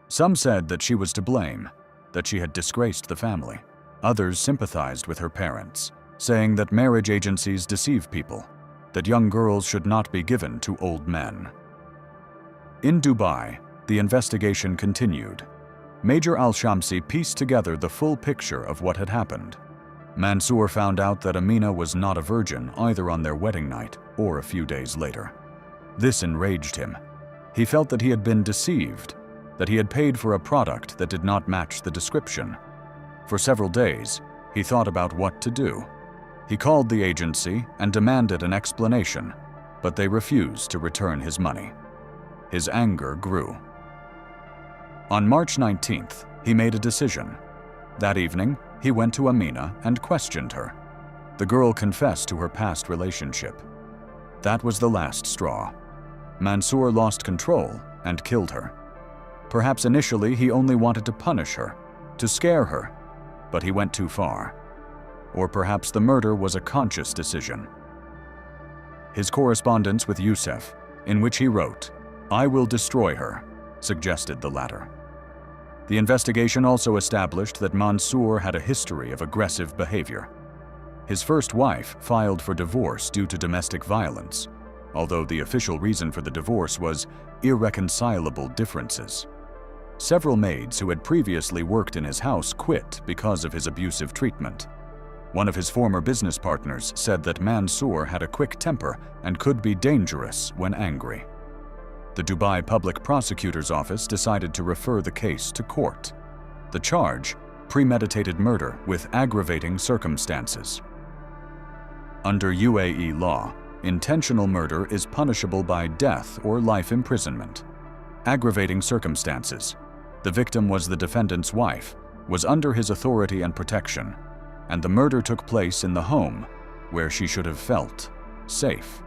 S1: Some said that she was to blame, that she had disgraced the family. Others sympathized with her parents, saying that marriage agencies deceive people, that young girls should not be given to old men. In Dubai, the investigation continued. Major Al-Shamsi pieced together the full picture of what had happened. Mansour found out that Amina was not a virgin either on their wedding night or a few days later. This enraged him. He felt that he had been deceived, that he had paid for a product that did not match the description. For several days, he thought about what to do. He called the agency and demanded an explanation, but they refused to return his money. His anger grew. On March 19th, he made a decision. That evening, he went to Amina and questioned her. The girl confessed to her past relationship. That was the last straw. Mansour lost control and killed her. Perhaps initially he only wanted to punish her, to scare her, but he went too far. Or perhaps the murder was a conscious decision. His correspondence with Youssef, in which he wrote, "I will destroy her," suggested the latter. The investigation also established that Mansour had a history of aggressive behavior. His first wife filed for divorce due to domestic violence, although the official reason for the divorce was irreconcilable differences. Several maids who had previously worked in his house quit because of his abusive treatment. One of his former business partners said that Mansour had a quick temper and could be dangerous when angry. The Dubai Public Prosecutor's Office decided to refer the case to court. The charge: premeditated murder with aggravating circumstances. Under UAE law, intentional murder is punishable by death or life imprisonment. Aggravating circumstances: the victim was the defendant's wife, was under his authority and protection, and the murder took place in the home, where she should have felt safe.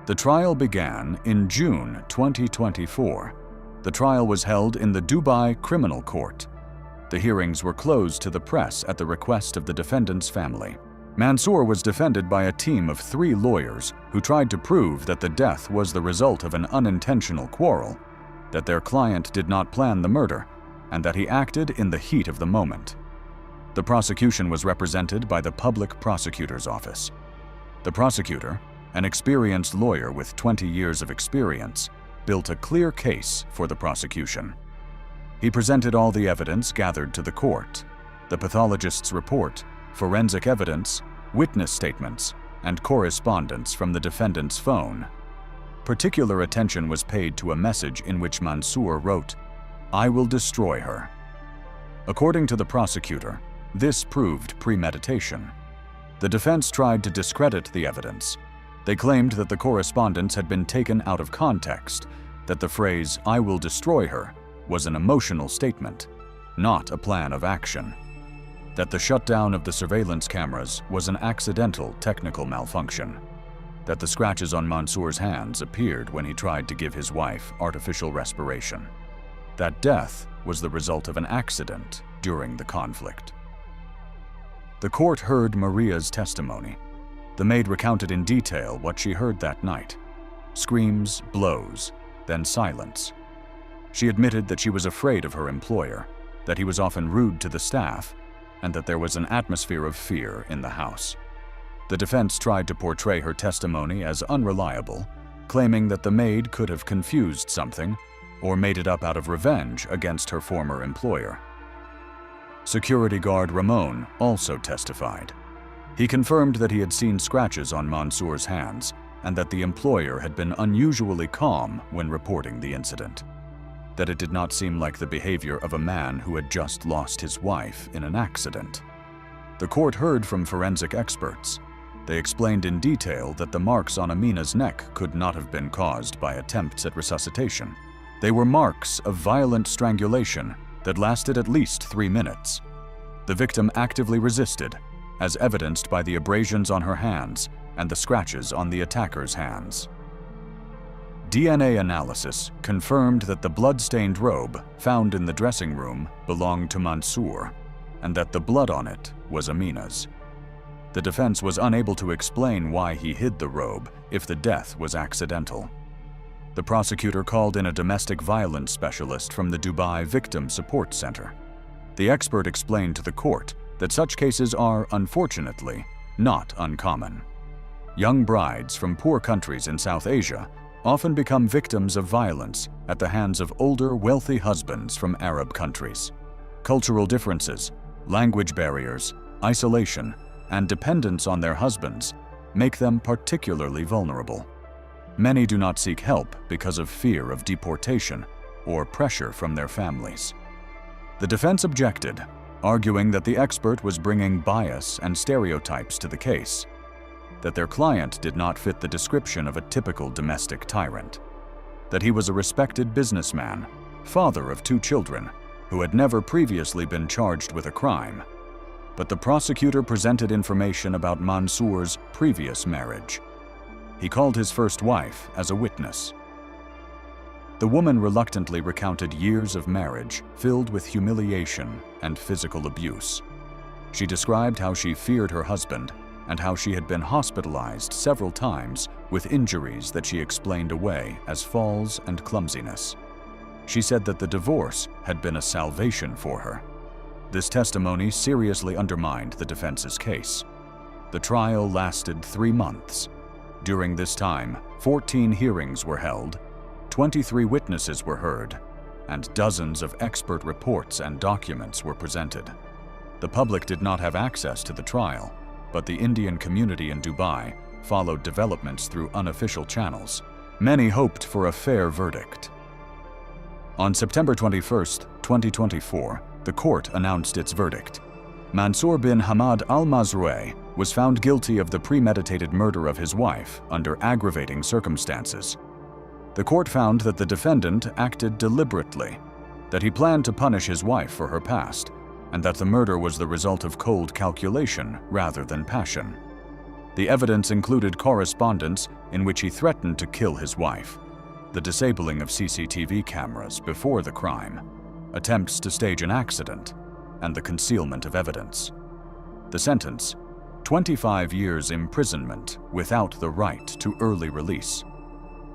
S1: The trial began in June 2024. The trial was held in the Dubai Criminal Court. The hearings were closed to the press at the request of the defendant's family. Mansour was defended by a team of 3 lawyers who tried to prove that the death was the result of an unintentional quarrel, that their client did not plan the murder, and that he acted in the heat of the moment. The prosecution was represented by the Public Prosecutor's Office. The prosecutor, an experienced lawyer with 20 years of experience, built a clear case for the prosecution. He presented all the evidence gathered to the court: the pathologist's report, forensic evidence, witness statements, and correspondence from the defendant's phone. Particular attention was paid to a message in which Mansour wrote, "I will destroy her." According to the prosecutor, this proved premeditation. The defense tried to discredit the evidence. They claimed that the correspondence had been taken out of context, that the phrase, "I will destroy her," was an emotional statement, not a plan of action, that the shutdown of the surveillance cameras was an accidental technical malfunction, that the scratches on Mansour's hands appeared when he tried to give his wife artificial respiration, that death was the result of an accident during the conflict. The court heard Maria's testimony. The maid recounted in detail what she heard that night. screams, blows, then silence. She admitted that she was afraid of her employer, that he was often rude to the staff, and that there was an atmosphere of fear in the house. The defense tried to portray her testimony as unreliable, claiming that the maid could have confused something or made it up out of revenge against her former employer. Security guard Ramon also testified. He confirmed that he had seen scratches on Mansour's hands and that the employer had been unusually calm when reporting the incident, that it did not seem like the behavior of a man who had just lost his wife in an accident. The court heard from forensic experts. They explained in detail that the marks on Amina's neck could not have been caused by attempts at resuscitation. They were marks of violent strangulation that lasted at least 3 minutes. The victim actively resisted, as evidenced by the abrasions on her hands and the scratches on the attacker's hands. DNA analysis confirmed that the blood-stained robe found in the dressing room belonged to Mansour, and that the blood on it was Amina's. The defense was unable to explain why he hid the robe if the death was accidental. The prosecutor called in a domestic violence specialist from the Dubai Victim Support Center. The expert explained to the court that such cases are, unfortunately, not uncommon. Young brides from poor countries in South Asia often become victims of violence at the hands of older, wealthy husbands from Arab countries. Cultural differences, language barriers, isolation, and dependence on their husbands make them particularly vulnerable. Many do not seek help because of fear of deportation or pressure from their families. The defense objected, arguing that the expert was bringing bias and stereotypes to the case, that their client did not fit the description of a typical domestic tyrant, that he was a respected businessman, father of 2 children, who had never previously been charged with a crime. But the prosecutor presented information about Mansour's previous marriage. He called his first wife as a witness. The woman reluctantly recounted years of marriage filled with humiliation and physical abuse. She described how she feared her husband and how she had been hospitalized several times with injuries that she explained away as falls and clumsiness. She said that the divorce had been a salvation for her. This testimony seriously undermined the defense's case. The trial lasted 3 months. During this time, 14 hearings were held, 23 witnesses were heard, and dozens of expert reports and documents were presented. The public did not have access to the trial, but the Indian community in Dubai followed developments through unofficial channels. Many hoped for a fair verdict. On September 21, 2024, the court announced its verdict. Mansour bin Hamad al-Mazrouei was found guilty of the premeditated murder of his wife under aggravating circumstances. The court found that the defendant acted deliberately, that he planned to punish his wife for her past, and that the murder was the result of cold calculation rather than passion. The evidence included correspondence in which he threatened to kill his wife, the disabling of CCTV cameras before the crime, attempts to stage an accident, and the concealment of evidence. The sentence: 25 years imprisonment without the right to early release.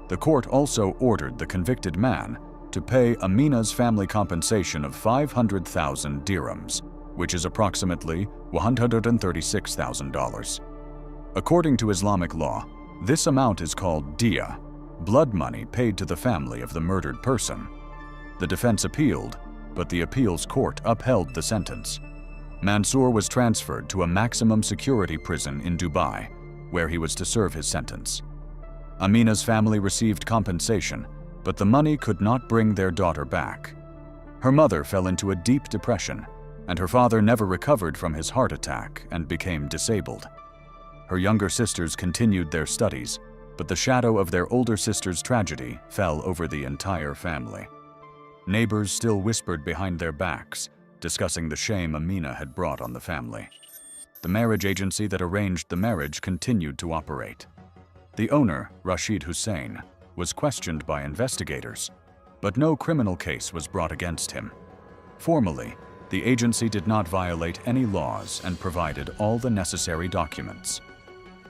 S1: The court also ordered the convicted man to pay Amina's family compensation of 500,000 dirhams, which is approximately $136,000. According to Islamic law, this amount is called diya, blood money paid to the family of the murdered person. The defense appealed, but the appeals court upheld the sentence. Mansour was transferred to a maximum security prison in Dubai, where he was to serve his sentence. Amina's family received compensation, but the money could not bring their daughter back. Her mother fell into a deep depression, and her father never recovered from his heart attack and became disabled. Her younger sisters continued their studies, but the shadow of their older sister's tragedy fell over the entire family. Neighbors still whispered behind their backs, discussing the shame Amina had brought on the family. The marriage agency that arranged the marriage continued to operate. The owner, Rashid Hussein, was questioned by investigators, but no criminal case was brought against him. Formally, the agency did not violate any laws and provided all the necessary documents.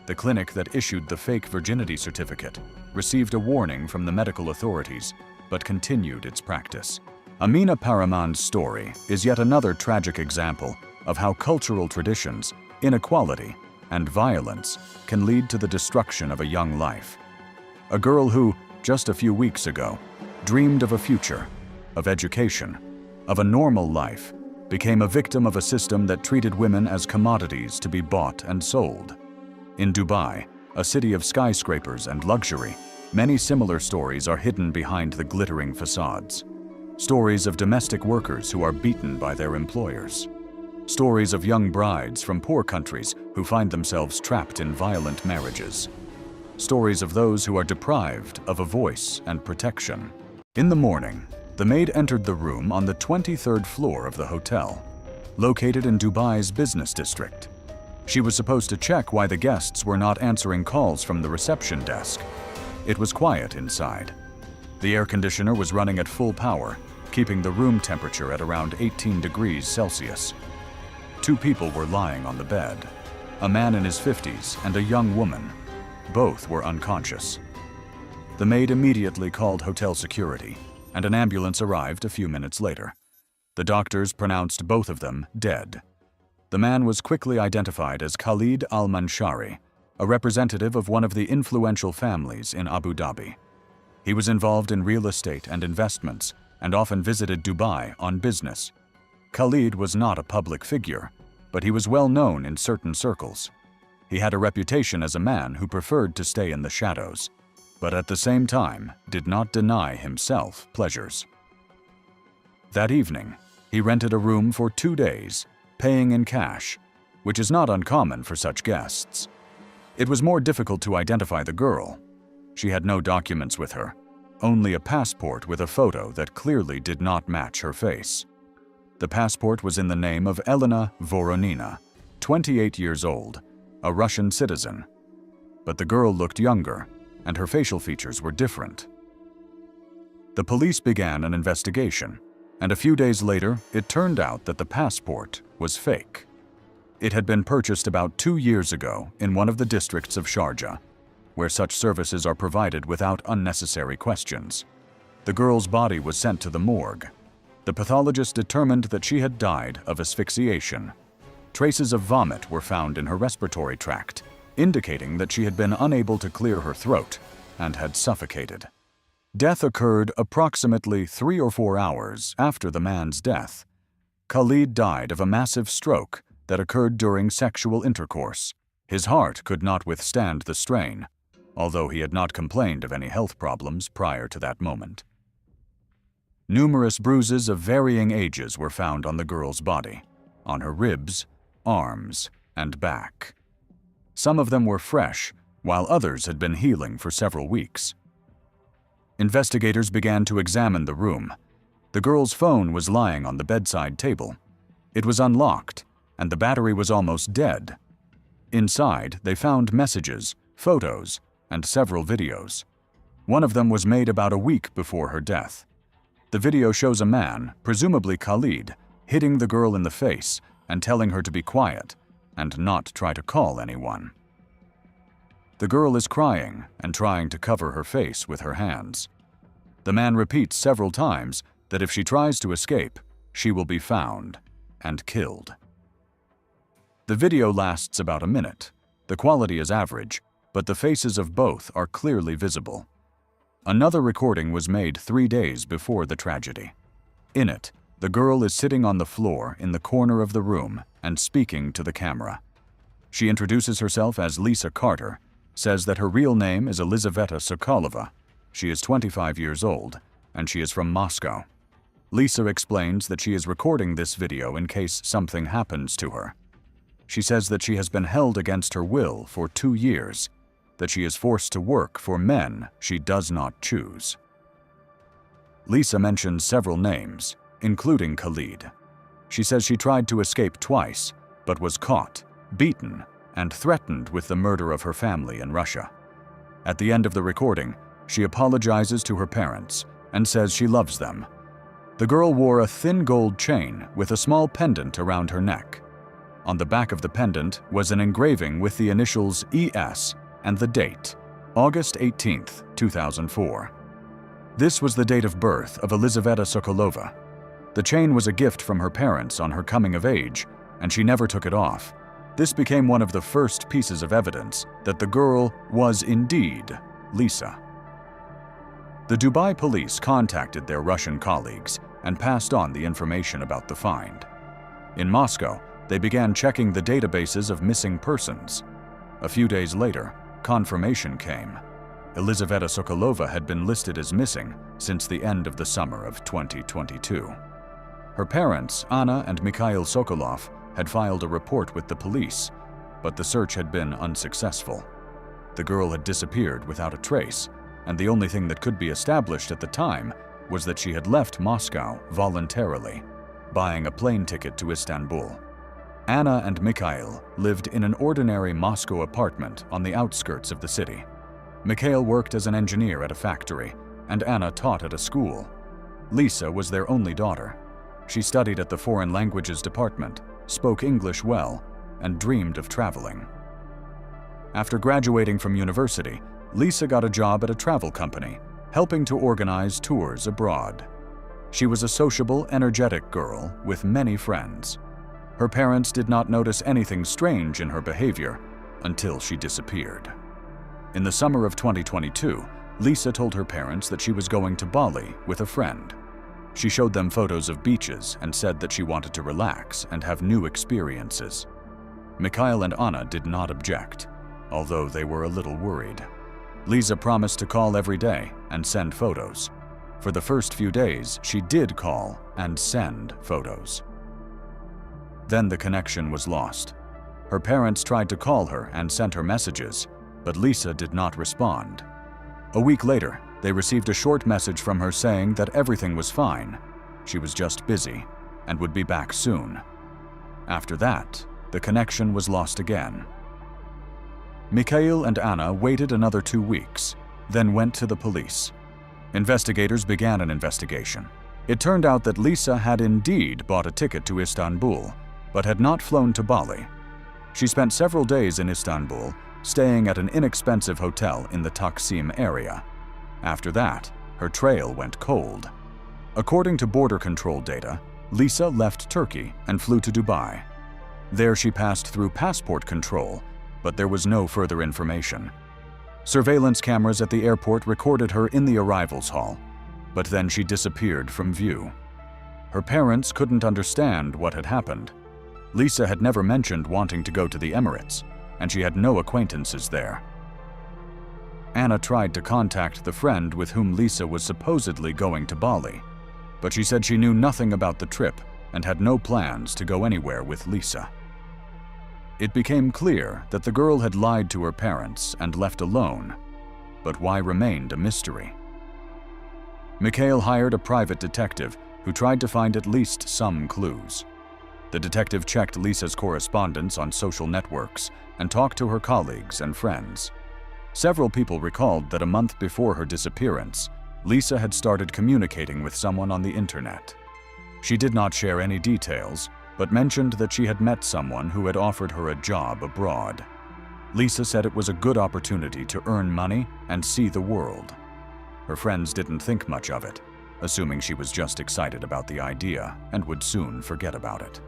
S1: The clinic that issued the fake virginity certificate received a warning from the medical authorities, but continued its practice. Amina Paraman's story is yet another tragic example of how cultural traditions, inequality, and violence can lead to the destruction of a young life. A girl who, just a few weeks ago, dreamed of a future, of education, of a normal life, became a victim of a system that treated women as commodities to be bought and sold. In Dubai, a city of skyscrapers and luxury, many similar stories are hidden behind the glittering facades. Stories of domestic workers who are beaten by their employers. Stories of young brides from poor countries who find themselves trapped in violent marriages. Stories of those who are deprived of a voice and protection. In the morning, the maid entered the room on the 23rd floor of the hotel, located in Dubai's business district. She was supposed to check why the guests were not answering calls from the reception desk. It was quiet inside. The air conditioner was running at full power, keeping the room temperature at around 18 degrees Celsius. Two people were lying on the bed, a man in his 50s and a young woman. Both were unconscious. The maid immediately called hotel security, and an ambulance arrived a few minutes later. The doctors pronounced both of them dead. The man was quickly identified as Khalid al-Manshari, a representative of one of the influential families in Abu Dhabi. He was involved in real estate and investments and often visited Dubai on business. Khalid was not a public figure, but he was well known in certain circles. He had a reputation as a man who preferred to stay in the shadows, but at the same time did not deny himself pleasures. That evening, he rented a room for 2 days, paying in cash, which is not uncommon for such guests. It was more difficult to identify the girl. She had no documents with her, only a passport with a photo that clearly did not match her face. The passport was in the name of Elena Voronina, 28 years old, a Russian citizen. But the girl looked younger, and her facial features were different. The police began an investigation, and a few days later, it turned out that the passport was fake. It had been purchased about 2 years ago in one of the districts of Sharjah, where such services are provided without unnecessary questions. The girl's body was sent to the morgue. The pathologist determined that she had died of asphyxiation. Traces of vomit were found in her respiratory tract, indicating that she had been unable to clear her throat and had suffocated. Death occurred approximately 3 or 4 hours after the man's death. Khalid died of a massive stroke that occurred during sexual intercourse. His heart could not withstand the strain, although he had not complained of any health problems prior to that moment. Numerous bruises of varying ages were found on the girl's body, on her ribs, arms, and back. Some of them were fresh, while others had been healing for several weeks. Investigators began to examine the room. The girl's phone was lying on the bedside table. It was unlocked, and the battery was almost dead. Inside, they found messages, photos, and several videos. One of them was made about a week before her death. The video shows a man, presumably Khalid, hitting the girl in the face and telling her to be quiet and not try to call anyone. The girl is crying and trying to cover her face with her hands. The man repeats several times that if she tries to escape, she will be found and killed. The video lasts about a minute. The quality is average, but the faces of both are clearly visible. Another recording was made 3 days before the tragedy. In it, the girl is sitting on the floor in the corner of the room and speaking to the camera. She introduces herself as Lisa Carter, says that her real name is Elizaveta Sokolova. She is 25 years old, and she is from Moscow. Lisa explains that she is recording this video in case something happens to her. She says that she has been held against her will for 2 years, that she is forced to work for men she does not choose. Lisa mentions several names, including Khalid. She says she tried to escape twice, but was caught, beaten, and threatened with the murder of her family in Russia. At the end of the recording, she apologizes to her parents and says she loves them. The girl wore a thin gold chain with a small pendant around her neck. On the back of the pendant was an engraving with the initials ES and the date, August 18, 2004. This was the date of birth of Elizaveta Sokolova. The chain was a gift from her parents on her coming of age, and she never took it off. This became one of the first pieces of evidence that the girl was indeed Lisa. The Dubai police contacted their Russian colleagues and passed on the information about the find. In Moscow, they began checking the databases of missing persons. A few days later, confirmation came. Elizaveta Sokolova had been listed as missing since the end of the summer of 2022. Her parents, Anna and Mikhail Sokolov, had filed a report with the police, but the search had been unsuccessful. The girl had disappeared without a trace, and the only thing that could be established at the time was that she had left Moscow voluntarily, buying a plane ticket to Istanbul. Anna and Mikhail lived in an ordinary Moscow apartment on the outskirts of the city. Mikhail worked as an engineer at a factory, and Anna taught at a school. Lisa was their only daughter. She studied at the Foreign Languages Department, spoke English well, and dreamed of traveling. After graduating from university, Lisa got a job at a travel company, helping to organize tours abroad. She was a sociable, energetic girl with many friends. Her parents did not notice anything strange in her behavior until she disappeared. In the summer of 2022, Lisa told her parents that she was going to Bali with a friend. She showed them photos of beaches and said that she wanted to relax and have new experiences. Mikhail and Anna did not object, although they were a little worried. Lisa promised to call every day and send photos. For the first few days, she did call and send photos. Then the connection was lost. Her parents tried to call her and sent her messages, but Lisa did not respond. A week later, they received a short message from her saying that everything was fine. She was just busy and would be back soon. After that, the connection was lost again. Mikhail and Anna waited another 2 weeks, then went to the police. Investigators began an investigation. It turned out that Lisa had indeed bought a ticket to Istanbul, but had not flown to Bali. She spent several days in Istanbul, staying at an inexpensive hotel in the Taksim area. After that, her trail went cold. According to border control data, Lisa left Turkey and flew to Dubai. There she passed through passport control, but there was no further information. Surveillance cameras at the airport recorded her in the arrivals hall, but then she disappeared from view. Her parents couldn't understand what had happened. Lisa had never mentioned wanting to go to the Emirates, and she had no acquaintances there. Anna tried to contact the friend with whom Lisa was supposedly going to Bali, but she said she knew nothing about the trip and had no plans to go anywhere with Lisa. It became clear that the girl had lied to her parents and left alone, but why remained a mystery. Mikhail hired a private detective who tried to find at least some clues. The detective checked Lisa's correspondence on social networks and talked to her colleagues and friends. Several people recalled that a month before her disappearance, Lisa had started communicating with someone on the internet. She did not share any details, but mentioned that she had met someone who had offered her a job abroad. Lisa said it was a good opportunity to earn money and see the world. Her friends didn't think much of it, assuming she was just excited about the idea and would soon forget about it.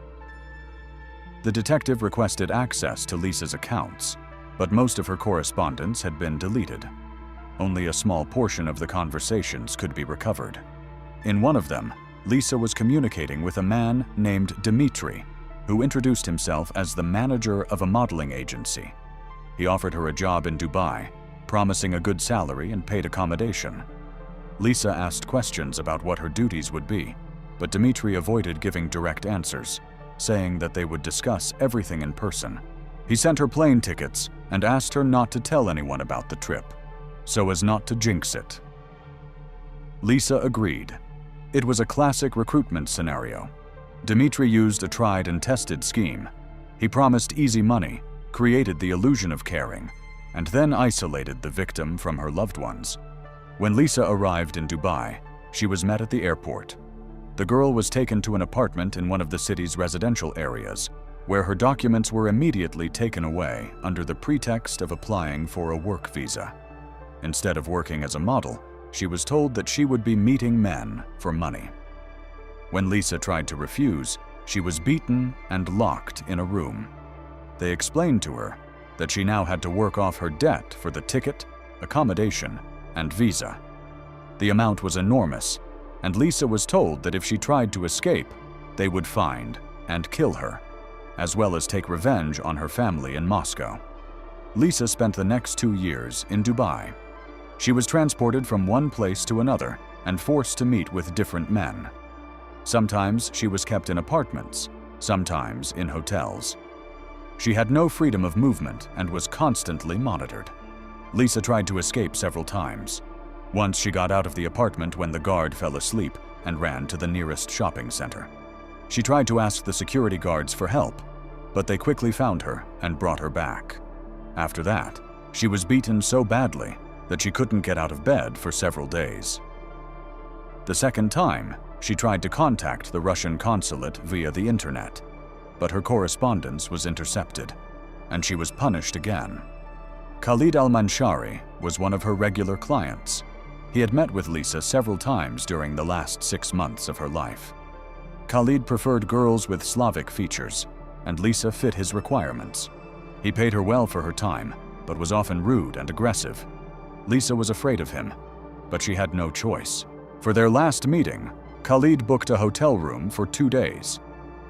S1: The detective requested access to Lisa's accounts, but most of her correspondence had been deleted. Only a small portion of the conversations could be recovered. In one of them, Lisa was communicating with a man named Dmitry, who introduced himself as the manager of a modeling agency. He offered her a job in Dubai, promising a good salary and paid accommodation. Lisa asked questions about what her duties would be, but Dmitry avoided giving direct answers, saying that they would discuss everything in person. He sent her plane tickets and asked her not to tell anyone about the trip, so as not to jinx it. Lisa agreed. It was a classic recruitment scenario. Dmitry used a tried and tested scheme. He promised easy money, created the illusion of caring, and then isolated the victim from her loved ones. When Lisa arrived in Dubai, she was met at the airport. The girl was taken to an apartment in one of the city's residential areas, where her documents were immediately taken away under the pretext of applying for a work visa. Instead of working as a model, she was told that she would be meeting men for money. When Lisa tried to refuse, she was beaten and locked in a room. They explained to her that she now had to work off her debt for the ticket, accommodation, and visa. The amount was enormous, and Lisa was told that if she tried to escape, they would find and kill her, as well as take revenge on her family in Moscow. Lisa spent the next 2 years in Dubai. She was transported from one place to another and forced to meet with different men. Sometimes she was kept in apartments, sometimes in hotels. She had no freedom of movement and was constantly monitored. Lisa tried to escape several times. Once she got out of the apartment when the guard fell asleep and ran to the nearest shopping center. She tried to ask the security guards for help, but they quickly found her and brought her back. After that, she was beaten so badly that she couldn't get out of bed for several days. The second time, she tried to contact the Russian consulate via the internet, but her correspondence was intercepted, and she was punished again. Khalid al-Manshari was one of her regular clients. He had met with Lisa several times during the last 6 months of her life. Khalid preferred girls with Slavic features, and Lisa fit his requirements. He paid her well for her time, but was often rude and aggressive. Lisa was afraid of him, but she had no choice. For their last meeting, Khalid booked a hotel room for 2 days.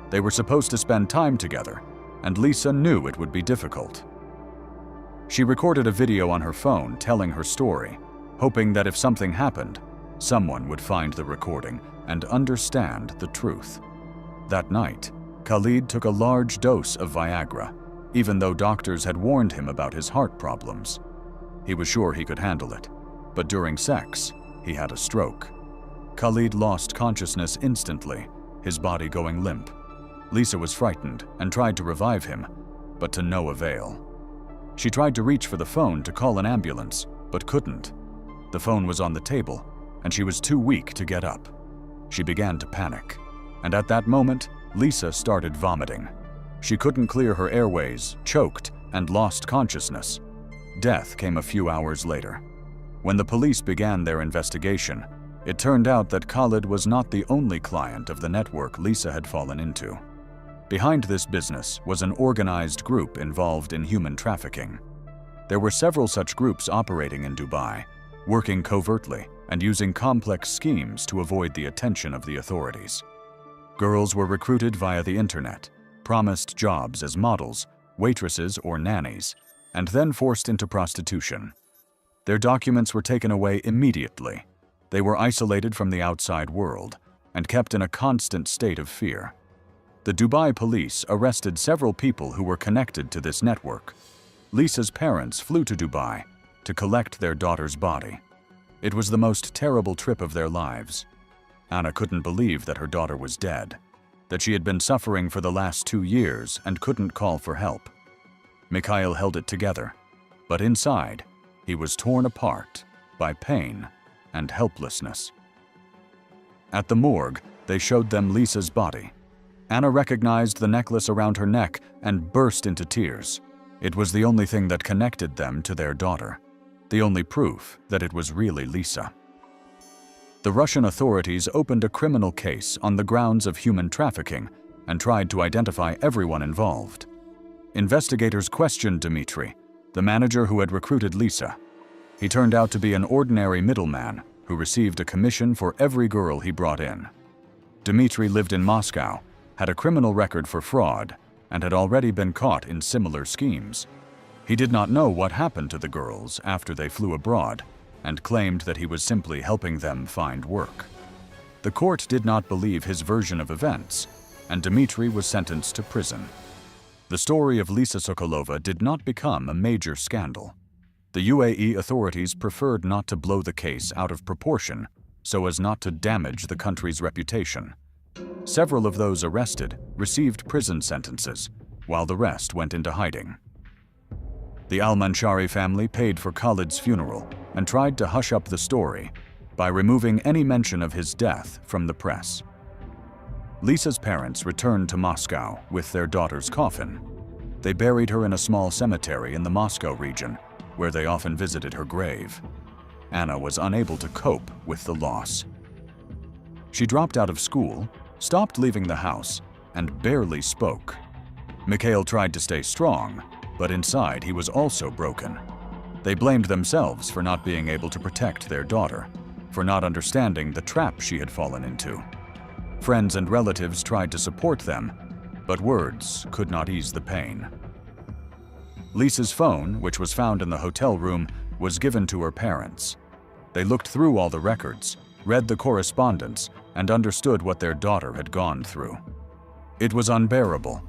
S1: They were supposed to spend time together, and Lisa knew it would be difficult. She recorded a video on her phone telling her story, hoping that if something happened, someone would find the recording and understand the truth. That night, Khalid took a large dose of Viagra, even though doctors had warned him about his heart problems. He was sure he could handle it, but during sex, he had a stroke. Khalid lost consciousness instantly, his body going limp. Lisa was frightened and tried to revive him, but to no avail. She tried to reach for the phone to call an ambulance, but couldn't. The phone was on the table, and she was too weak to get up. She began to panic, and at that moment, Lisa started vomiting. She couldn't clear her airways, choked, and lost consciousness. Death came a few hours later. When the police began their investigation, it turned out that Khalid was not the only client of the network Lisa had fallen into. Behind this business was an organized group involved in human trafficking. There were several such groups operating in Dubai, working covertly and using complex schemes to avoid the attention of the authorities. Girls were recruited via the internet, promised jobs as models, waitresses, or nannies, and then forced into prostitution. Their documents were taken away immediately. They were isolated from the outside world and kept in a constant state of fear. The Dubai police arrested several people who were connected to this network. Lisa's parents flew to Dubai to collect their daughter's body. It was the most terrible trip of their lives. Anna couldn't believe that her daughter was dead, that she had been suffering for the last 2 years and couldn't call for help. Mikhail held it together, but inside, he was torn apart by pain and helplessness. At the morgue, they showed them Lisa's body. Anna recognized the necklace around her neck and burst into tears. It was the only thing that connected them to their daughter, the only proof that it was really Lisa. The Russian authorities opened a criminal case on the grounds of human trafficking and tried to identify everyone involved. Investigators questioned Dmitry, the manager who had recruited Lisa. He turned out to be an ordinary middleman who received a commission for every girl he brought in. Dmitry lived in Moscow, had a criminal record for fraud, and had already been caught in similar schemes. He did not know what happened to the girls after they flew abroad, and claimed that he was simply helping them find work. The court did not believe his version of events, and Dmitry was sentenced to prison. The story of Lisa Sokolova did not become a major scandal. The UAE authorities preferred not to blow the case out of proportion so as not to damage the country's reputation. Several of those arrested received prison sentences, while the rest went into hiding. The al-Manshari family paid for Khalid's funeral and tried to hush up the story by removing any mention of his death from the press. Lisa's parents returned to Moscow with their daughter's coffin. They buried her in a small cemetery in the Moscow region, where they often visited her grave. Anna was unable to cope with the loss. She dropped out of school, stopped leaving the house, and barely spoke. Mikhail tried to stay strong, but inside he was also broken. They blamed themselves for not being able to protect their daughter, for not understanding the trap she had fallen into. Friends and relatives tried to support them, but words could not ease the pain. Lisa's phone, which was found in the hotel room, was given to her parents. They looked through all the records, read the correspondence, and understood what their daughter had gone through. It was unbearable,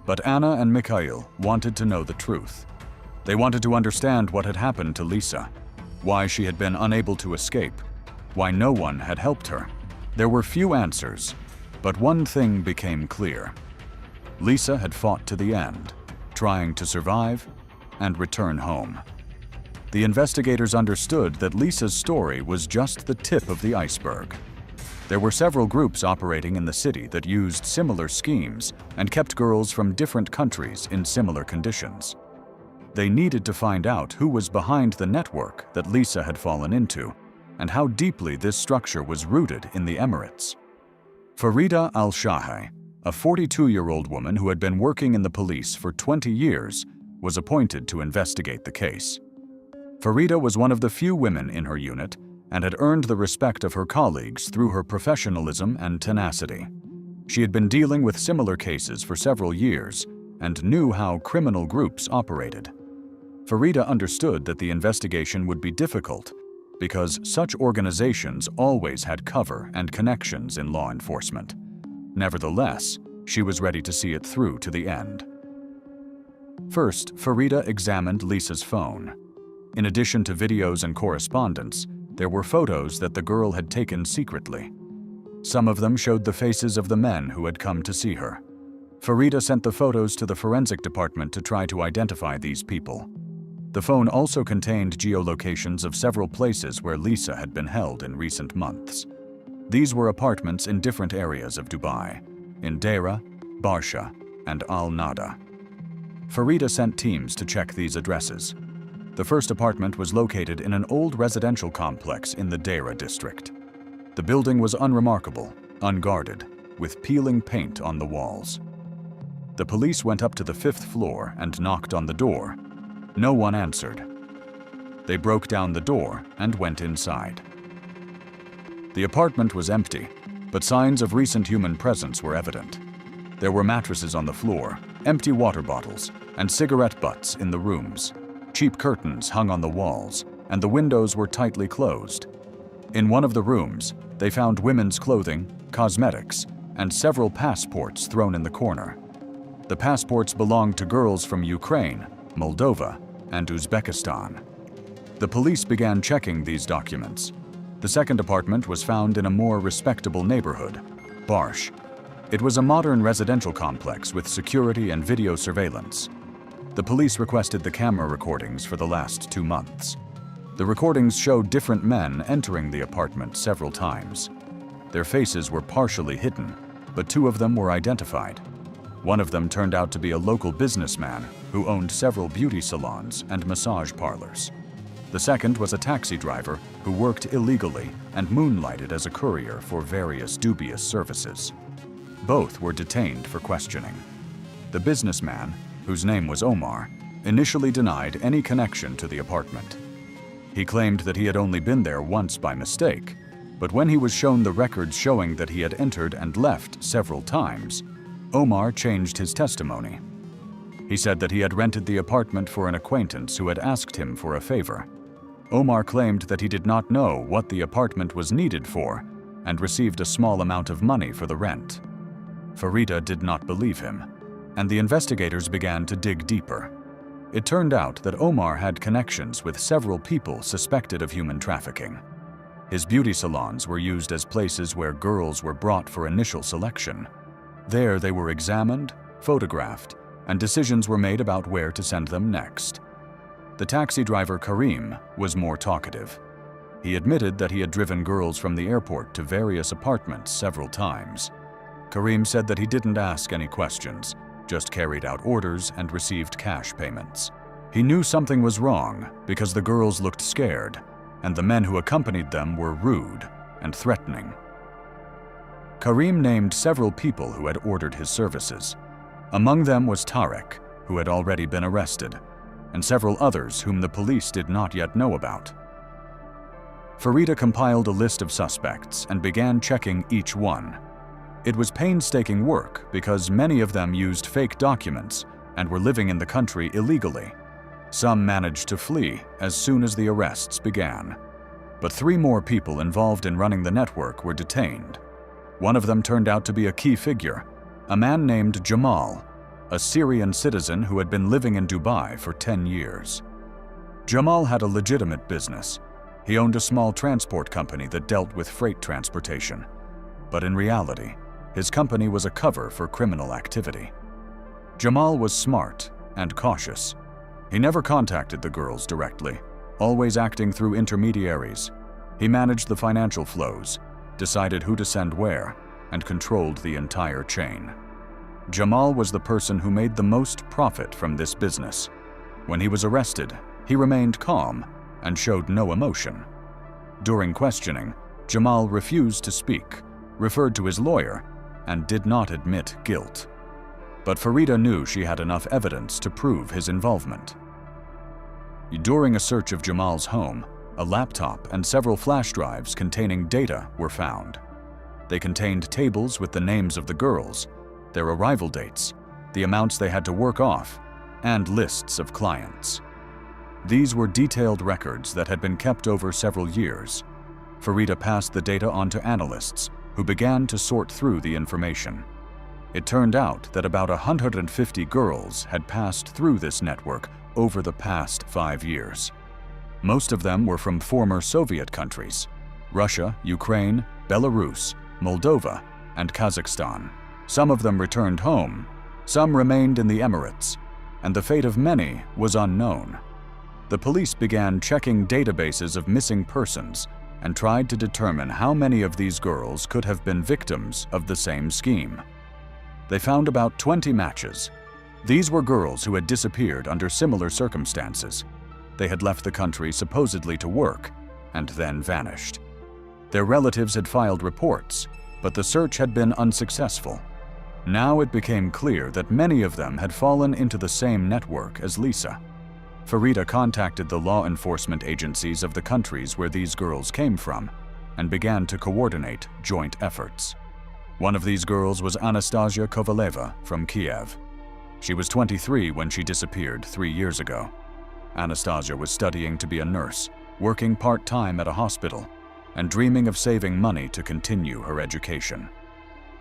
S1: but Anna and Mikhail wanted to know the truth. They wanted to understand what had happened to Lisa, why she had been unable to escape, why no one had helped her. There were few answers, but one thing became clear. Lisa had fought to the end, trying to survive and return home. The investigators understood that Lisa's story was just the tip of the iceberg. There were several groups operating in the city that used similar schemes and kept girls from different countries in similar conditions. They needed to find out who was behind the network that Lisa had fallen into and how deeply this structure was rooted in the Emirates. Farida al-Shahi, a 42-year-old woman who had been working in the police for 20 years, was appointed to investigate the case. Farida was one of the few women in her unit and had earned the respect of her colleagues through her professionalism and tenacity. She had been dealing with similar cases for several years and knew how criminal groups operated. Farida understood that the investigation would be difficult because such organizations always had cover and connections in law enforcement. Nevertheless, she was ready to see it through to the end. First, Farida examined Lisa's phone. In addition to videos and correspondence, there were photos that the girl had taken secretly. Some of them showed the faces of the men who had come to see her. Farida sent the photos to the forensic department to try to identify these people. The phone also contained geolocations of several places where Lisa had been held in recent months. These were apartments in different areas of Dubai, in Deira, Barsha, and Al Nada. Farida sent teams to check these addresses. The first apartment was located in an old residential complex in the Deira district. The building was unremarkable, unguarded, with peeling paint on the walls. The police went up to the 5th floor and knocked on the door. No one answered. They broke down the door and went inside. The apartment was empty, but signs of recent human presence were evident. There were mattresses on the floor, empty water bottles, and cigarette butts in the rooms. Cheap curtains hung on the walls, and the windows were tightly closed. In one of the rooms, they found women's clothing, cosmetics, and several passports thrown in the corner. The passports belonged to girls from Ukraine, Moldova, and Uzbekistan. The police began checking these documents. The second apartment was found in a more respectable neighborhood, Barsh. It was a modern residential complex with security and video surveillance. The police requested the camera recordings for the last 2 months. The recordings showed different men entering the apartment several times. Their faces were partially hidden, but 2 of them were identified. One of them turned out to be a local businessman who owned several beauty salons and massage parlors. The second was a taxi driver who worked illegally and moonlighted as a courier for various dubious services. Both were detained for questioning. The businessman, whose name was Omar, initially denied any connection to the apartment. He claimed that he had only been there once by mistake, but when he was shown the records showing that he had entered and left several times, Omar changed his testimony. He said that he had rented the apartment for an acquaintance who had asked him for a favor. Omar claimed that he did not know what the apartment was needed for and received a small amount of money for the rent. Farida did not believe him, and the investigators began to dig deeper. It turned out that Omar had connections with several people suspected of human trafficking. His beauty salons were used as places where girls were brought for initial selection. There they were examined, photographed, and decisions were made about where to send them next. The taxi driver Karim was more talkative. He admitted that he had driven girls from the airport to various apartments several times. Karim said that he didn't ask any questions, just carried out orders and received cash payments. He knew something was wrong because the girls looked scared, and the men who accompanied them were rude and threatening. Karim named several people who had ordered his services. Among them was Tarek, who had already been arrested, and several others whom the police did not yet know about. Farida compiled a list of suspects and began checking each one. It was painstaking work because many of them used fake documents and were living in the country illegally. Some managed to flee as soon as the arrests began. But 3 more people involved in running the network were detained. One of them turned out to be a key figure, a man named Jamal, a Syrian citizen who had been living in Dubai for 10 years. Jamal had a legitimate business. He owned a small transport company that dealt with freight transportation. But in reality, his company was a cover for criminal activity. Jamal was smart and cautious. He never contacted the girls directly, always acting through intermediaries. He managed the financial flows, decided who to send where, and controlled the entire chain. Jamal was the person who made the most profit from this business. When he was arrested, he remained calm and showed no emotion. During questioning, Jamal refused to speak, referred to his lawyer, and did not admit guilt. But Farida knew she had enough evidence to prove his involvement. During a search of Jamal's home, a laptop and several flash drives containing data were found. They contained tables with the names of the girls, their arrival dates, the amounts they had to work off, and lists of clients. These were detailed records that had been kept over several years. Farida passed the data on to analysts, who began to sort through the information. It turned out that about 150 girls had passed through this network over the past 5 years. Most of them were from former Soviet countries: Russia, Ukraine, Belarus, Moldova, and Kazakhstan. Some of them returned home, some remained in the Emirates, and the fate of many was unknown. The police began checking databases of missing persons and tried to determine how many of these girls could have been victims of the same scheme. They found about 20 matches. These were girls who had disappeared under similar circumstances. They had left the country supposedly to work and then vanished. Their relatives had filed reports, but the search had been unsuccessful. Now it became clear that many of them had fallen into the same network as Lisa. Farida contacted the law enforcement agencies of the countries where these girls came from and began to coordinate joint efforts. One of these girls was Anastasia Kovaleva from Kiev. She was 23 when she disappeared 3 years ago. Anastasia was studying to be a nurse, working part-time at a hospital, and dreaming of saving money to continue her education.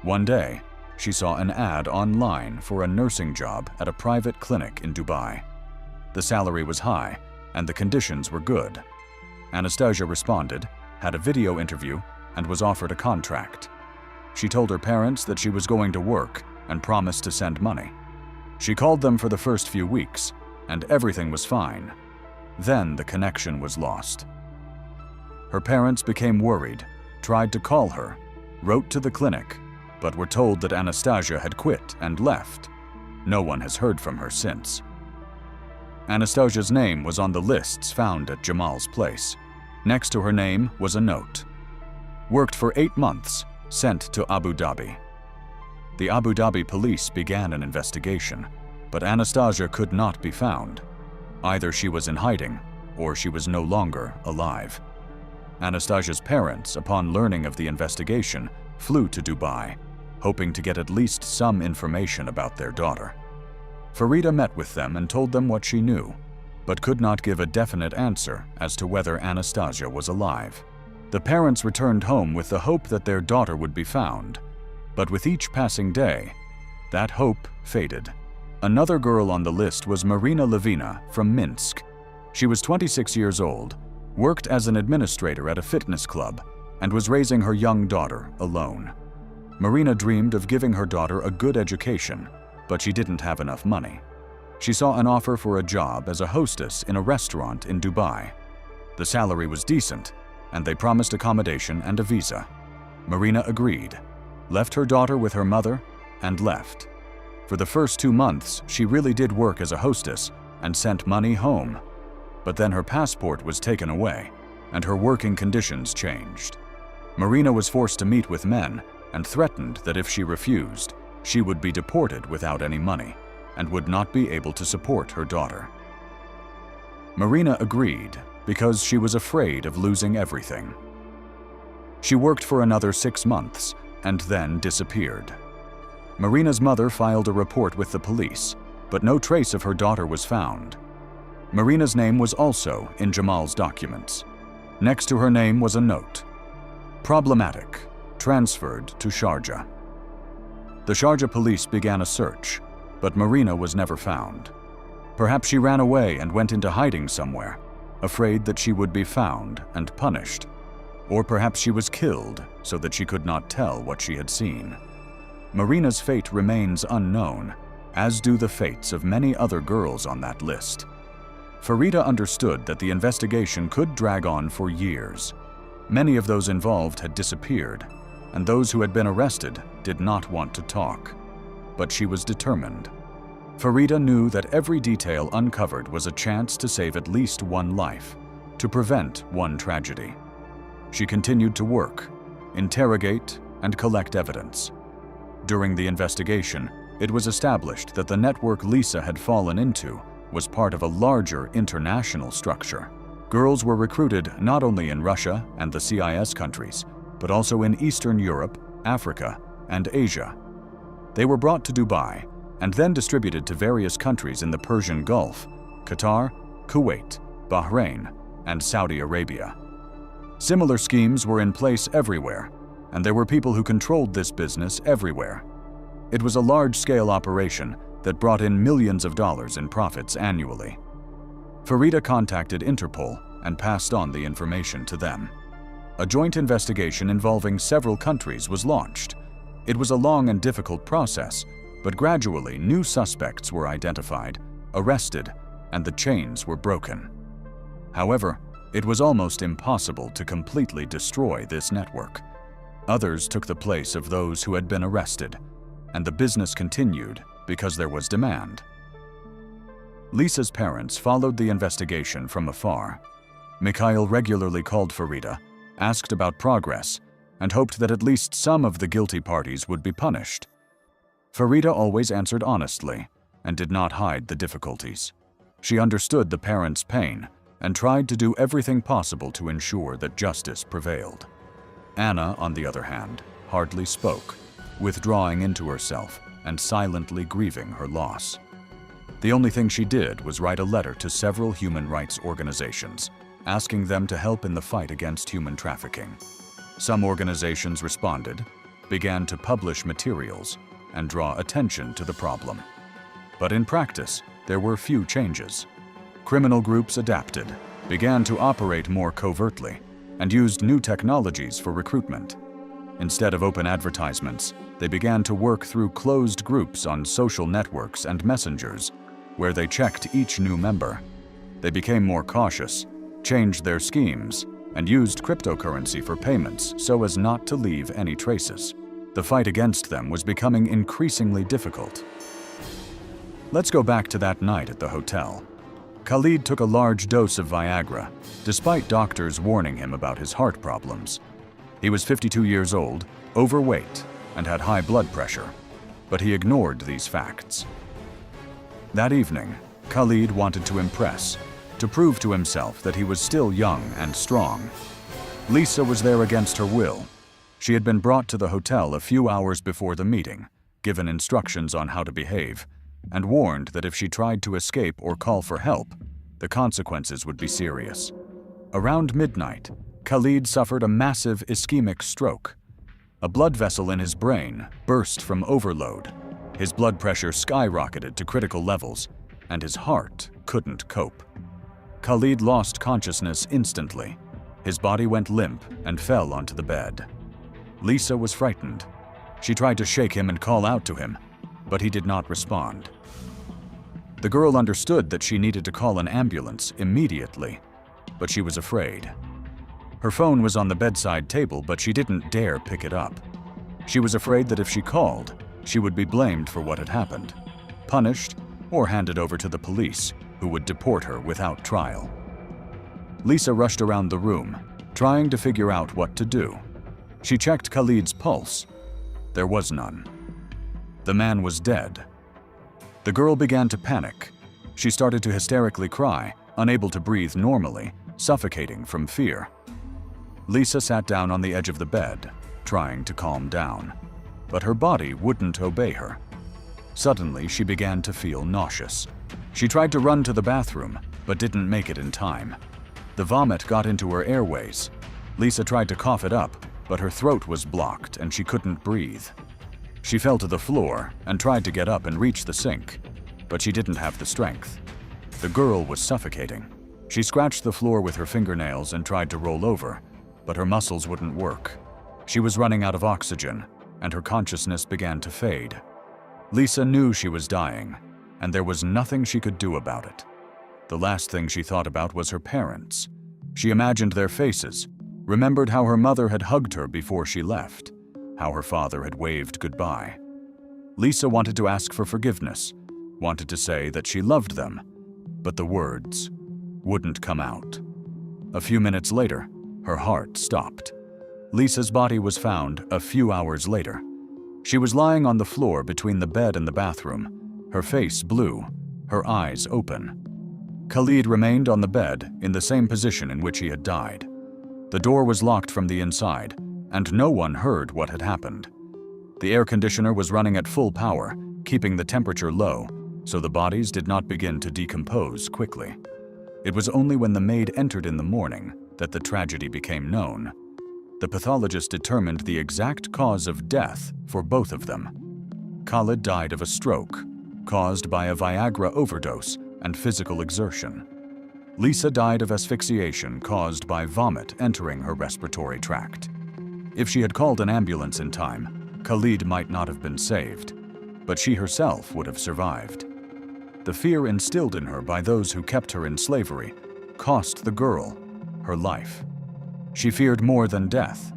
S1: One day, she saw an ad online for a nursing job at a private clinic in Dubai. The salary was high, and the conditions were good. Anastasia responded, had a video interview, and was offered a contract. She told her parents that she was going to work and promised to send money. She called them for the first few weeks, and everything was fine. Then the connection was lost. Her parents became worried, tried to call her, wrote to the clinic, but were told that Anastasia had quit and left. No one has heard from her since. Anastasia's name was on the lists found at Jamal's place. Next to her name was a note. Worked for 8 months, sent to Abu Dhabi. The Abu Dhabi police began an investigation, but Anastasia could not be found. Either she was in hiding, or she was no longer alive. Anastasia's parents, upon learning of the investigation, flew to Dubai, hoping to get at least some information about their daughter. Farida met with them and told them what she knew, but could not give a definite answer as to whether Anastasia was alive. The parents returned home with the hope that their daughter would be found, but with each passing day, that hope faded. Another girl on the list was Marina Levina from Minsk. She was 26 years old, worked as an administrator at a fitness club, and was raising her young daughter alone. Marina dreamed of giving her daughter a good education, but she didn't have enough money. She saw an offer for a job as a hostess in a restaurant in Dubai. The salary was decent, and they promised accommodation and a visa. Marina agreed. left her daughter with her mother, and left. For the first 2 months, she really did work as a hostess and sent money home. But then her passport was taken away, and her working conditions changed. Marina was forced to meet with men and threatened that if she refused, she would be deported without any money and would not be able to support her daughter. Marina agreed because she was afraid of losing everything. She worked for another 6 months and then disappeared. Marina's mother filed a report with the police, but no trace of her daughter was found. Marina's name was also in Jamal's documents. Next to her name was a note: "Problematic, transferred to Sharjah." The Sharjah police began a search, but Marina was never found. Perhaps she ran away and went into hiding somewhere, afraid that she would be found and punished. Or perhaps she was killed so that she could not tell what she had seen. Marina's fate remains unknown, as do the fates of many other girls on that list. Farida understood that the investigation could drag on for years. Many of those involved had disappeared, and those who had been arrested did not want to talk. But she was determined. Farida knew that every detail uncovered was a chance to save at least one life, to prevent one tragedy. She continued to work, interrogate, and collect evidence. During the investigation, it was established that the network Lisa had fallen into was part of a larger international structure. Girls were recruited not only in Russia and the CIS countries, but also in Eastern Europe, Africa, and Asia. They were brought to Dubai and then distributed to various countries in the Persian Gulf, Qatar, Kuwait, Bahrain, and Saudi Arabia. Similar schemes were in place everywhere, and there were people who controlled this business everywhere. It was a large-scale operation that brought in millions of dollars in profits annually. Farida contacted Interpol and passed on the information to them. A joint investigation involving several countries was launched. It was a long and difficult process, but gradually new suspects were identified, arrested, and the chains were broken. However, it was almost impossible to completely destroy this network. Others took the place of those who had been arrested, and the business continued because there was demand. Lisa's parents followed the investigation from afar. Mikhail regularly called Farida, asked about progress, and hoped that at least some of the guilty parties would be punished. Farida always answered honestly and did not hide the difficulties. She understood the parents' pain and tried to do everything possible to ensure that justice prevailed. Anna, on the other hand, hardly spoke, withdrawing into herself and silently grieving her loss. The only thing she did was write a letter to several human rights organizations, asking them to help in the fight against human trafficking. Some organizations responded, began to publish materials, and draw attention to the problem. But in practice, there were few changes. Criminal groups adapted, began to operate more covertly, and used new technologies for recruitment. Instead of open advertisements, they began to work through closed groups on social networks and messengers, where they checked each new member. They became more cautious, changed their schemes, and used cryptocurrency for payments so as not to leave any traces. The fight against them was becoming increasingly difficult. Let's go back to that night at the hotel. Khalid took a large dose of Viagra, despite doctors warning him about his heart problems. He was 52 years old, overweight, and had high blood pressure, but he ignored these facts. That evening, Khalid wanted to impress, to prove to himself that he was still young and strong. Lisa was there against her will. She had been brought to the hotel a few hours before the meeting, given instructions on how to behave, and warned that if she tried to escape or call for help, the consequences would be serious. Around midnight, Khalid suffered a massive ischemic stroke. A blood vessel in his brain burst from overload. His blood pressure skyrocketed to critical levels, and his heart couldn't cope. Khalid lost consciousness instantly. His body went limp and fell onto the bed. Lisa was frightened. She tried to shake him and call out to him, but he did not respond. The girl understood that she needed to call an ambulance immediately, but she was afraid. Her phone was on the bedside table, but she didn't dare pick it up. She was afraid that if she called, she would be blamed for what had happened, punished, or handed over to the police, who would deport her without trial. Lisa rushed around the room, trying to figure out what to do. She checked Khalid's pulse. There was none. The man was dead. The girl began to panic. She started to hysterically cry, unable to breathe normally, suffocating from fear. Lisa sat down on the edge of the bed, trying to calm down, but her body wouldn't obey her. Suddenly, she began to feel nauseous. She tried to run to the bathroom, but didn't make it in time. The vomit got into her airways. Lisa tried to cough it up, but her throat was blocked and she couldn't breathe. She fell to the floor and tried to get up and reach the sink, but she didn't have the strength. The girl was suffocating. She scratched the floor with her fingernails and tried to roll over, but her muscles wouldn't work. She was running out of oxygen, and her consciousness began to fade. Lisa knew she was dying, and there was nothing she could do about it. The last thing she thought about was her parents. She imagined their faces, remembered how her mother had hugged her before she left, how her father had waved goodbye. Lisa wanted to ask for forgiveness, wanted to say that she loved them, but the words wouldn't come out. A few minutes later, her heart stopped. Lisa's body was found a few hours later. She was lying on the floor between the bed and the bathroom, her face blue, her eyes open. Khalid remained on the bed in the same position in which he had died. The door was locked from the inside, and no one heard what had happened. The air conditioner was running at full power, keeping the temperature low, so the bodies did not begin to decompose quickly. It was only when the maid entered in the morning that the tragedy became known. The pathologist determined the exact cause of death for both of them. Khalid died of a stroke, caused by a Viagra overdose and physical exertion. Lisa died of asphyxiation caused by vomit entering her respiratory tract. If she had called an ambulance in time, Khalid might not have been saved, but she herself would have survived. The fear instilled in her by those who kept her in slavery cost the girl her life. She feared more than death.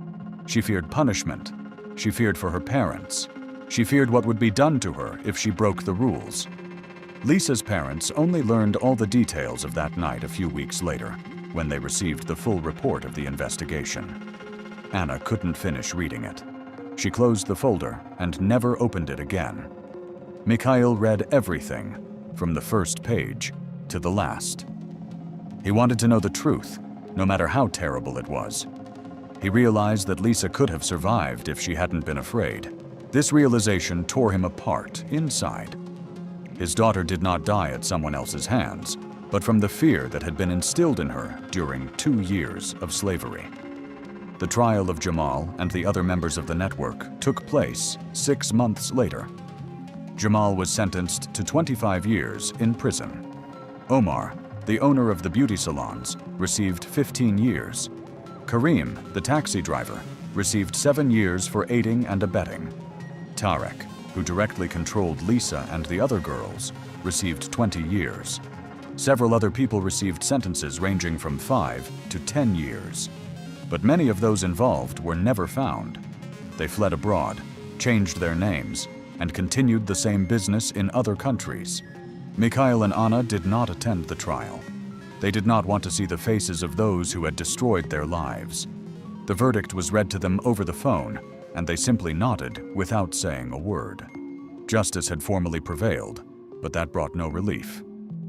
S1: She feared punishment. She feared for her parents. She feared what would be done to her if she broke the rules. Lisa's parents only learned all the details of that night a few weeks later, when they received the full report of the investigation. Anna couldn't finish reading it. She closed the folder and never opened it again. Mikhail read everything, from the first page to the last. He wanted to know the truth, no matter how terrible it was. He realized that Lisa could have survived if she hadn't been afraid. This realization tore him apart inside. His daughter did not die at someone else's hands, but from the fear that had been instilled in her during 2 years of slavery. The trial of Jamal and the other members of the network took place 6 months later. Jamal was sentenced to 25 years in prison. Omar, the owner of the beauty salons, received 15 years. Karim, the taxi driver, received 7 years for aiding and abetting. Tarek, who directly controlled Lisa and the other girls, received 20 years. Several other people received sentences ranging from 5 to 10 years. But many of those involved were never found. They fled abroad, changed their names, and continued the same business in other countries. Mikhail and Anna did not attend the trial. They did not want to see the faces of those who had destroyed their lives. The verdict was read to them over the phone, and they simply nodded without saying a word. Justice had formally prevailed, but that brought no relief.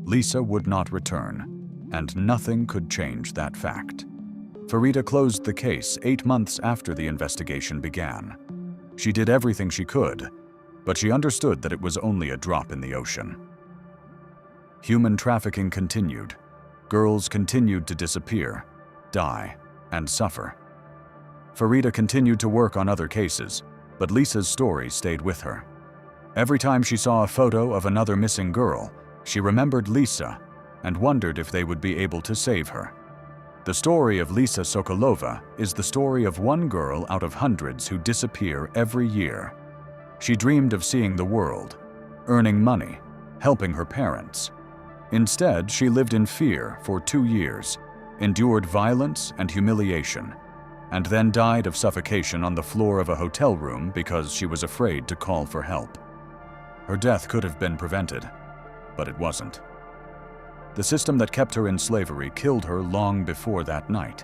S1: Lisa would not return, and nothing could change that fact. Farida closed the case 8 months after the investigation began. She did everything she could, but she understood that it was only a drop in the ocean. Human trafficking continued. Girls continued to disappear, die, and suffer. Farida continued to work on other cases, but Lisa's story stayed with her. Every time she saw a photo of another missing girl, she remembered Lisa and wondered if they would be able to save her. The story of Lisa Sokolova is the story of one girl out of hundreds who disappear every year. She dreamed of seeing the world, earning money, helping her parents. Instead, she lived in fear for 2 years, endured violence and humiliation, and then died of suffocation on the floor of a hotel room because she was afraid to call for help. Her death could have been prevented, but it wasn't. The system that kept her in slavery killed her long before that night.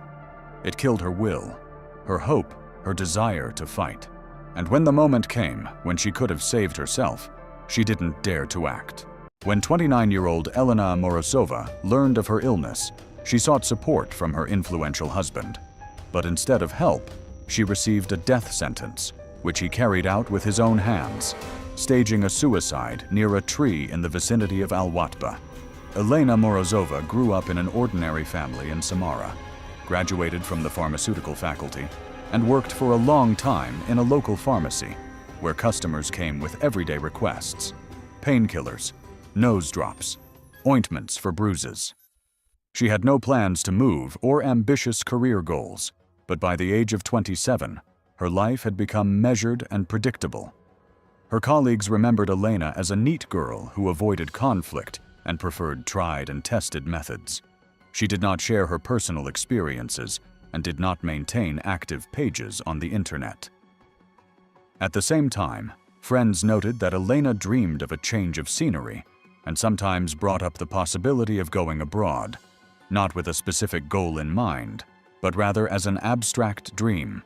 S1: It killed her will, her hope, her desire to fight. And when the moment came when she could have saved herself, she didn't dare to act. When 29-year-old Elena Morozova learned of her illness, she sought support from her influential husband. But instead of help, she received a death sentence, which he carried out with his own hands, staging a suicide near a tree in the vicinity of Al-Watba. Elena Morozova grew up in an ordinary family in Samara, graduated from the pharmaceutical faculty, and worked for a long time in a local pharmacy, where customers came with everyday requests: painkillers, nose drops, ointments for bruises. She had no plans to move or ambitious career goals, but by the age of 27, her life had become measured and predictable. Her colleagues remembered Elena as a neat girl who avoided conflict and preferred tried and tested methods. She did not share her personal experiences and did not maintain active pages on the internet. At the same time, friends noted that Elena dreamed of a change of scenery and sometimes brought up the possibility of going abroad, not with a specific goal in mind, but rather as an abstract dream.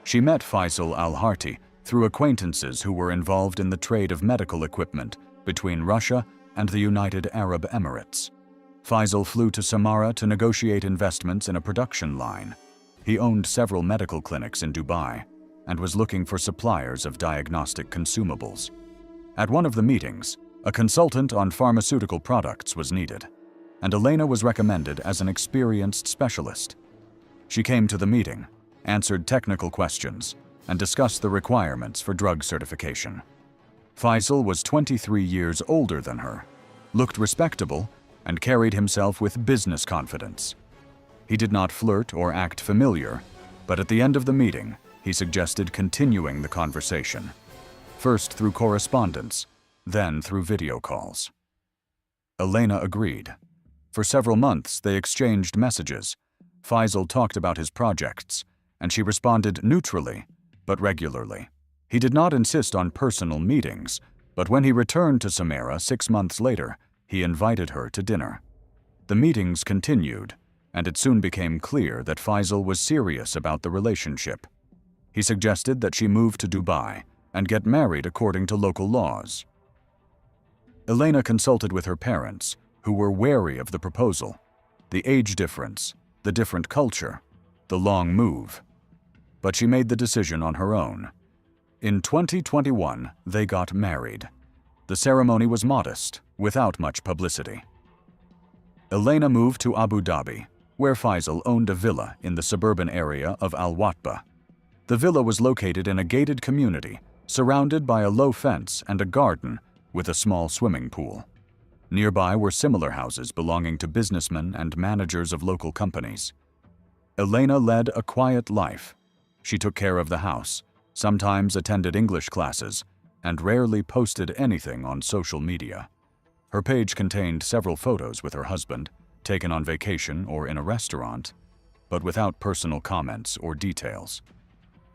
S1: She met Faisal al-Harti through acquaintances who were involved in the trade of medical equipment between Russia and the United Arab Emirates. Faisal flew to Samara to negotiate investments in a production line. He owned several medical clinics in Dubai and was looking for suppliers of diagnostic consumables. At one of the meetings, a consultant on pharmaceutical products was needed, and Elena was recommended as an experienced specialist. She came to the meeting, answered technical questions, and discussed the requirements for drug certification. Faisal was 23 years older than her, looked respectable, and carried himself with business confidence. He did not flirt or act familiar, but at the end of the meeting, he suggested continuing the conversation, first through correspondence, then through video calls. Elena agreed. For several months, they exchanged messages. Faisal talked about his projects, and she responded neutrally, but regularly. He did not insist on personal meetings, but when he returned to Samara 6 months later, he invited her to dinner. The meetings continued, and it soon became clear that Faisal was serious about the relationship. He suggested that she move to Dubai and get married according to local laws. Elena consulted with her parents, who were wary of the proposal, the age difference, the different culture, the long move. But she made the decision on her own. In 2021, they got married. The ceremony was modest, without much publicity. Elena moved to Abu Dhabi, where Faisal owned a villa in the suburban area of Al-Watba. The villa was located in a gated community, surrounded by a low fence and a garden with a small swimming pool. Nearby were similar houses belonging to businessmen and managers of local companies. Elena led a quiet life. She took care of the house, sometimes attended English classes, and rarely posted anything on social media. Her page contained several photos with her husband, taken on vacation or in a restaurant, but without personal comments or details.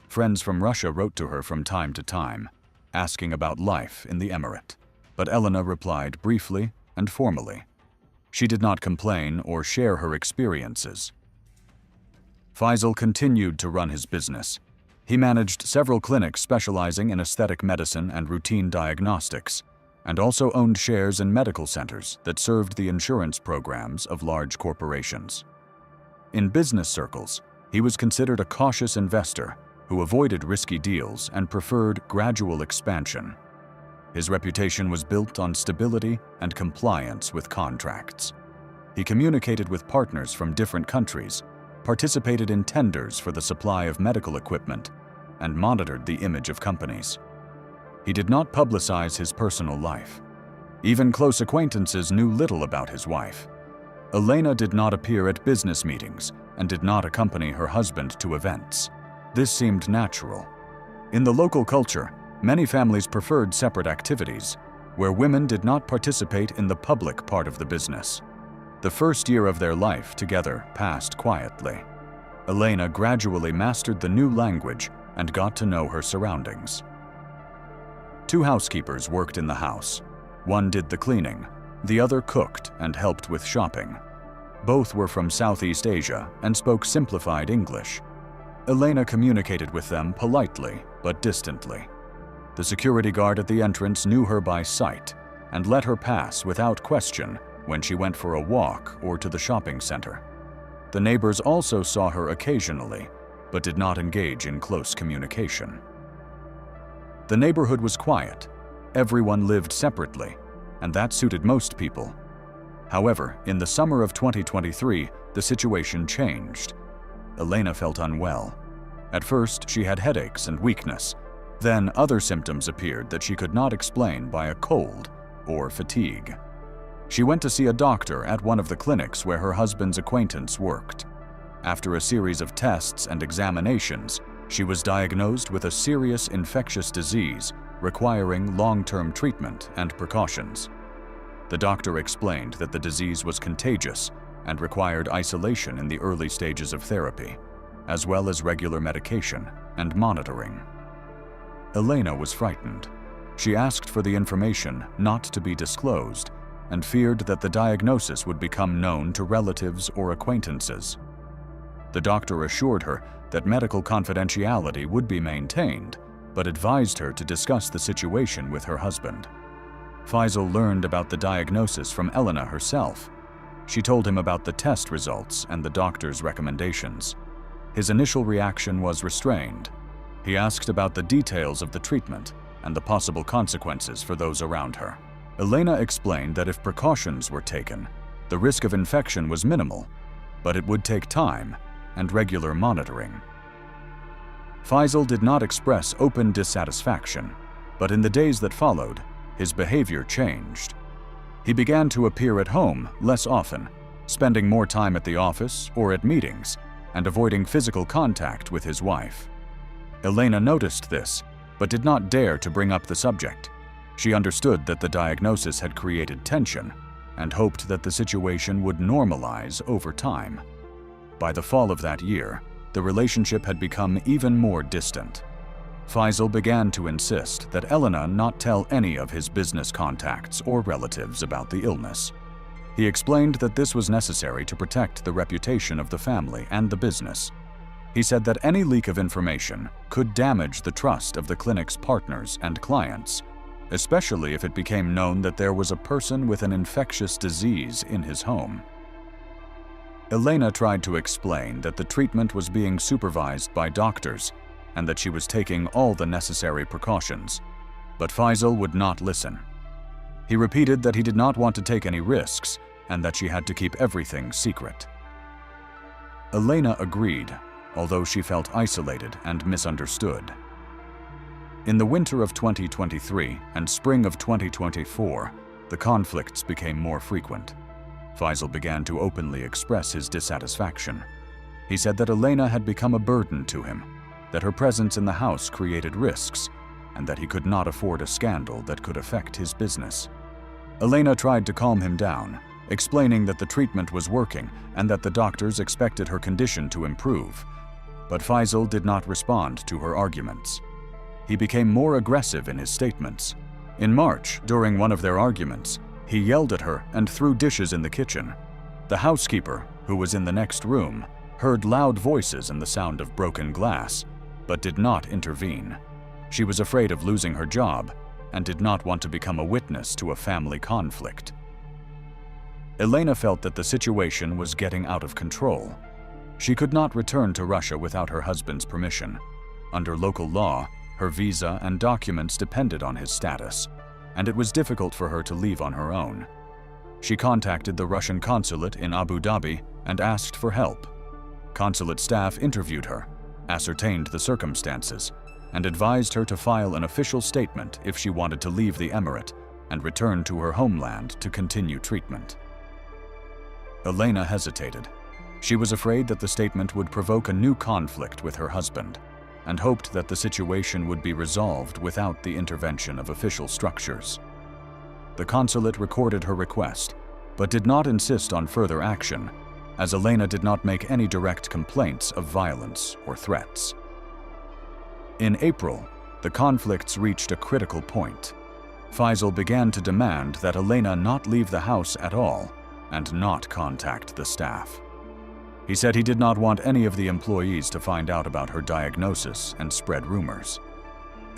S1: Friends from Russia wrote to her from time to time, asking about life in the emirate, but Elena replied briefly and formally. She did not complain or share her experiences. Faisal continued to run his business. He managed several clinics specializing in aesthetic medicine and routine diagnostics, and also owned shares in medical centers that served the insurance programs of large corporations. In business circles, he was considered a cautious investor who avoided risky deals and preferred gradual expansion. His reputation was built on stability and compliance with contracts. He communicated with partners from different countries, participated in tenders for the supply of medical equipment, and monitored the image of companies. He did not publicize his personal life. Even close acquaintances knew little about his wife. Elena did not appear at business meetings and did not accompany her husband to events. This seemed natural. In the local culture, many families preferred separate activities, where women did not participate in the public part of the business. The first year of their life together passed quietly. Elena gradually mastered the new language and got to know her surroundings. 2 housekeepers worked in the house. One did the cleaning, the other cooked and helped with shopping. Both were from Southeast Asia and spoke simplified English. Elena communicated with them politely but distantly. The security guard at the entrance knew her by sight and let her pass without question when she went for a walk or to the shopping center. The neighbors also saw her occasionally, but did not engage in close communication. The neighborhood was quiet. Everyone lived separately, and that suited most people. However, in the summer of 2023, the situation changed. Elena felt unwell. At first, she had headaches and weakness. Then other symptoms appeared that she could not explain by a cold or fatigue. She went to see a doctor at one of the clinics where her husband's acquaintance worked. After a series of tests and examinations, she was diagnosed with a serious infectious disease requiring long-term treatment and precautions. The doctor explained that the disease was contagious and required isolation in the early stages of therapy, as well as regular medication and monitoring. Elena was frightened. She asked for the information not to be disclosed and feared that the diagnosis would become known to relatives or acquaintances. The doctor assured her that medical confidentiality would be maintained, but advised her to discuss the situation with her husband. Faisal learned about the diagnosis from Elena herself. She told him about the test results and the doctor's recommendations. His initial reaction was restrained. He asked about the details of the treatment and the possible consequences for those around her. Elena explained that if precautions were taken, the risk of infection was minimal, but it would take time and regular monitoring. Faisal did not express open dissatisfaction, but in the days that followed, his behavior changed. He began to appear at home less often, spending more time at the office or at meetings, and avoiding physical contact with his wife. Elena noticed this, but did not dare to bring up the subject. She understood that the diagnosis had created tension and hoped that the situation would normalize over time. By the fall of that year, the relationship had become even more distant. Faisal began to insist that Elena not tell any of his business contacts or relatives about the illness. He explained that this was necessary to protect the reputation of the family and the business. He said that any leak of information could damage the trust of the clinic's partners and clients, especially if it became known that there was a person with an infectious disease in his home. Elena tried to explain that the treatment was being supervised by doctors and that she was taking all the necessary precautions, but Faisal would not listen. He repeated that he did not want to take any risks and that she had to keep everything secret. Elena agreed, although she felt isolated and misunderstood. In the winter of 2023 and spring of 2024, the conflicts became more frequent. Faisal began to openly express his dissatisfaction. He said that Elena had become a burden to him, that her presence in the house created risks, and that he could not afford a scandal that could affect his business. Elena tried to calm him down, explaining that the treatment was working and that the doctors expected her condition to improve. But Faisal did not respond to her arguments. He became more aggressive in his statements. In March, during one of their arguments, he yelled at her and threw dishes in the kitchen. The housekeeper, who was in the next room, heard loud voices and the sound of broken glass, but did not intervene. She was afraid of losing her job and did not want to become a witness to a family conflict. Elena felt that the situation was getting out of control. She could not return to Russia without her husband's permission. Under local law, her visa and documents depended on his status, and it was difficult for her to leave on her own. She contacted the Russian consulate in Abu Dhabi and asked for help. Consulate staff interviewed her, ascertained the circumstances, and advised her to file an official statement if she wanted to leave the emirate and return to her homeland to continue treatment. Elena hesitated. She was afraid that the statement would provoke a new conflict with her husband, and hoped that the situation would be resolved without the intervention of official structures. The consulate recorded her request, but did not insist on further action, as Elena did not make any direct complaints of violence or threats. In April, the conflicts reached a critical point. Faisal began to demand that Elena not leave the house at all and not contact the staff. He said he did not want any of the employees to find out about her diagnosis and spread rumors.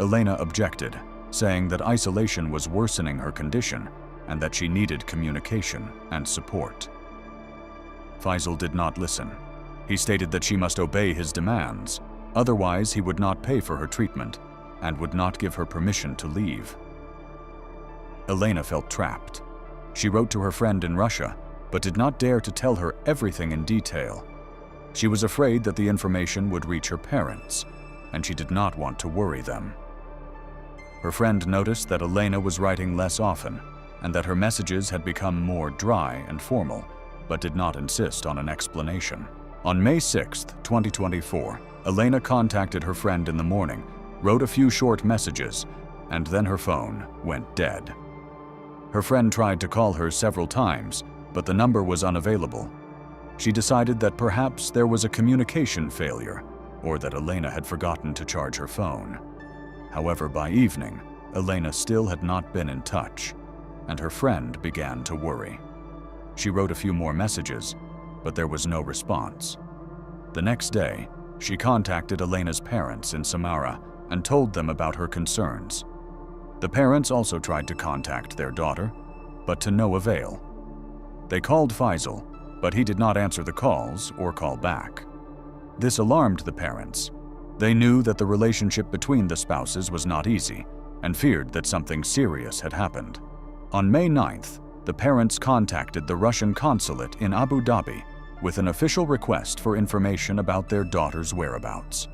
S1: Elena objected, saying that isolation was worsening her condition and that she needed communication and support. Faisal did not listen. He stated that she must obey his demands, otherwise he would not pay for her treatment and would not give her permission to leave. Elena felt trapped. She wrote to her friend in Russia, but did not dare to tell her everything in detail. She was afraid that the information would reach her parents, and she did not want to worry them. Her friend noticed that Elena was writing less often, and that her messages had become more dry and formal, but did not insist on an explanation. On May 6, 2024, Elena contacted her friend in the morning, wrote a few short messages, and then her phone went dead. Her friend tried to call her several times, but the number was unavailable. She decided that perhaps there was a communication failure, or that Elena had forgotten to charge her phone. However, by evening, Elena still had not been in touch, and her friend began to worry. She wrote a few more messages, but there was no response. The next day, she contacted Elena's parents in Samara and told them about her concerns. The parents also tried to contact their daughter, but to no avail. They called Faisal, but he did not answer the calls or call back. This alarmed the parents. They knew that the relationship between the spouses was not easy and feared that something serious had happened. On May 9th, the parents contacted the Russian consulate in Abu Dhabi with an official request for information about their daughter's whereabouts.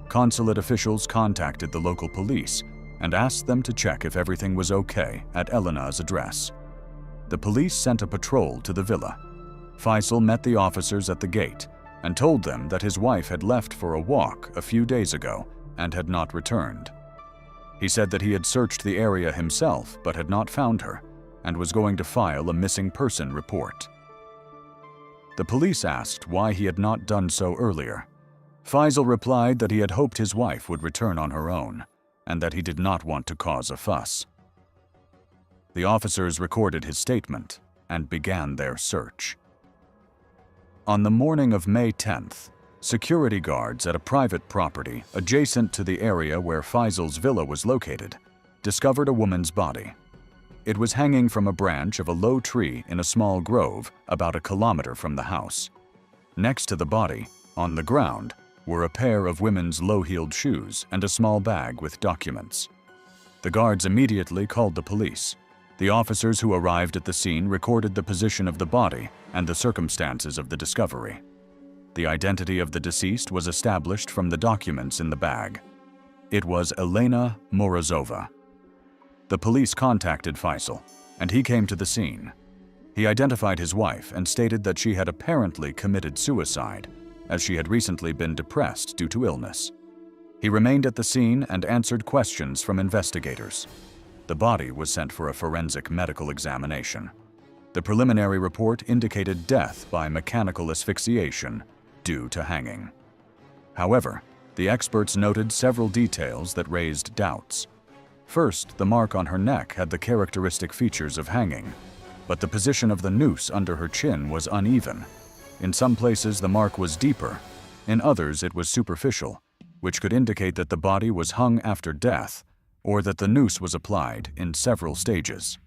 S1: Consulate officials contacted the local police and asked them to check if everything was okay at Elena's address. The police sent a patrol to the villa. Faisal met the officers at the gate and told them that his wife had left for a walk a few days ago and had not returned. He said that he had searched the area himself but had not found her and was going to file a missing person report. The police asked why he had not done so earlier. Faisal replied that he had hoped his wife would return on her own and that he did not want to cause a fuss. The officers recorded his statement and began their search. On the morning of May 10th, security guards at a private property adjacent to the area where Faisal's villa was located discovered a woman's body. It was hanging from a branch of a low tree in a small grove about 1 kilometer from the house. Next to the body, on the ground, were a pair of women's low-heeled shoes and a small bag with documents. The guards immediately called the police. The officers who arrived at the scene recorded the position of the body and the circumstances of the discovery. The identity of the deceased was established from the documents in the bag. It was Elena Morozova. The police contacted Faisal, and he came to the scene. He identified his wife and stated that she had apparently committed suicide, as she had recently been depressed due to illness. He remained at the scene and answered questions from investigators. The body was sent for a forensic medical examination. The preliminary report indicated death by mechanical asphyxiation due to hanging. However, the experts noted several details that raised doubts. First, the mark on her neck had the characteristic features of hanging, but the position of the noose under her chin was uneven. In some places, the mark was deeper. In others, it was superficial, which could indicate that the body was hung after death or that the noose was applied in several stages.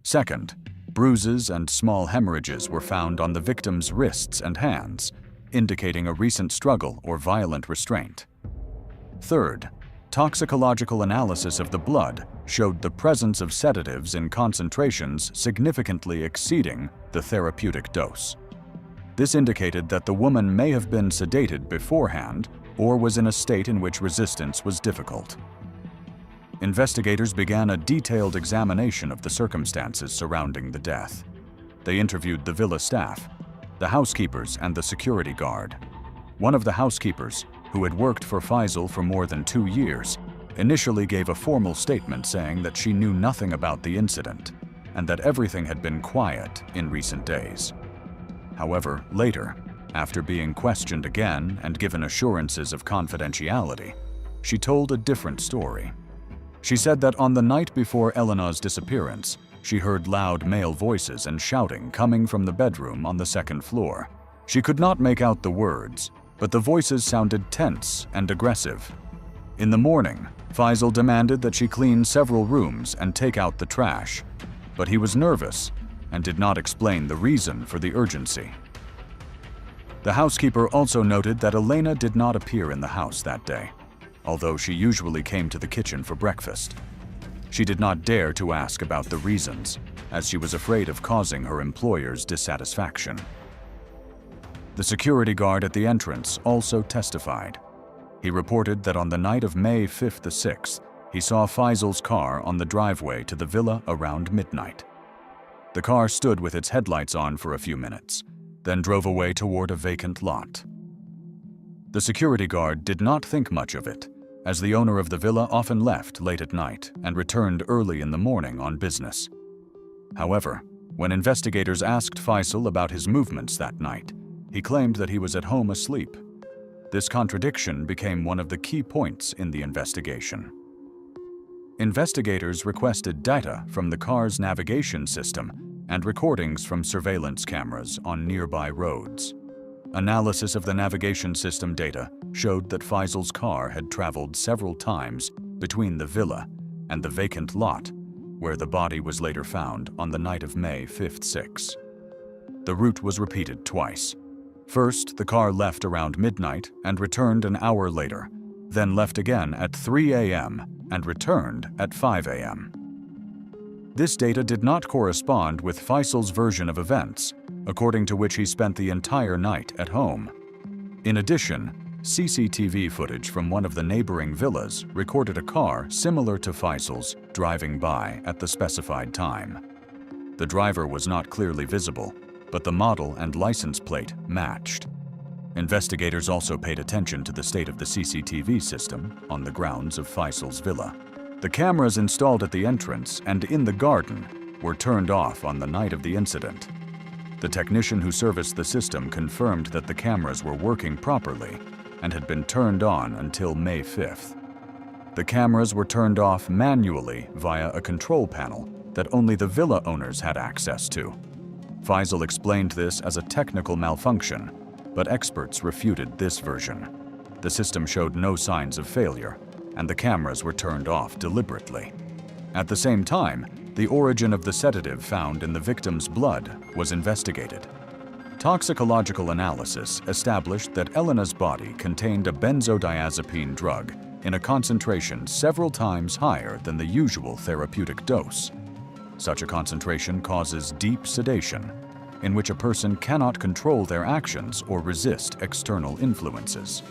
S1: Second, bruises and small hemorrhages were found on the victim's wrists and hands, indicating a recent struggle or violent restraint. Third, toxicological analysis of the blood showed the presence of sedatives in concentrations significantly exceeding the therapeutic dose. This indicated that the woman may have been sedated beforehand or was in a state in which resistance was difficult. Investigators began a detailed examination of the circumstances surrounding the death. They interviewed the villa staff, the housekeepers, and the security guard. One of the housekeepers, who had worked for Faisal for more than 2 years, initially gave a formal statement saying that she knew nothing about the incident and that everything had been quiet in recent days. However, later, after being questioned again and given assurances of confidentiality, she told a different story. She said that on the night before Elena's disappearance, she heard loud male voices and shouting coming from the bedroom on the second floor. She could not make out the words, but the voices sounded tense and aggressive. In the morning, Faisal demanded that she clean several rooms and take out the trash, but he was nervous and did not explain the reason for the urgency. The housekeeper also noted that Elena did not appear in the house that day, although she usually came to the kitchen for breakfast. She did not dare to ask about the reasons, as she was afraid of causing her employer's dissatisfaction. The security guard at the entrance also testified. He reported that on the night of May 5th to 6th, he saw Faisal's car on the driveway to the villa around midnight. The car stood with its headlights on for a few minutes, then drove away toward a vacant lot. The security guard did not think much of it, as the owner of the villa often left late at night and returned early in the morning on business. However, when investigators asked Faisal about his movements that night, he claimed that he was at home asleep. This contradiction became one of the key points in the investigation. Investigators requested data from the car's navigation system and recordings from surveillance cameras on nearby roads. Analysis of the navigation system data showed that Faisal's car had traveled several times between the villa and the vacant lot, where the body was later found on the night of May 5th-6. The route was repeated twice. First, the car left around midnight and returned an hour later, then left again at 3 a.m. and returned at 5 a.m. This data did not correspond with Faisal's version of events, according to which he spent the entire night at home. In addition, CCTV footage from one of the neighboring villas recorded a car similar to Faisal's driving by at the specified time. The driver was not clearly visible, but the model and license plate matched. Investigators also paid attention to the state of the CCTV system on the grounds of Faisal's villa. The cameras installed at the entrance and in the garden were turned off on the night of the incident. The technician who serviced the system confirmed that the cameras were working properly and had been turned on until May 5th. The cameras were turned off manually via a control panel that only the villa owners had access to. Faisal explained this as a technical malfunction, but experts refuted this version. The system showed no signs of failure, and the cameras were turned off deliberately. At the same time, the origin of the sedative found in the victim's blood was investigated. Toxicological analysis established that Elena's body contained a benzodiazepine drug in a concentration several times higher than the usual therapeutic dose. Such a concentration causes deep sedation, in which a person cannot control their actions or resist external influences.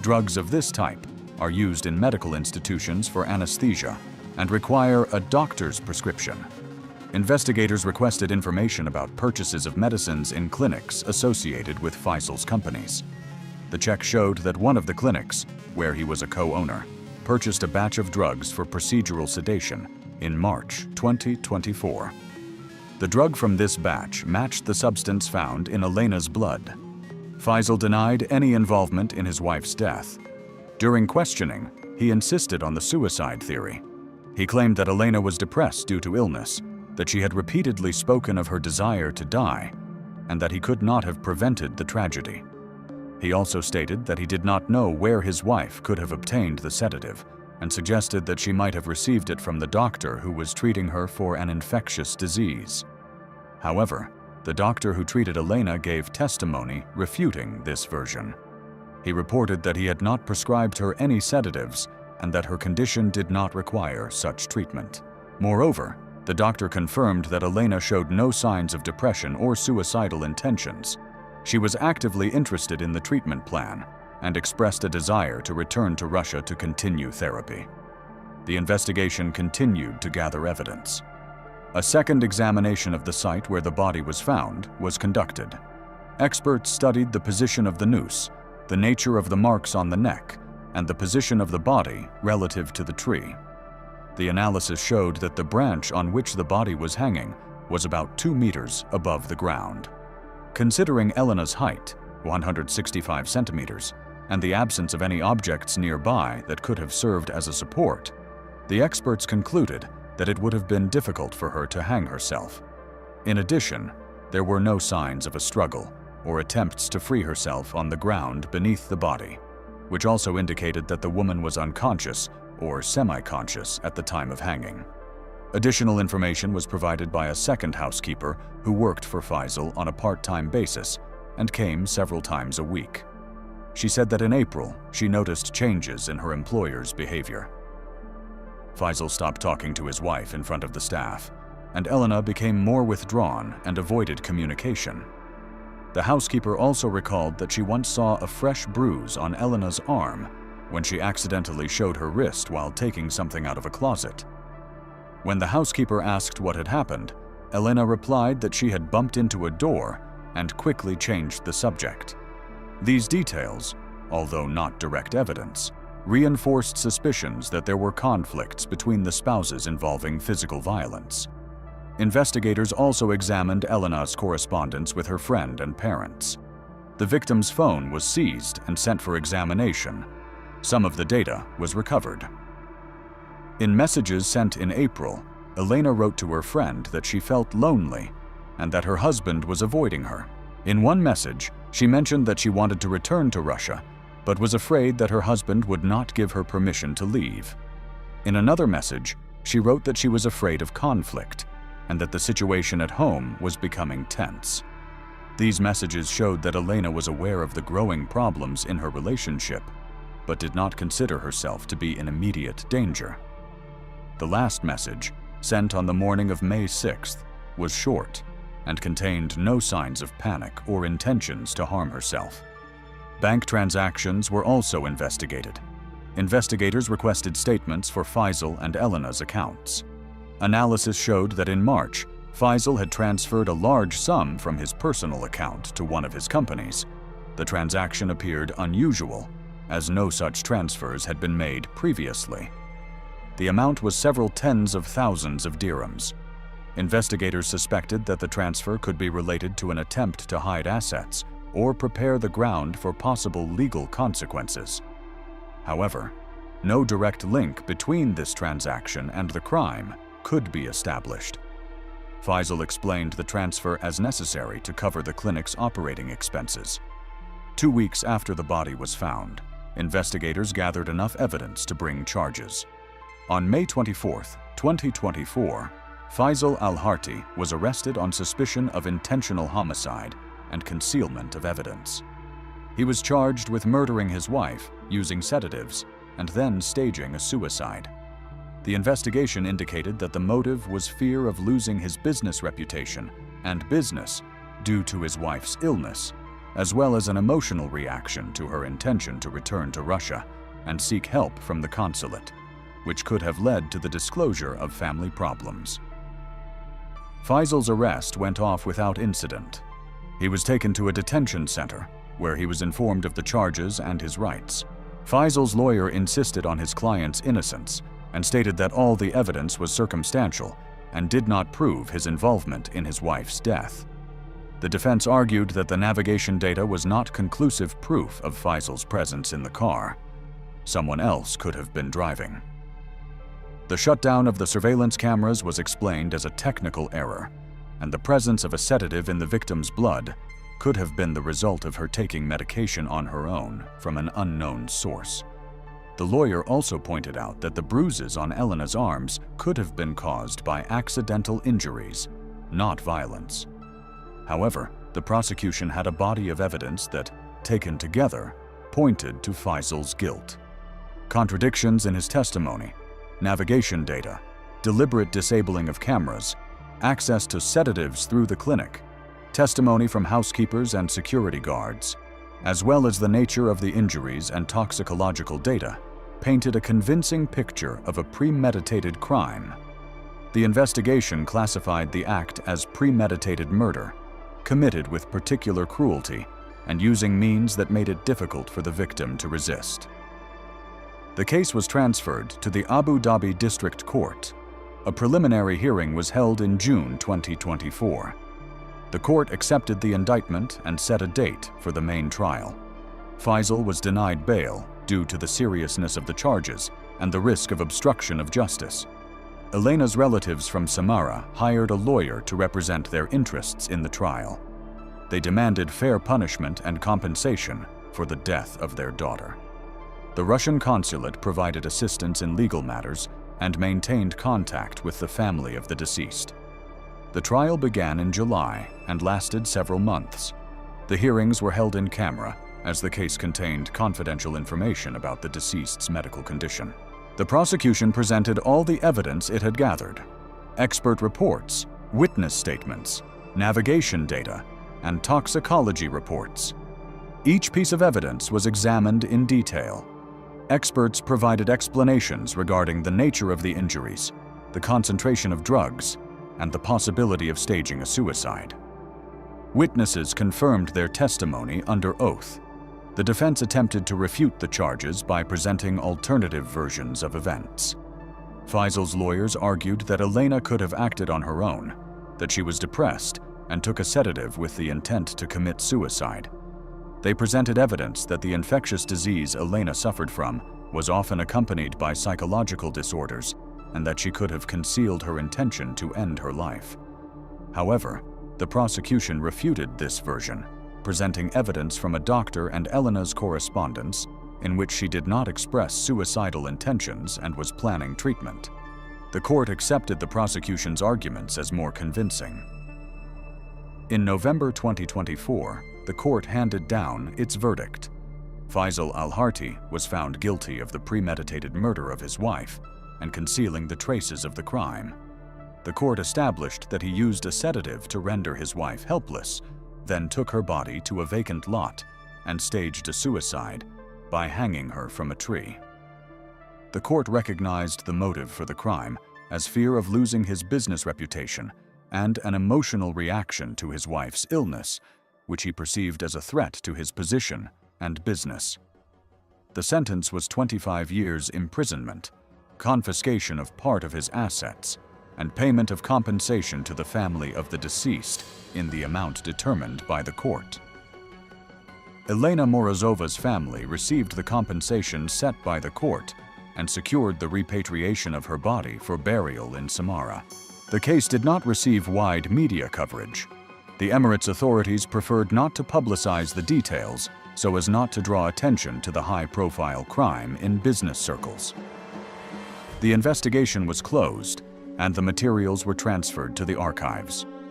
S1: Drugs of this type are used in medical institutions for anesthesia and require a doctor's prescription. Investigators requested information about purchases of medicines in clinics associated with Faisal's companies. The check showed that one of the clinics, where he was a co-owner, purchased a batch of drugs for procedural sedation in March 2024. The drug from this batch matched the substance found in Elena's blood. Faisal denied any involvement in his wife's death. During questioning, he insisted on the suicide theory. He claimed that Elena was depressed due to illness, that she had repeatedly spoken of her desire to die, and that he could not have prevented the tragedy. He also stated that he did not know where his wife could have obtained the sedative, and suggested that she might have received it from the doctor who was treating her for an infectious disease. However, the doctor who treated Elena gave testimony refuting this version. He reported that he had not prescribed her any sedatives and that her condition did not require such treatment. Moreover, the doctor confirmed that Elena showed no signs of depression or suicidal intentions. She was actively interested in the treatment plan and expressed a desire to return to Russia to continue therapy. The investigation continued to gather evidence. A second examination of the site where the body was found was conducted. Experts studied the position of the noose, the nature of the marks on the neck, and the position of the body relative to the tree. The analysis showed that the branch on which the body was hanging was about 2 meters above the ground. Considering Elena's height, 165 centimeters, and the absence of any objects nearby that could have served as a support, the experts concluded that it would have been difficult for her to hang herself. In addition, there were no signs of a struggle or attempts to free herself on the ground beneath the body, which also indicated that the woman was unconscious or semi-conscious at the time of hanging. Additional information was provided by a second housekeeper who worked for Faisal on a part-time basis and came several times a week. She said that in April, she noticed changes in her employer's behavior. Faisal stopped talking to his wife in front of the staff, and Elena became more withdrawn and avoided communication. The housekeeper also recalled that she once saw a fresh bruise on Elena's arm when she accidentally showed her wrist while taking something out of a closet. When the housekeeper asked what had happened, Elena replied that she had bumped into a door and quickly changed the subject. These details, although not direct evidence, reinforced suspicions that there were conflicts between the spouses involving physical violence. Investigators also examined Elena's correspondence with her friend and parents. The victim's phone was seized and sent for examination. Some of the data was recovered. In messages sent in April, Elena wrote to her friend that she felt lonely and that her husband was avoiding her. In one message, she mentioned that she wanted to return to Russia, but was afraid that her husband would not give her permission to leave. In another message, she wrote that she was afraid of conflict and that the situation at home was becoming tense. These messages showed that Elena was aware of the growing problems in her relationship, but did not consider herself to be in immediate danger. The last message, sent on the morning of May 6th, was short and contained no signs of panic or intentions to harm herself. Bank transactions were also investigated. Investigators requested statements for Faisal and Elena's accounts. Analysis showed that in March, Faisal had transferred a large sum from his personal account to one of his companies. The transaction appeared unusual, as no such transfers had been made previously. The amount was several tens of thousands of dirhams. Investigators suspected that the transfer could be related to an attempt to hide assets or prepare the ground for possible legal consequences. However, no direct link between this transaction and the crime could be established. Faisal explained the transfer as necessary to cover the clinic's operating expenses. 2 weeks after the body was found, investigators gathered enough evidence to bring charges. On May 24, 2024, Faisal al-Harti was arrested on suspicion of intentional homicide and concealment of evidence. He was charged with murdering his wife, using sedatives, and then staging a suicide. The investigation indicated that the motive was fear of losing his business reputation and business due to his wife's illness, as well as an emotional reaction to her intention to return to Russia and seek help from the consulate, which could have led to the disclosure of family problems. Faisal's arrest went off without incident. He was taken to a detention center, where he was informed of the charges and his rights. Faisal's lawyer insisted on his client's innocence and stated that all the evidence was circumstantial and did not prove his involvement in his wife's death. The defense argued that the navigation data was not conclusive proof of Faisal's presence in the car. Someone else could have been driving. The shutdown of the surveillance cameras was explained as a technical error, and the presence of a sedative in the victim's blood could have been the result of her taking medication on her own from an unknown source. The lawyer also pointed out that the bruises on Elena's arms could have been caused by accidental injuries, not violence. However, the prosecution had a body of evidence that, taken together, pointed to Faisal's guilt. Contradictions in his testimony, navigation data, deliberate disabling of cameras, access to sedatives through the clinic, testimony from housekeepers and security guards, as well as the nature of the injuries and toxicological data, painted a convincing picture of a premeditated crime. The investigation classified the act as premeditated murder, committed with particular cruelty and using means that made it difficult for the victim to resist. The case was transferred to the Abu Dhabi District Court. A preliminary hearing was held in June 2024. The court accepted the indictment and set a date for the main trial. Faisal was denied bail due to the seriousness of the charges and the risk of obstruction of justice. Elena's relatives from Samara hired a lawyer to represent their interests in the trial. They demanded fair punishment and compensation for the death of their daughter. The Russian consulate provided assistance in legal matters and maintained contact with the family of the deceased. The trial began in July and lasted several months. The hearings were held in camera, as the case contained confidential information about the deceased's medical condition. The prosecution presented all the evidence it had gathered: expert reports, witness statements, navigation data, and toxicology reports. Each piece of evidence was examined in detail. Experts provided explanations regarding the nature of the injuries, the concentration of drugs, and the possibility of staging a suicide. Witnesses confirmed their testimony under oath. The defense attempted to refute the charges by presenting alternative versions of events. Faisal's lawyers argued that Elena could have acted on her own, that she was depressed and took a sedative with the intent to commit suicide. They presented evidence that the infectious disease Elena suffered from was often accompanied by psychological disorders and that she could have concealed her intention to end her life. However, the prosecution refuted this version, presenting evidence from a doctor and Elena's correspondence in which she did not express suicidal intentions and was planning treatment. The court accepted the prosecution's arguments as more convincing. In November 2024, the court handed down its verdict. Faisal al-Harti was found guilty of the premeditated murder of his wife and concealing the traces of the crime. The court established that he used a sedative to render his wife helpless, then took her body to a vacant lot and staged a suicide by hanging her from a tree. The court recognized the motive for the crime as fear of losing his business reputation and an emotional reaction to his wife's illness, which he perceived as a threat to his position and business. The sentence was 25 years imprisonment, confiscation of part of his assets, and payment of compensation to the family of the deceased in the amount determined by the court. Elena Morozova's family received the compensation set by the court and secured the repatriation of her body for burial in Samara. The case did not receive wide media coverage. The Emirates authorities preferred not to publicize the details so as not to draw attention to the high-profile crime in business circles. The investigation was closed, and the materials were transferred to the archives.